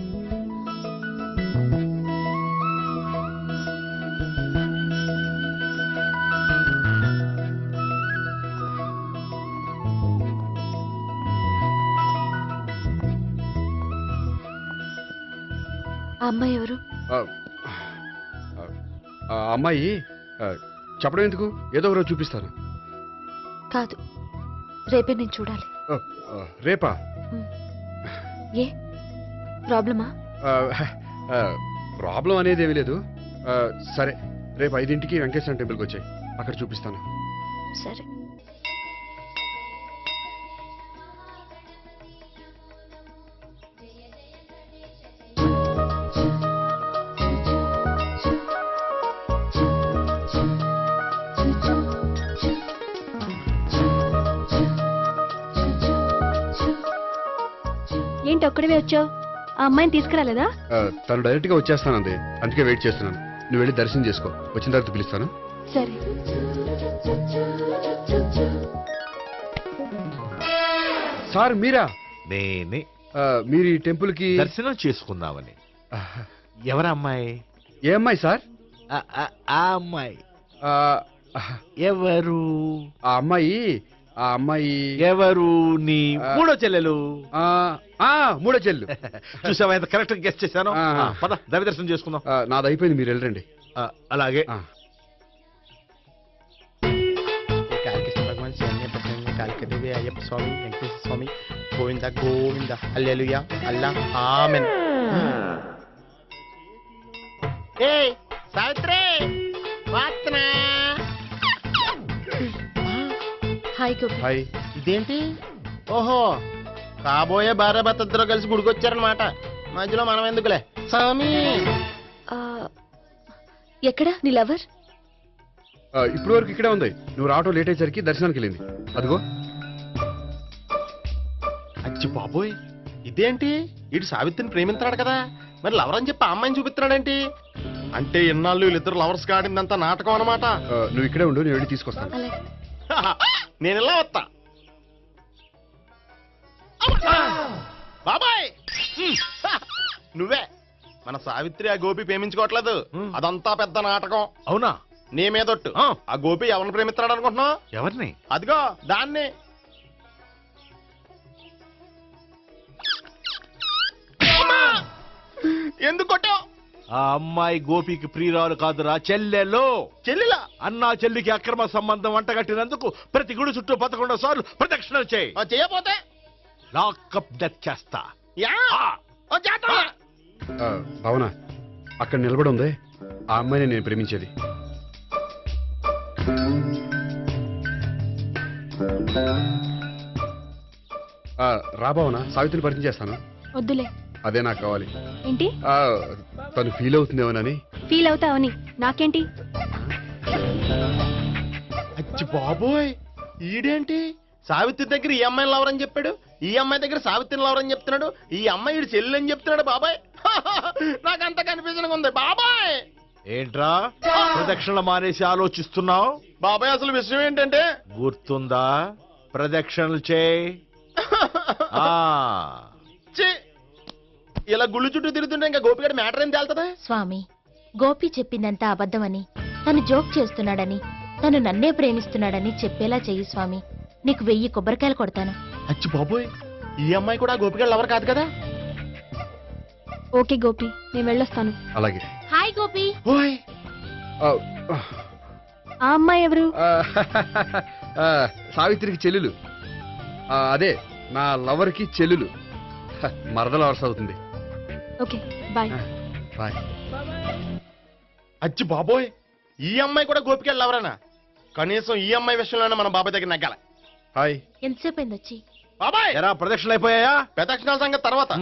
ఆ అమ్మాయి ఎవరు? ఆ అమ్మాయి చెప్పడం ఎందుకు, ఏదో ఒకరోజు చూపిస్తాను. కాదు, రేపే నేను చూడాలి. రేపా? ఏ ప్రాబ్లమా? ప్రాబ్లం అనేది ఏమీ లేదు. సరే, రేపు 5ంటికి వెంకటేశ్వర టెంపుల్కి వచ్చాయి, అక్కడ చూపిస్తాను. సరే. ఏంటి ఒక్కడివే వచ్చావు? ఆ అమ్మాయిని తీసుకురాలేదా? తను డైరెక్ట్ గా వచ్చేస్తానంది, అందుకే వెయిట్ చేస్తున్నాను. నువ్వు వెళ్ళి దర్శనం చేసుకో, వచ్చిన తర్వాత పిలుస్తాను. సరే. సార్ మీరా? నేనే. మీరు ఈ టెంపుల్ కి దర్శనం చేసుకుందామని. ఎవరమ్మాయి? ఏ అమ్మాయి సార్? ఆ అమ్మాయి ఎవరు? ఆ అమ్మాయి ఎవరు? నీ మూడో చెల్లెలు. మూడో చెల్లు. చూసావా ఎంత కరెక్ట్ గెస్ట్ చేశాను. పద దైవ దర్శనం చేసుకుందాం. నాది అయిపోయింది, మీరు వెళ్ళండి. అలాగే. భగవాన్ కాళికదేవి అయ్యప్ప స్వామి వెంకటేశ్వర స్వామి గోవింద గోవింద హల్లెలూయా అల్లా ఆమెన్. ఏయ్ సావిత్రి వాత్నా. హాయ్ గోపి. హాయ్. ఇదేంటి? ఓహో, కాబోయే భార్య భర్తద్దరు కలిసి గుడికొచ్చారనమాట. మధ్యలో మనం ఎందుకులే స్వామి. ఎక్కడ నీ లవర్? ఇప్పుడు వరకు ఇక్కడే ఉంది. నువ్వు రావటం లేట్ అయ్యేసరికి దర్శనానికి వెళ్ళింది. అదిగో. అచ్చి బాబోయ్, ఇదేంటి? ఇటు సావిత్రిని ప్రేమిస్తున్నాడు కదా, మరి లవర్ అని చెప్పి ఆ అమ్మాయిని చూపిస్తున్నాడేంటి? అంటే ఇన్నాళ్ళు వీళ్ళిద్దరు లవర్స్ కాడిందంతా నాటకం అనమాట. నువ్వు ఇక్కడే ఉండు, నేను వెళ్ళి తీసుకొస్తాను. నేను ఇలా వస్తా. బాబాయ్ నువ్వే. మన సావిత్రి ఆ గోపి ప్రేమించుకోవట్లేదు, అదంతా పెద్ద నాటకం. అవునా? నీ మీదొట్టు. ఆ గోపి ఎవరిని ప్రేమిస్తున్నాడు అనుకుంటున్నావు? ఎవరిని? అదిగో దాన్ని. ఎందుకు కొట్టావు? ఆ అమ్మాయి గోపికి ప్రియురాలు కాదురా, చెల్లెలో. చెల్లెలా? అన్నా చెల్లికి అక్రమ సంబంధం అంటగట్టినందుకు ప్రతి గుడి చుట్టూ 11 సార్లు ప్రదక్షిణలు చేయి. చేయపోతే లాకప్ డెత్ చేస్తా. భావన, అక్కడ నిలబడి ఉంది ఆ అమ్మాయిని నేను ప్రేమించేది. రా భావన, సావిత్రిని పరిచయం చేస్తాను. వద్దులే. అదే నాకు కావాలి. ఏంటి? తను ఫీల్ అవుతుందేమోనని. ఫీల్ అవుతావని నాకేంటి? అచ్చి బాబోయ్, ఈడేంటి సావిత్రి దగ్గర ఈ అమ్మాయిని లవర్ అని చెప్పాడు, ఈ అమ్మాయి దగ్గర సావిత్రిని లవర్ అని చెప్తున్నాడు, ఈ అమ్మాయి ఈడు చెల్లి అని చెప్తున్నాడు. బాబాయ్ నాకంత కన్ఫ్యూజన్ ఉంది బాబాయ్. ఏంట్రా ప్రదక్షిణలు మానేసి ఆలోచిస్తున్నావు? బాబాయ్ అసలు విషయం ఏంటంటే, గుర్తుందా? ప్రదక్షిణలు చేయి. ఇలా గుళ్ళు చుట్టూ తిరుగుతుంటే ఇంకా గోపిగడి మ్యాటర్ ఏం తేలుతుందా? స్వామి, గోపి చెప్పిందంతా అబద్ధమని, తను జోక్ చేస్తున్నాడని, తను నన్నే ప్రేమిస్తున్నాడని చెప్పేలా చెయ్యి స్వామి. నీకు 1000 కొబ్బరికాయలు కొడతాను. అచ్చి బాబోయ్, ఈ అమ్మాయి కూడా గోపిగడి లవర్ కాదు కదా? ఓకే గోపి, నేను వెళ్ళొస్తాను. అలాగే. హాయ్ గోపి. ఆ అమ్మాయి ఎవరు? సావిత్రికి చెల్లెలు. అదే నా లవర్ కి చెల్లెలు. మరద లవర్స్ అవుతుంది. Okay bye. బాయ్. అచ్చి బాబోయ్, ఈ అమ్మాయి కూడా గోపిగడి లవరేనా? కనీసం ఈ అమ్మాయి విషయంలోనే మన బాబాయ్ దగ్గర నగ్గాల. హాయ్. ఎంతసేపు అయింది వచ్చి? బాబాయ్ ఎరా ప్రదక్షిణలు అయిపోయాయా? ప్రదక్షిణాల సంగతి తర్వాత.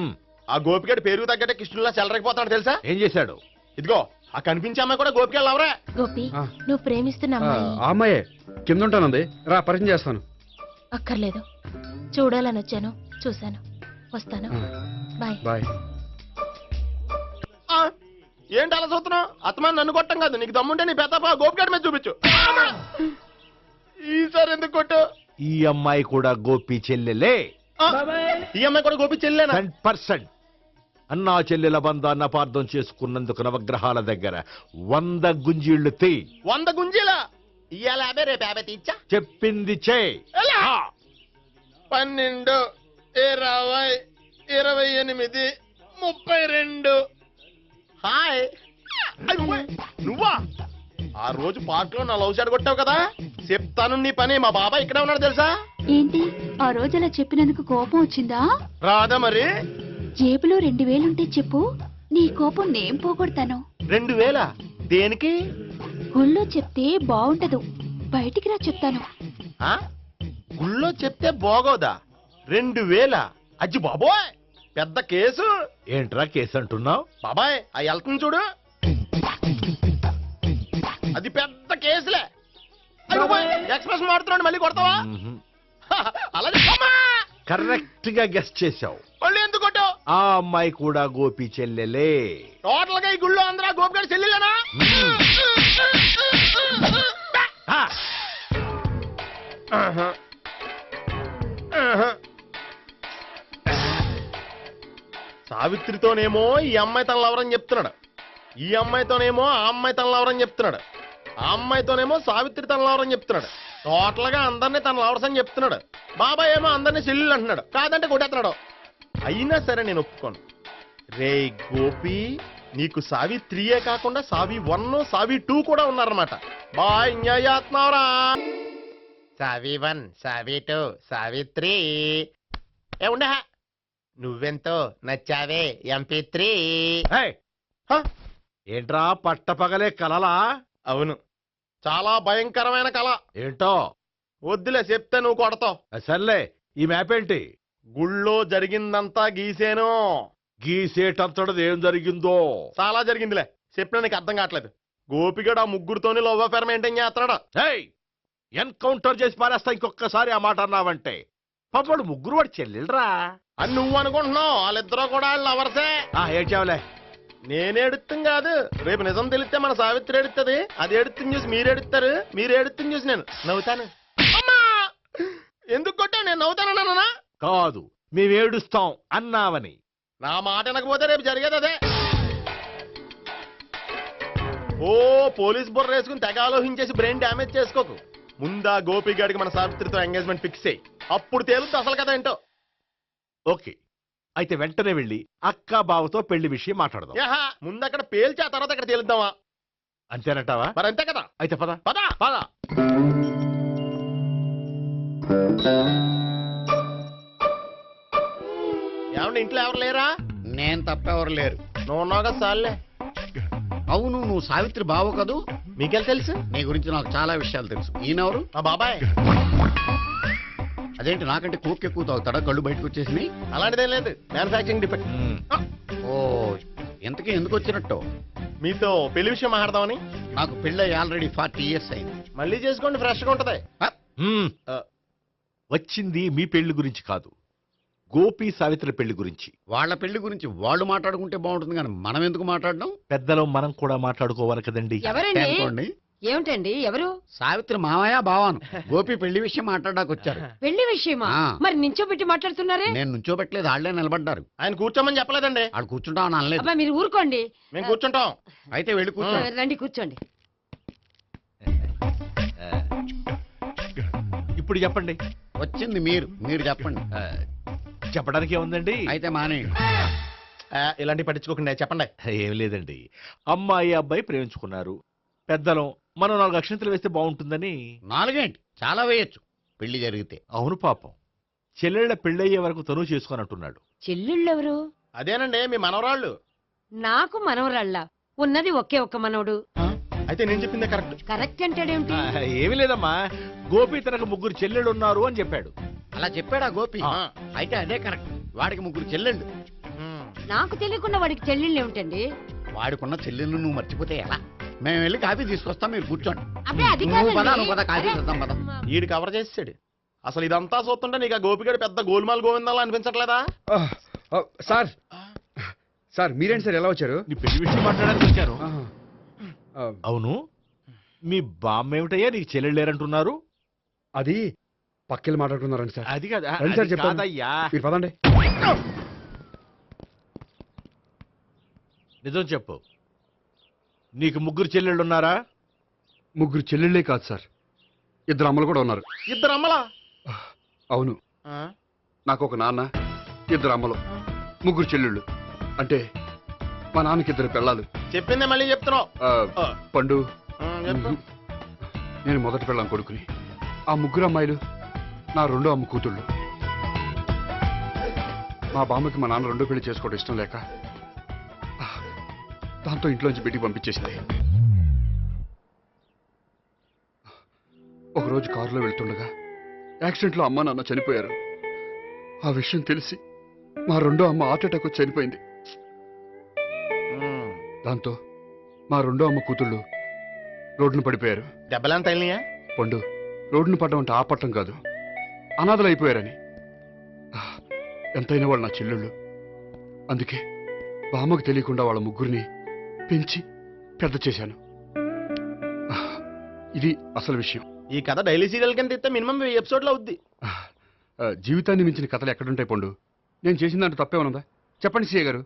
ఆ గోపిగడి పేరు తగ్గట్టే కృష్ణులా చెలరైపోతాడు తెలుసా? ఏం చేశాడు? ఇదిగో ఆ కనిపించే అమ్మాయి కూడా గోపిగడి లవరే. గోపి, నువ్వు ప్రేమిస్తున్న అమ్మాయి ఆ అమ్మాయే కింద ఉంటానంది. రా పరిచయం చేస్తాను. అక్కర్లేదు, చూడాలని వచ్చాను, చూశాను, వస్తాను. బాయ్. బాయ్. ఏంటి అలా చూస్తున్నావు? అత్తమాని నన్ను కొట్టం కాదు, నీకు దమ్ముంటే నీ పెద్ద గోపిగడి మీద చూపించు. ఈసారి ఎందుకు కొట్టు? ఈ అమ్మాయి కూడా గోపి చెల్లెలే. ఈ అమ్మాయి కూడా గోపి చెల్లెనా? 10%. అన్నా చెల్లెల బంధాన్ని అపార్థం చేసుకున్నందుకు నవగ్రహాల దగ్గర 100 గుంజీళ్లు తీ. 100 గుంజీలా? ఇవాళ 50, రేపు 50 తీచ్చా. చెప్పింది చే. 12, 20, 28, 32. హాయ్. నువ్వా? ఆ రోజు పార్క్ లో నా లవ్ షాట్ కొట్టావు కదా, చెప్తాను నీ పని. మా బాబాయ్ ఇక్కడే ఉన్నాడు తెలుసా? ఏంటి ఆ రోజు అలా చెప్పినందుకు కోపం వచ్చిందా? రాదా మరి? జేబులో 2000 ఉంటే చెప్పు, నీ కోపం నేను పోగొడతాను. 2000? దేనికి? గుళ్ళో చెప్తే బాగుంటదు, బయటికి రా చెప్తాను. గుళ్ళో చెప్తే బాగోదా? 2000? అజ్జి బాబోయ్, పెద్ద కేసు. ఏంట్రా కేసు అంటున్నావు? బాబాయ్ ఆ వెళ్తుంది చూడు, అది పెద్ద కేసులే. ఎక్స్ప్రెస్ మాడుతున్నాడు, మళ్ళీ కొడతావా? అలా కరెక్ట్ గా గెస్ట్ చేశావు. మళ్ళీ ఎందుకు కొట్టావు? ఆ అమ్మాయి కూడా గోపి చెల్లెలే. టోటల్ గా ఈ గుళ్ళో అందరూ గోపి గారి చెల్లెలేనా? సావిత్రితోనేమో ఈ అమ్మాయి తన లవరని చెప్తున్నాడు, ఈ అమ్మాయితోనేమో ఆ అమ్మాయి తన లవరని చెప్తున్నాడు, ఆ అమ్మాయితోనేమో సావిత్రి తన లవరని చెప్తున్నాడు. టోటల్ గా అందరినీ తన లవర్స్ అని చెప్తున్నాడు. బాబాయ్ ఏమో అందరినీ చెల్లెలు అంటున్నాడు, కాదంటే కొట్టేస్తున్నాడు. అయినా సరే నేను ఒప్పుకోను. రే గోపి, నీకు సావిత్రియే కాకుండా సావి 1 సావి 2 కూడా ఉన్నారన్నమాట. బాయ్ ఎంజాయ్ చేస్తున్నావురా. సావి 1 సావి 2 సావిత్రి ఉండే నువ్వెంతో నచ్చావే MP3. ఏంట్రా పట్టపగలే కలలా? అవును, చాలా భయంకరమైన కళ. ఏంటో వద్దులే, చెప్తే నువ్వు కొడతావు. సర్లే, ఈ మ్యాప్ ఏంటి? గుళ్ళో జరిగిందంతా గీసేను. గీసేటంతటది ఏం జరిగిందో? చాలా జరిగిందిలే, చెప్పినా నీకు అర్థం కావట్లేదు. గోపిగడు ఆ ముగ్గురుతోని లవ్ అఫేర్ మెయింటైన్ చేస్తాడా? ఎన్కౌంటర్ చేసి పారేస్తా ఇంకొకసారి ఆ మాట అన్నావంటే. పాపడు ముగ్గురు వాడు చెల్లెలరా అని నువ్వు అనుకుంటున్నావు, వాళ్ళిద్దరూ కూడా లవర్సే. ఏడ్చావులే. నేనేడుతుంది కాదు, రేపు నిజం తెలిస్తే మన సావిత్రి ఎడుతుంది. అది ఎడుతుంది చూసి మీరు ఎడుతారు, మీరు ఎడుతుంది చూసి నేను నవ్వుతాను. అమ్మా, ఎందుకు కొట్టా? నేను నవ్వుతానన్నా? కాదు, మేమేడుస్తాం అన్నావని. నా మాట వినకపోతే రేపు జరిగేది అదే. ఓ పోలీస్ బుర్ర వేసుకుని తెగ ఆలోచించేసి బ్రెయిన్ డ్యామేజ్ చేసుకోకు. ముందా గోపి గాడికి మన సావిత్రితో ఎంగేజ్మెంట్ ఫిక్స్ అయ్యి అప్పుడు తేలుద్ది అసలు కదా ఏంటో. ఓకే, అయితే వెంటనే వెళ్ళి అక్క బావతో పెళ్లి విషయం మాట్లాడదాం. ముందు అక్కడ పేల్చి ఆ తర్వాత అక్కడ తేలుద్దామా? అంతేనంటావా? మరి అంతే కదా. అయితే పద పద పద. ఏమండి, ఇంట్లో ఎవరు లేరా? నేను తప్పెవరు లేరు. నువ్వు ఉన్నావు కదా సార్లే. అవును, నువ్వు సావిత్రి బావ కదూ? మీకెళ్ళి తెలుసు? నీ గురించి నాకు చాలా విషయాలు తెలుసు. ఈయనెవరు? మా బాబాయ్. అదేంటి, నాకంటే కోక్ ఎక్కువ తాగుతాడా? కళ్ళు బయటకు వచ్చేసినాయి. అలాంటిదేం లేదు, మ్యానుఫాక్చరింగ్ డిఫెక్ట్. ఓ, ఇంతకీ ఎందుకు వచ్చినట్టు? మీతో పెళ్లి విషయం మాట్లాడదామని. నాకు పెళ్ళి ఆల్రెడీ 40 years అయింది. మళ్ళీ చేసుకోండి, ఫ్రెష్ గా ఉంటది. వచ్చింది మీ పెళ్లి గురించి కాదు, గోపి సావిత్రి పెళ్లి గురించి. వాళ్ళ పెళ్లి గురించి వాళ్ళు మాట్లాడుకుంటే బాగుంటుంది, కానీ మనం ఎందుకు మాట్లాడడం? పెద్దలో మనం కూడా మాట్లాడుకోవాలి కదండి. ఎవరండి? ఏమిటండి? ఎవరు? సావిత్రి మామయ్య బావాను. గోపి పెళ్లి విషయం మాట్లాడడానికి వచ్చారు. పెళ్లి విషయమా? మరి నించోబెట్టి మాట్లాడుతున్నారే? నేను నుంచోబెట్టలేదు, వాళ్ళే నిలబడ్డారు. ఆయన కూర్చోమని చెప్పలేదండి. వాళ్ళు కూర్చుంటామని అనలేదు. అబ్బా, మీరు ఊరుకోండి. మేము కూర్చుంటాం. అయితే వెళ్ళి కూర్చోండి. రండి, కూర్చోండి. ఇప్పుడు చెప్పండి. వచ్చింది మీరు చెప్పండి. చెప్పడానికి ఏముందండి? అయితే మానేయండి. ఇలాంటి పట్టించుకోకుండా చెప్పండి. ఏం లేదండి, అమ్మాయి అబ్బాయి ప్రేమించుకున్నారు. పెద్దలం మనం 4 అక్షంతలు వేస్తే బాగుంటుందని. 4 ఏంటి, చాలా వేయచ్చు పెళ్లి జరిగితే. అవును, పాపం చెల్లెళ్ళ పెళ్ళయ్యే వరకు తను చేసుకోనంటున్నాడు. చెల్లెళ్ళెవరు? అదేనండి, మీ మనవరాళ్ళు. నాకు మనవరాళ్ళ ఉన్నది ఒకే ఒక్క మనవడు. అయితే నేను చెప్పిందే కరెక్ట్. కరెక్ట్ అంటాడేమిటి? ఏమీ లేదమ్మా, గోపి తనకు 3 చెల్లెళ్ళు ఉన్నారు అని చెప్పాడు. అలా చెప్పాడా గోపి? అయితే అదే కరెక్ట్. వాడికి 3 చెల్లెళ్ళు. నాకు తెలియకుండా వాడికి చెల్లెళ్ళు ఏమిటండి? వాడికున్న చెల్లెళ్ళు నువ్వు మర్చిపోతే ఎలా? మేము వెళ్ళి కాఫీ తీసుకొస్తాం, మీరు కూర్చోండి. అబ్బే, అది నువ్వు పద, కాదండి. నువ్వు పద, కాఫీ చేద్దాం పద. ఈడు కవర్ చేసాడు. అసలు ఇదంతా చూస్తుంటే నీకు ఆ గోపిగడు పెద్ద గోల్మాల్ గోవిందాలు అనిపించట్లేదా? సార్ మీరేంటి సార్ ఎలా వచ్చారు? నీ పెళ్లి విషయం మాట్లాడడానికి వచ్చారు. అవును, మీ బామ్మ ఏమిటయ్యా నీకు చెల్లెళ్ళు లేరంటున్నారు? అది పక్కెళ్ళి మాట్లాడుకున్నారండి సార్. అది కాదు, రండి సార్, అది చెప్తాను. కాదయ్యా. మీరు పదండి. నిజం చెప్పు, నీకు 3 చెల్లెళ్ళు ఉన్నారా? 3 చెల్లెళ్ళే కాదు సార్, 2 అమ్మలు కూడా ఉన్నారు. 2 అమ్మలా? అవును, నాకు ఒక నాన్న, 2 అమ్మలు, 3 చెల్లెళ్ళు. అంటే మా నాన్నకి 2 పిల్లలు. చెప్పిందే మళ్ళీ చెప్తున్నావు. పండు, నేను మొదటి పిల్లం కొడుకుని. ఆ 3 అమ్మాయిలు నా 2వ అమ్మ కూతుళ్ళు. మా బామ్మకి మా నాన్న 2వ పెళ్లి చేసుకోవడం ఇష్టం లేక దాంతో ఇంట్లోంచి బిడ్డికి పంపించేసింది. ఒకరోజు కారులో వెళ్తుండగా యాక్సిడెంట్లో అమ్మ నాన్న చనిపోయారు. ఆ విషయం తెలిసి మా 2వ అమ్మ హార్ట్ అటాక్ వచ్చి చనిపోయింది. దాంతో మా 2వ అమ్మ కూతుళ్ళు రోడ్డును పడిపోయారు. దెబ్బలంత అయినాయా? పండు, రోడ్డును పడ్డం అంటే ఆపట్టం కాదు, అనాథలు అయిపోయారని. ఎంతైనా వాళ్ళు నా చెల్లెళ్ళు. అందుకే బామ్మకు తెలియకుండా వాళ్ళ ముగ్గురిని పెంచి పెద్ద చేశాను. ఇది అసలు విషయం. ఈ కథ డైలీ సీరియల్ కింద ఇస్తే మినిమం 1000 ఎపిసోడ్లు అవుద్ది. జీవితాన్ని మించిన కథలు ఎక్కడుంటాయి పండు? నేను చేసిన దాంట్లో తప్పే ఉన్నదా? చెప్పండి సీఏ గారు,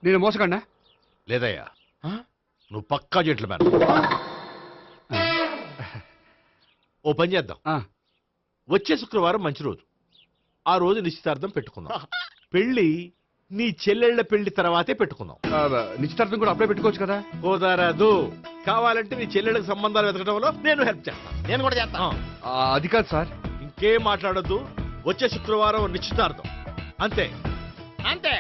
నేను మోసగండా? లేదయ్యా, నువ్వు పక్కా జెంట్లమ్యాన్. ఓ పని చేద్దాం, వచ్చే శుక్రవారం మంచి రోజు, ఆ రోజు నిశ్చితార్థం పెట్టుకుందాం. పెళ్లి నీ చెల్లెళ్ల పెళ్లి తర్వాతే పెట్టుకుందాం. నిశ్చితార్థం కూడా అప్పుడే పెట్టుకోవచ్చు కదా? కుదరదు. కావాలంటే నీ చెల్లెళ్ళకి సంబంధాలు వెతకడంలో నేను హెల్ప్ చేస్తాను. నేను కూడా చేస్తాను. అది కాదు సార్. ఇంకేం మాట్లాడొద్దు, వచ్చే శుక్రవారం నిశ్చితార్థం, అంతే అంతే.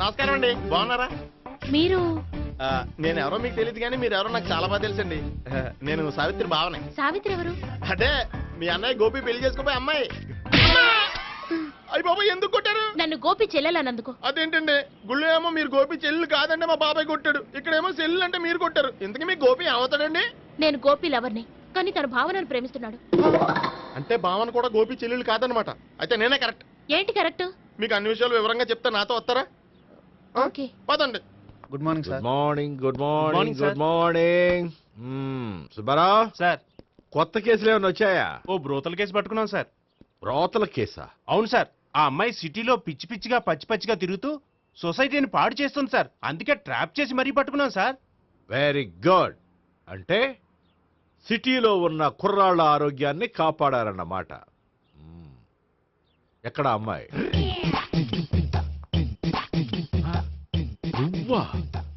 నమస్కారం అండి, బాగున్నారా? మీరు నేను ఎవరో మీకు తెలియదు కానీ మీరు ఎవరో నాకు చాలా బాగా తెలుసండి. నేను సావిత్రి బావనే. సావిత్రి ఎవరు? అదే మీ అన్నయ్య గోపి పెళ్లి చేసుకోపోయి అమ్మాయి. అయ్యి బాబాయ్, ఎందుకు కొట్టారు? నన్ను గోపి చెల్లెలన్నందుకు. అదేంటండి, గుళ్ళు ఏమో మీరు గోపి చెల్లు కాదంటే మా బాబాయ్ కొట్టాడు, ఇక్కడేమో చెల్లు అంటే మీరు కొట్టారు. ఇంతకీ మీ గోపి ఏమవుతాడండి? నేను గోపి లవర్ని, కానీ తన భావనను ప్రేమిస్తున్నాడు. అంటే భావన కూడా గోపి చెల్లెలు కాదనమాట. అయితే నేనే కరెక్ట్. ఏంటి కరెక్ట్? మీకు అన్ని విషయాలు వివరంగా చెప్తే నాతో వస్తారా? ఓకే, పదండి. Good morning sir. Morning. Good morning. Morning, good morning. Subbarao sir, కొత్త కేసులు ఏమైనా వచ్చాయా? ఓ బ్రోతల కేసు పట్టుకున్నాం సార్. బ్రోతల కేసా? అవును సార్, ఆ అమ్మాయి సిటీలో పిచ్చి పిచ్చిగా పచ్చిగా తిరుగుతూ సొసైటీని పాడు చేస్తుంది సార్. అందుకే ట్రాప్ చేసి మరీ పట్టుకున్నాం సార్. Very good. అంటే సిటీలో ఉన్న కుర్రాళ్ళ ఆరోగ్యాన్ని కాపాడారన్నమాట. ఎక్కడ అమ్మాయి? నువ్వా?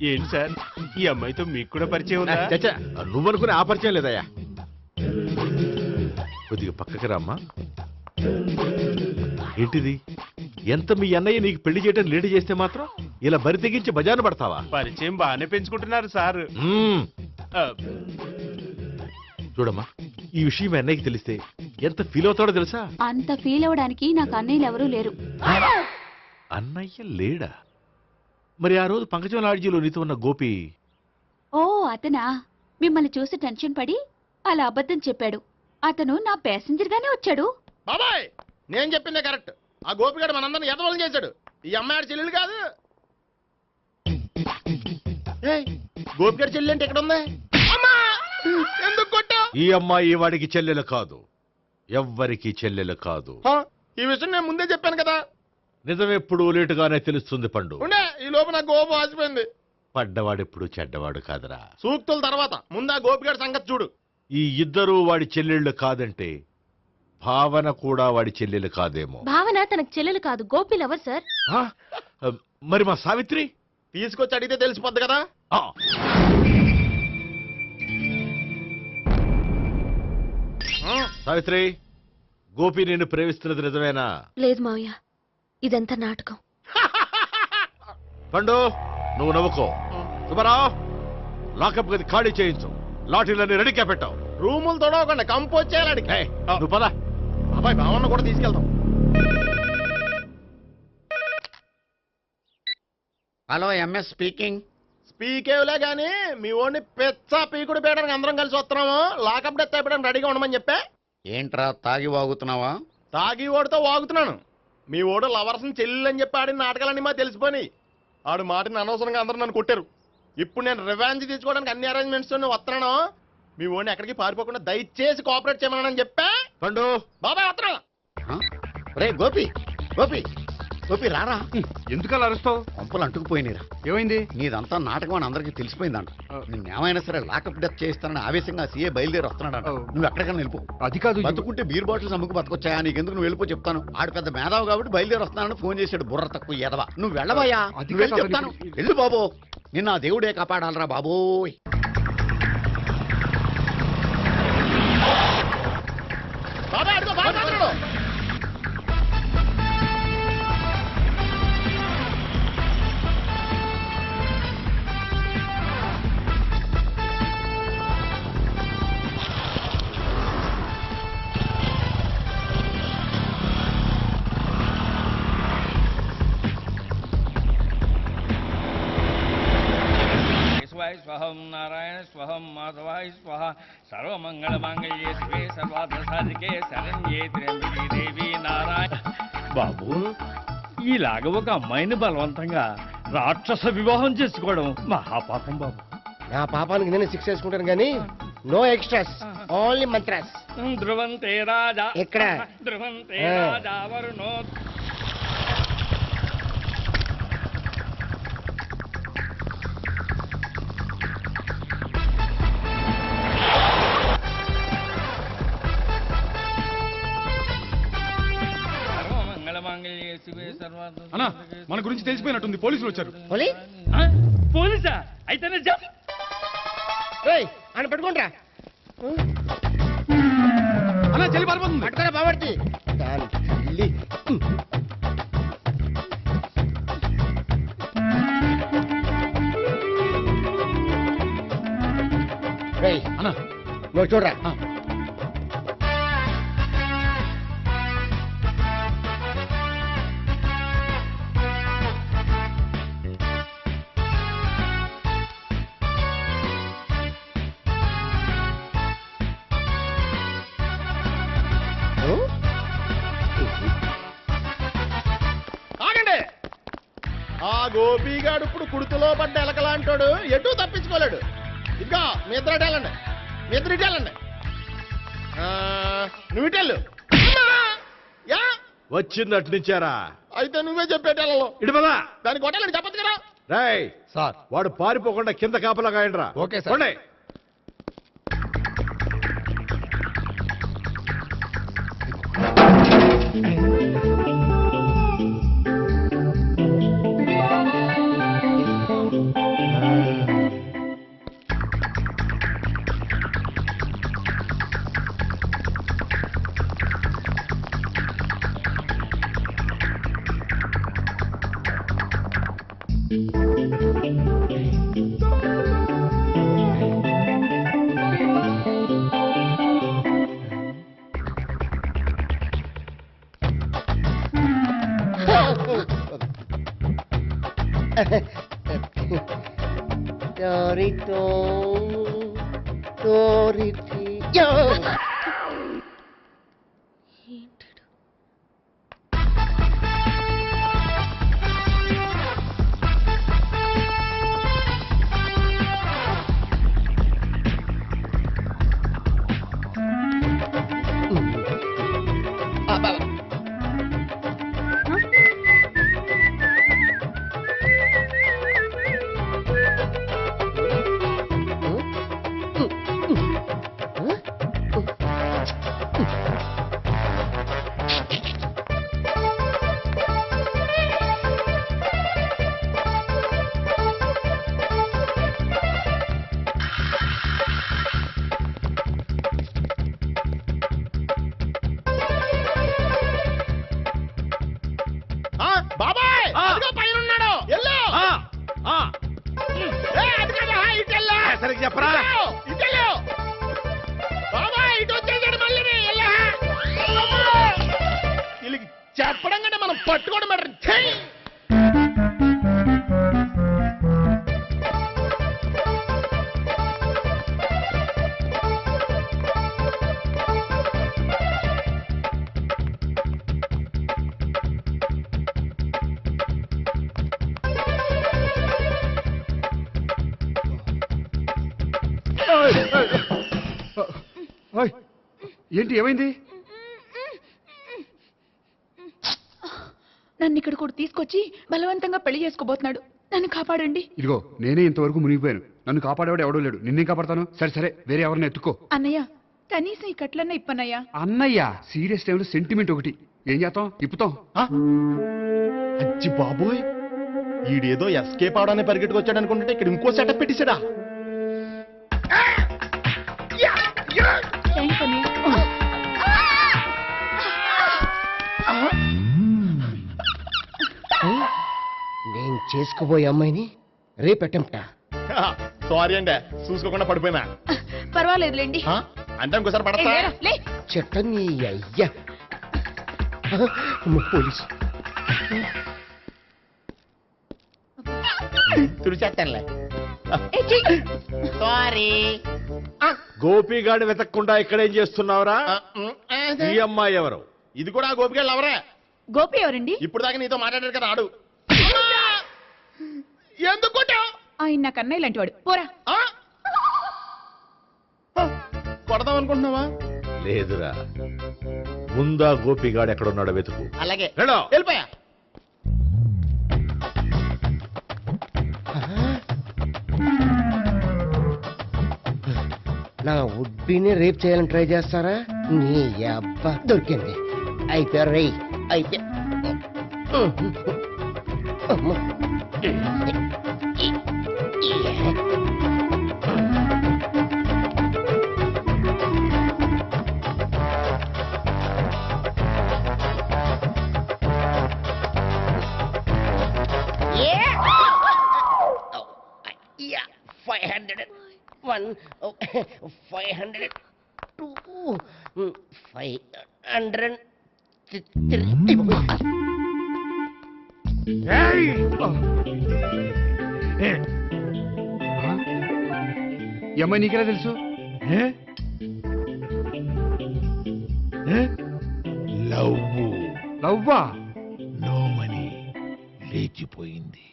ఏంటి సార్, ఈ అమ్మాయితో మీకు కూడా పరిచయం ఉందా? చచ్చా, నువ్వనుకునే ఆ పరిచయం లేదయ్యా. కొద్దిగా పక్కకి రామ్మా. ఏంటిది? ఎంత మీ అన్నయ్య నీకు పెళ్లి చేయడం లేట్ చేస్తే మాత్రం ఇలా బరి తెగించి బజారు పడతావా? పరిచయం బాగానే పెంచుకుంటున్నారు సార్. చూడమ్మా, ఈ విషయం మీ అన్నయ్యకి తెలిస్తే ఎంత ఫీల్ అవుతాడో తెలుసా? అంత ఫీల్ అవడానికి నాకు అన్నయ్యలు ఎవరూ లేరు. అన్నయ్య లేడా? మరి ఆ రోజు పంకజం లాడ్జీలో నీతో ఉన్న గోపి? ఓ అతనా? మిమ్మల్ని చూసి టెన్షన్ పడి అలా అబద్ధం చెప్పాడు. అతను నా ప్యాసింజర్ గానే వచ్చాడు. బాబాయ్, నేను చెప్పిందే కరెక్ట్. ఆ గోపిగాడు మనందరిని ఎదవలం చేశాడు. ఈ అమ్మాయి చెల్లెలు కాదు. గోపిగాడి చెల్లి అంటే ఇక్కడ ఉంది. ఎందుకు కొట్టా? ఈ అమ్మాయి వాడికి చెల్లెలు కాదు, ఎవ్వరికి చెల్లెలు కాదు. ఈ విషయం నేను ముందే చెప్పాను కదా. నిజమెప్పుడు లేటుగానే తెలుస్తుంది పండు. ఉండే, ఈ లోపు నాకు గోపు ఆసిపోయింది. పడ్డవాడెప్పుడు చెడ్డవాడు కాదురా. సూక్తుల తర్వాత ముందు ఆ గోపిగాడి సంగతి చూడు. ఈ ఇద్దరూ వాడి చెల్లెళ్ళు కాదంటే భావన కూడా వాడి చెల్లెలు కాదేమో. భావన తనకు చెల్లెలు కాదు, గోపి లవర్ సార్. మరి మా సావిత్రి? తీసుకొచ్చి అడిగితే తెలిసిపోద్ది కదా. సావిత్రి, గోపి నేను ప్రేమిస్తున్నది నిజమేనా? లేదు మావయ్య, ఇదంతా నాటకం. పండు, నువ్వు నవ్వుకో. సుబ్బారావు, లాకప్ గది ఖాళీ చేయించు. లాఠీలన్నీ రెడీగా పెట్టావు. రూములు తొడవకుండా కంపోజ్ చేయాలి. నువ్వు పద. అబ్బాయి భావన కూడా తీసుకెళ్తాం. Hello, MS speaking. స్పీకేవ్లే గానీ మీ ఓడిని పెచ్చ పీకుడు పేయడానికి అందరం కలిసి వస్తున్నాము. లాకప్ డెత్ అయిపోయడానికి రెడీగా ఉండమని చెప్పే. ఏంట్రా తాగి వాగుతున్నావా? తాగి ఓడితో వాగుతున్నాను. మీ ఓడు లవర్స్ని చెల్లెని చెప్పి ఆడిన నాటకాలన్నీ మా తెలిసిపోయి ఆడు మాటని అనవసరంగా అందరూ నన్ను కొట్టారు. ఇప్పుడు నేను రివెంజ్ తీసుకోవడానికి అన్ని అరేంజ్మెంట్స్ వస్తున్నాను. మీ ఓడిని ఎక్కడికి పారిపోకుండా దయచేసి కోఆపరేట్ చేయమని చెప్పా. పండు బాబాయ్ వస్తున్నా. రే గోపి, గోపి, గోపి రారా. ఎందుకు అలా అరుస్తావు? పంపులు అంటుకుపోయినరా. ఏమైంది? నీదంతా నాటకం అని అందరికీ తెలిసిపోయిందంట. నిన్నేమైనా సరే లాకప్ డెత్ చేయిస్తానని ఆవేశంగా సీఏ బయలుదేరి వస్తున్నాడంట. నువ్వు ఎక్కడికైనా వెళ్ళిపో. అది కాదు, బతుకుంటే బీర్ బాటిల్స్ అమ్ముకు బతకొచ్చాయా? నీకెందుకు? నువ్వు వెళ్ళిపో చెప్తాను. ఆడు పెద్ద మేధావు కాబట్టి బయలుదేరి వస్తున్నానని ఫోన్ చేశాడు. బుర్ర తక్కువ ఎదవా. నువ్వు వెళ్ళబోయా? నువ్వు వెళ్ళి చెప్తాను. వెళ్ళు బాబో, నిన్న ఆ దేవుడే కాపాడాలరా బాబోయ్. బాబాయ్ అడుగు, బాబాయ్ అడుగు. స్వాహ సర్వమంగళ మాంగళ్యే శివే సర్వార్థ సాధికే శరణ్యే త్ర్యంబకే దేవి నారాయణ. బాబు, ఇలాగ ఒక అమ్మాయిని బలవంతంగా రాక్షస వివాహం చేసుకోవడం మహాపాపం బాబు. నా పాపానికి నేను శిక్ష వేసుకుంటాను కానీ నో ఎక్స్ట్రాస్, ఓన్లీ మంత్రాస్. ధ్రువంతే రాజా ఎక్కడ? ధ్రువంతే రాజా వరుణో. అన్నా మన గురించి తెలిసిపోయినట్టుంది, పోలీసులు వచ్చారు. పోలీసా? అయితేనే జప్. అని పట్టుకుంటా అన్నా చెల్లి పారిపోతుంది. పట్టుకోరా బాబర్తి. దాని తల్లి. అన్నా నువ్వు చూడరా. ఆగండి. ఆ గోపిగాడు ఇప్పుడు కుడుతులో పడ్డ ఎలకలాంటాడు, ఎటు తప్పించుకోలేడు. ఇంకా మీ ఇద్దరు ఇటెళ్ళండి, మీ ఇద్దరు ఇటెళ్ళండి. నువ్వు ఇటెళ్ళు. యా వచ్చిందటు నుంచారా? అయితే నువ్వే చెప్పేటెళ్ళలో ఇటు పదా. దానికి కొట్టాలని చెప్పదు కదా. రాయ్ సార్, వాడు పారిపోకుండా కింద కాపలా కాయండిరా. Okay sir. Torito, Toriti, yo. బాబాయ్ అదిగో పైన ఉన్నాడు. ఎల్లో అది కదా ఇటెల్లా. సరిగ్గా చెప్పరా. ఇటెల్లో బాబాయ్, ఇటు వచ్చేసాడు మళ్ళీ. వీళ్ళకి చెప్పడం కంటే మనం పట్టుకోవడం బెటర్. ఏంటి ఏమైంది? నన్ను ఇక్కడ కూడా తీసుకొచ్చి బలవంతంగా పెళ్లి చేసుకోబోతున్నాడు. నన్ను కాపాడండి. ఇదిగో నేనే ఇంతవరకు మునిగిపోయాను. నన్ను కాపాడేవాడు ఎవడో లేడు. నిన్నే కాపాడతాను. సరే సరే, వేరే ఎవరిని ఎత్తుకో. అన్నయ్య, కనీసం ఈ కట్లన్నా ఇప్పన్నయ్యా. అన్నయ్య సీరియస్ టైంలో సెంటిమెంట్ ఒకటి. ఏం చేస్తాం? ఇప్పుతాం. అచ్చి బాబోయ్, ఈడేదో ఎస్కేప్ అవడానికి పరిగెట్టుకొచ్చాడు అనుకుంటే ఇక్కడ ఇంకో సెటప్ పెట్టేశాడా. నేను చేసుకోబోయే అమ్మాయిని రేపెట్టంటా. సారీ అండి, చూసుకోకుండా పడిపోయినా. పర్వాలేదులేండి. అంటే ఇంకోసారి పడతా చెట్టని. అయ్యా పోలీసు తుడిచేస్తానులే. సారీ. గోపిగాడి వెతకకుండా ఇక్కడేం చేస్తున్నావురా? ఈ అమ్మాయి ఎవరు? ఇది కూడా గోపిగాళ్ళు ఎవరే? గోపి ఎవరండి? ఇప్పుడు దాకా నీతో మాట్లాడారు కదా ఆడు. ఎందుకు కొట్టావు? ఆయన నా కన్నయ్య లాంటి వాడు. పోరా. కొడదాం అనుకుంటున్నావా? లేదురా, ముందా గోపిగాడు ఎక్కడున్నాడో వెతుకు. అలాగే వెళ్ళో. వెళ్ళిపోయా. నా ఉడ్బీని రేప్ చేయాలని ట్రై చేస్తారా? నీ అబ్బా దొరికింది. అయితే రై అయితే ఈ అమ్మాయి నీకెలా తెలుసు? లవ్వా? నో మనీ, లేచిపోయింది.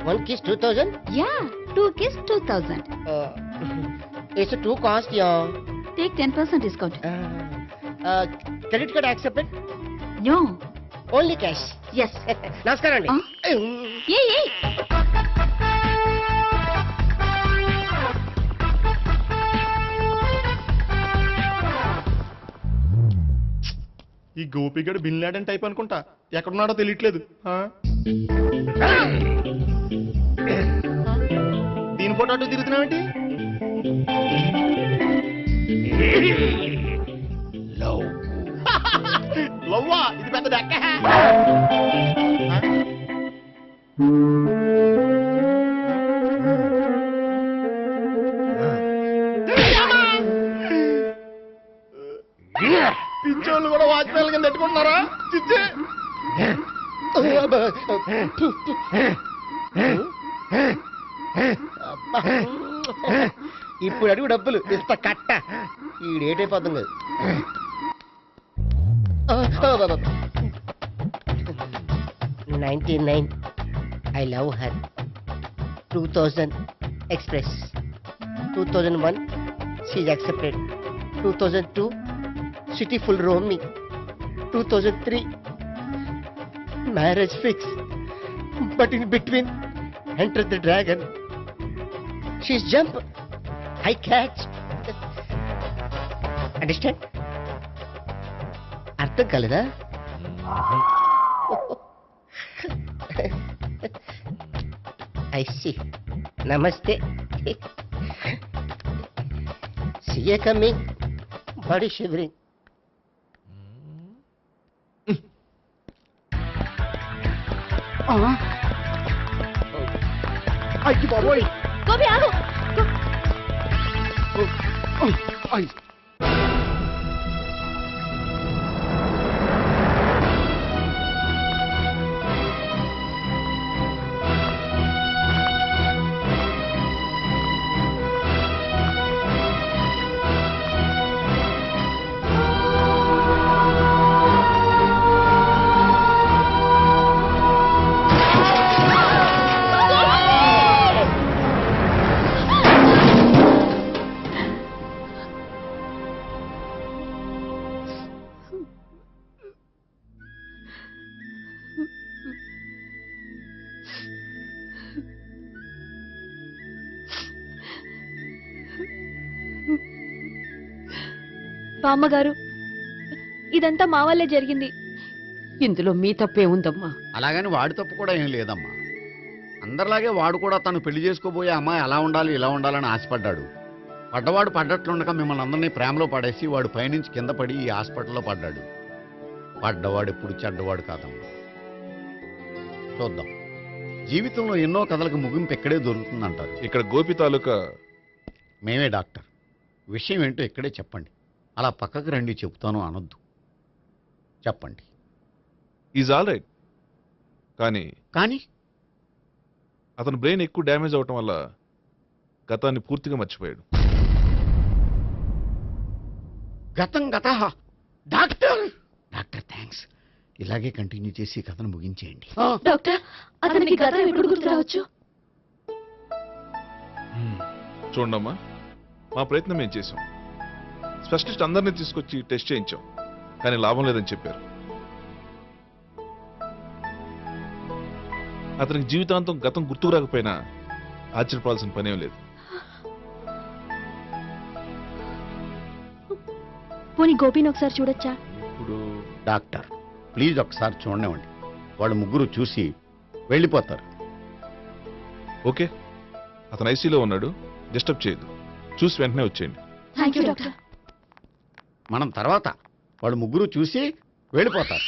One kiss 2000? Yeah, 2 kiss 2000. It's a 2 cost, yeah. Take 10% discount. Credit card accepted? No. Only cash. Yes. నమస్కారం అండి. Hey. ఈ గోపిగడు బిన్ లాడెన్ టైప్ అనుకుంటా. ఎక్కడున్నాడో తెలియట్లేదు. దీని ఫోటో అటు తిరుగుతున్నావేంటి? లవ్వా? ఇది పెద్ద డెక్క. పించోళ్ళు కూడా వాచ్మెన్ కింద పెట్టుకుంటున్నారా? చిచ్చే ఇప్పుడు అడుగు డబ్బులు ఇంత కట్ట. ఈ డేట్ అయిపోతాం కదా. 99 I love her. 2000 express. 2001 she's accepted. 2002 city full roaming. 2003 marriage fix. But in between entered the dragon. She's jump, I catch. Understand? అర్థం కాలేదా? I see. Namaste. See you coming. Body shivering. అయ్యి బాబోయ్. గోపి ఆగు. బామ్మగారు, ఇదంతా మా వల్లే జరిగింది. ఇందులో మీ తప్పే ఉందమ్మా. అలాగని వాడి తప్పు కూడా ఏం లేదమ్మా. అందరిలాగే వాడు కూడా తను పెళ్లి చేసుకోబోయే అమ్మాయి అలా ఉండాలి ఇలా ఉండాలని ఆశపడ్డాడు. పడ్డవాడు పడ్డట్లుండగా మిమ్మల్ని అందరినీ ప్రేమలో పడేసి వాడు పైనుంచి కింద పడి ఈ హాస్పిటల్లో పడ్డాడు. పడ్డవాడు ఎప్పుడు చెడ్డవాడు కాదమ్మా. చూద్దాం, జీవితంలో ఎన్నో కథలకు ముగింపు ఎక్కడే దొరుకుతుందంటారు. ఇక్కడ గోపి తాలూకా మేమే డాక్టర్. విషయం ఏంటో ఇక్కడే చెప్పండి. అలా పక్కకు రండి చెప్తాను అనొద్దు. చెప్పండి. Is all right. కానీ కానీ అతను బ్రెయిన్ ఎక్కువ డ్యామేజ్ అవటం వల్ల గతాన్ని పూర్తిగా మర్చిపోయాడు. గతం గత డాక్టర్ డాక్టర్ థ్యాంక్స్. ఇలాగే కంటిన్యూ చేసి కథను ముగించేయండి. డాక్టర్ అతనికి గతం ఎప్పుడు గుర్తు రావచ్చు? చూడమ్మా, మా ప్రయత్నం మేము చేసాం. స్పెషలిస్ట్ అందరినీ తీసుకొచ్చి టెస్ట్ చేయించాం, కానీ లాభం లేదని చెప్పారు. అతనికి జీవితాంతం గతం గుర్తుకు రాకపోయినా ఆశ్చర్యపడాల్సిన పనేం లేదు. పోనీ గోపిని ఒకసారి చూడొచ్చా? ఇప్పుడు డాక్టర్ ప్లీజ్ ఒకసారి చూడనివ్వండి. వాళ్ళు ముగ్గురు చూసి వెళ్ళిపోతారు. ఓకే, అతను ఐసీలో ఉన్నాడు, డిస్టర్బ్ చేయదు. చూసి వెంటనే వచ్చేయండి. Thank you doctor. మనం తర్వాత వాళ్ళు ముగ్గురు చూసి వెళ్ళిపోతారు.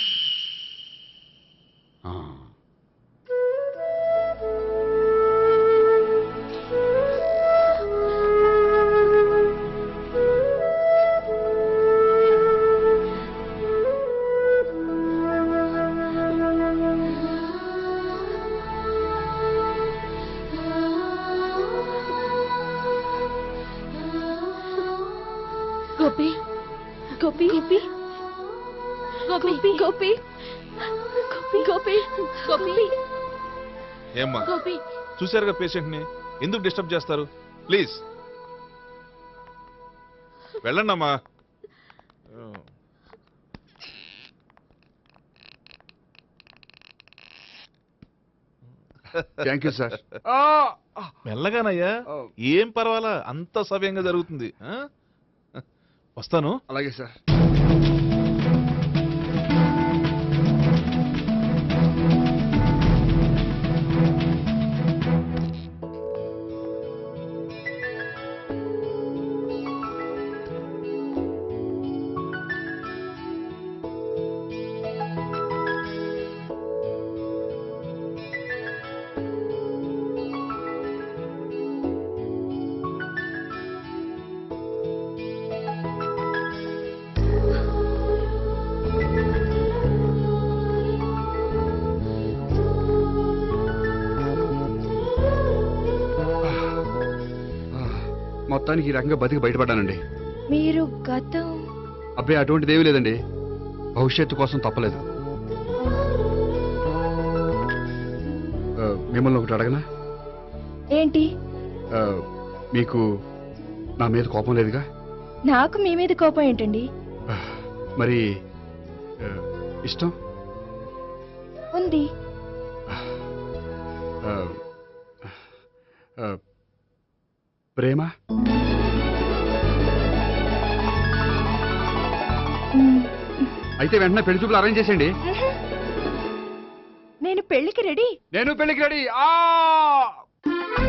గోపి గోపి గోపి గోపి గోపి గోపి గోపి ఏమ్మా, గోపి చూశారుగా పేషెంట్ని, ఎందుకు డిస్టర్బ్ చేస్తారు? ప్లీజ్ వెళ్ళండి అమ్మా. Thank you sir. మెల్లగానయ్యా, ఏం పర్వాలా, అంత సవ్యంగా జరుగుతుంది. వస్తాను. అలాగే సార్. మొత్తానికి ఈ రకంగా బతికి బయటపడ్డానండి. మీరు గతం అబ్బాయి అటువంటిది ఏమీ లేదండి. భవిష్యత్తు కోసం తప్పలేదు. మిమ్మల్ని ఒకటి అడగనా? ఏంటి? మీకు నా మీద కోపం లేదుగా? నాకు మీ మీద కోపం ఏంటండి? మరి ఇష్టం ఉంది. ప్రేమ? అయితే వెంటనే పెళ్లి చూపులు అరేంజ్ చేసేయండి. నేను పెళ్లికి రెడీ. నేను పెళ్లికి రెడీ.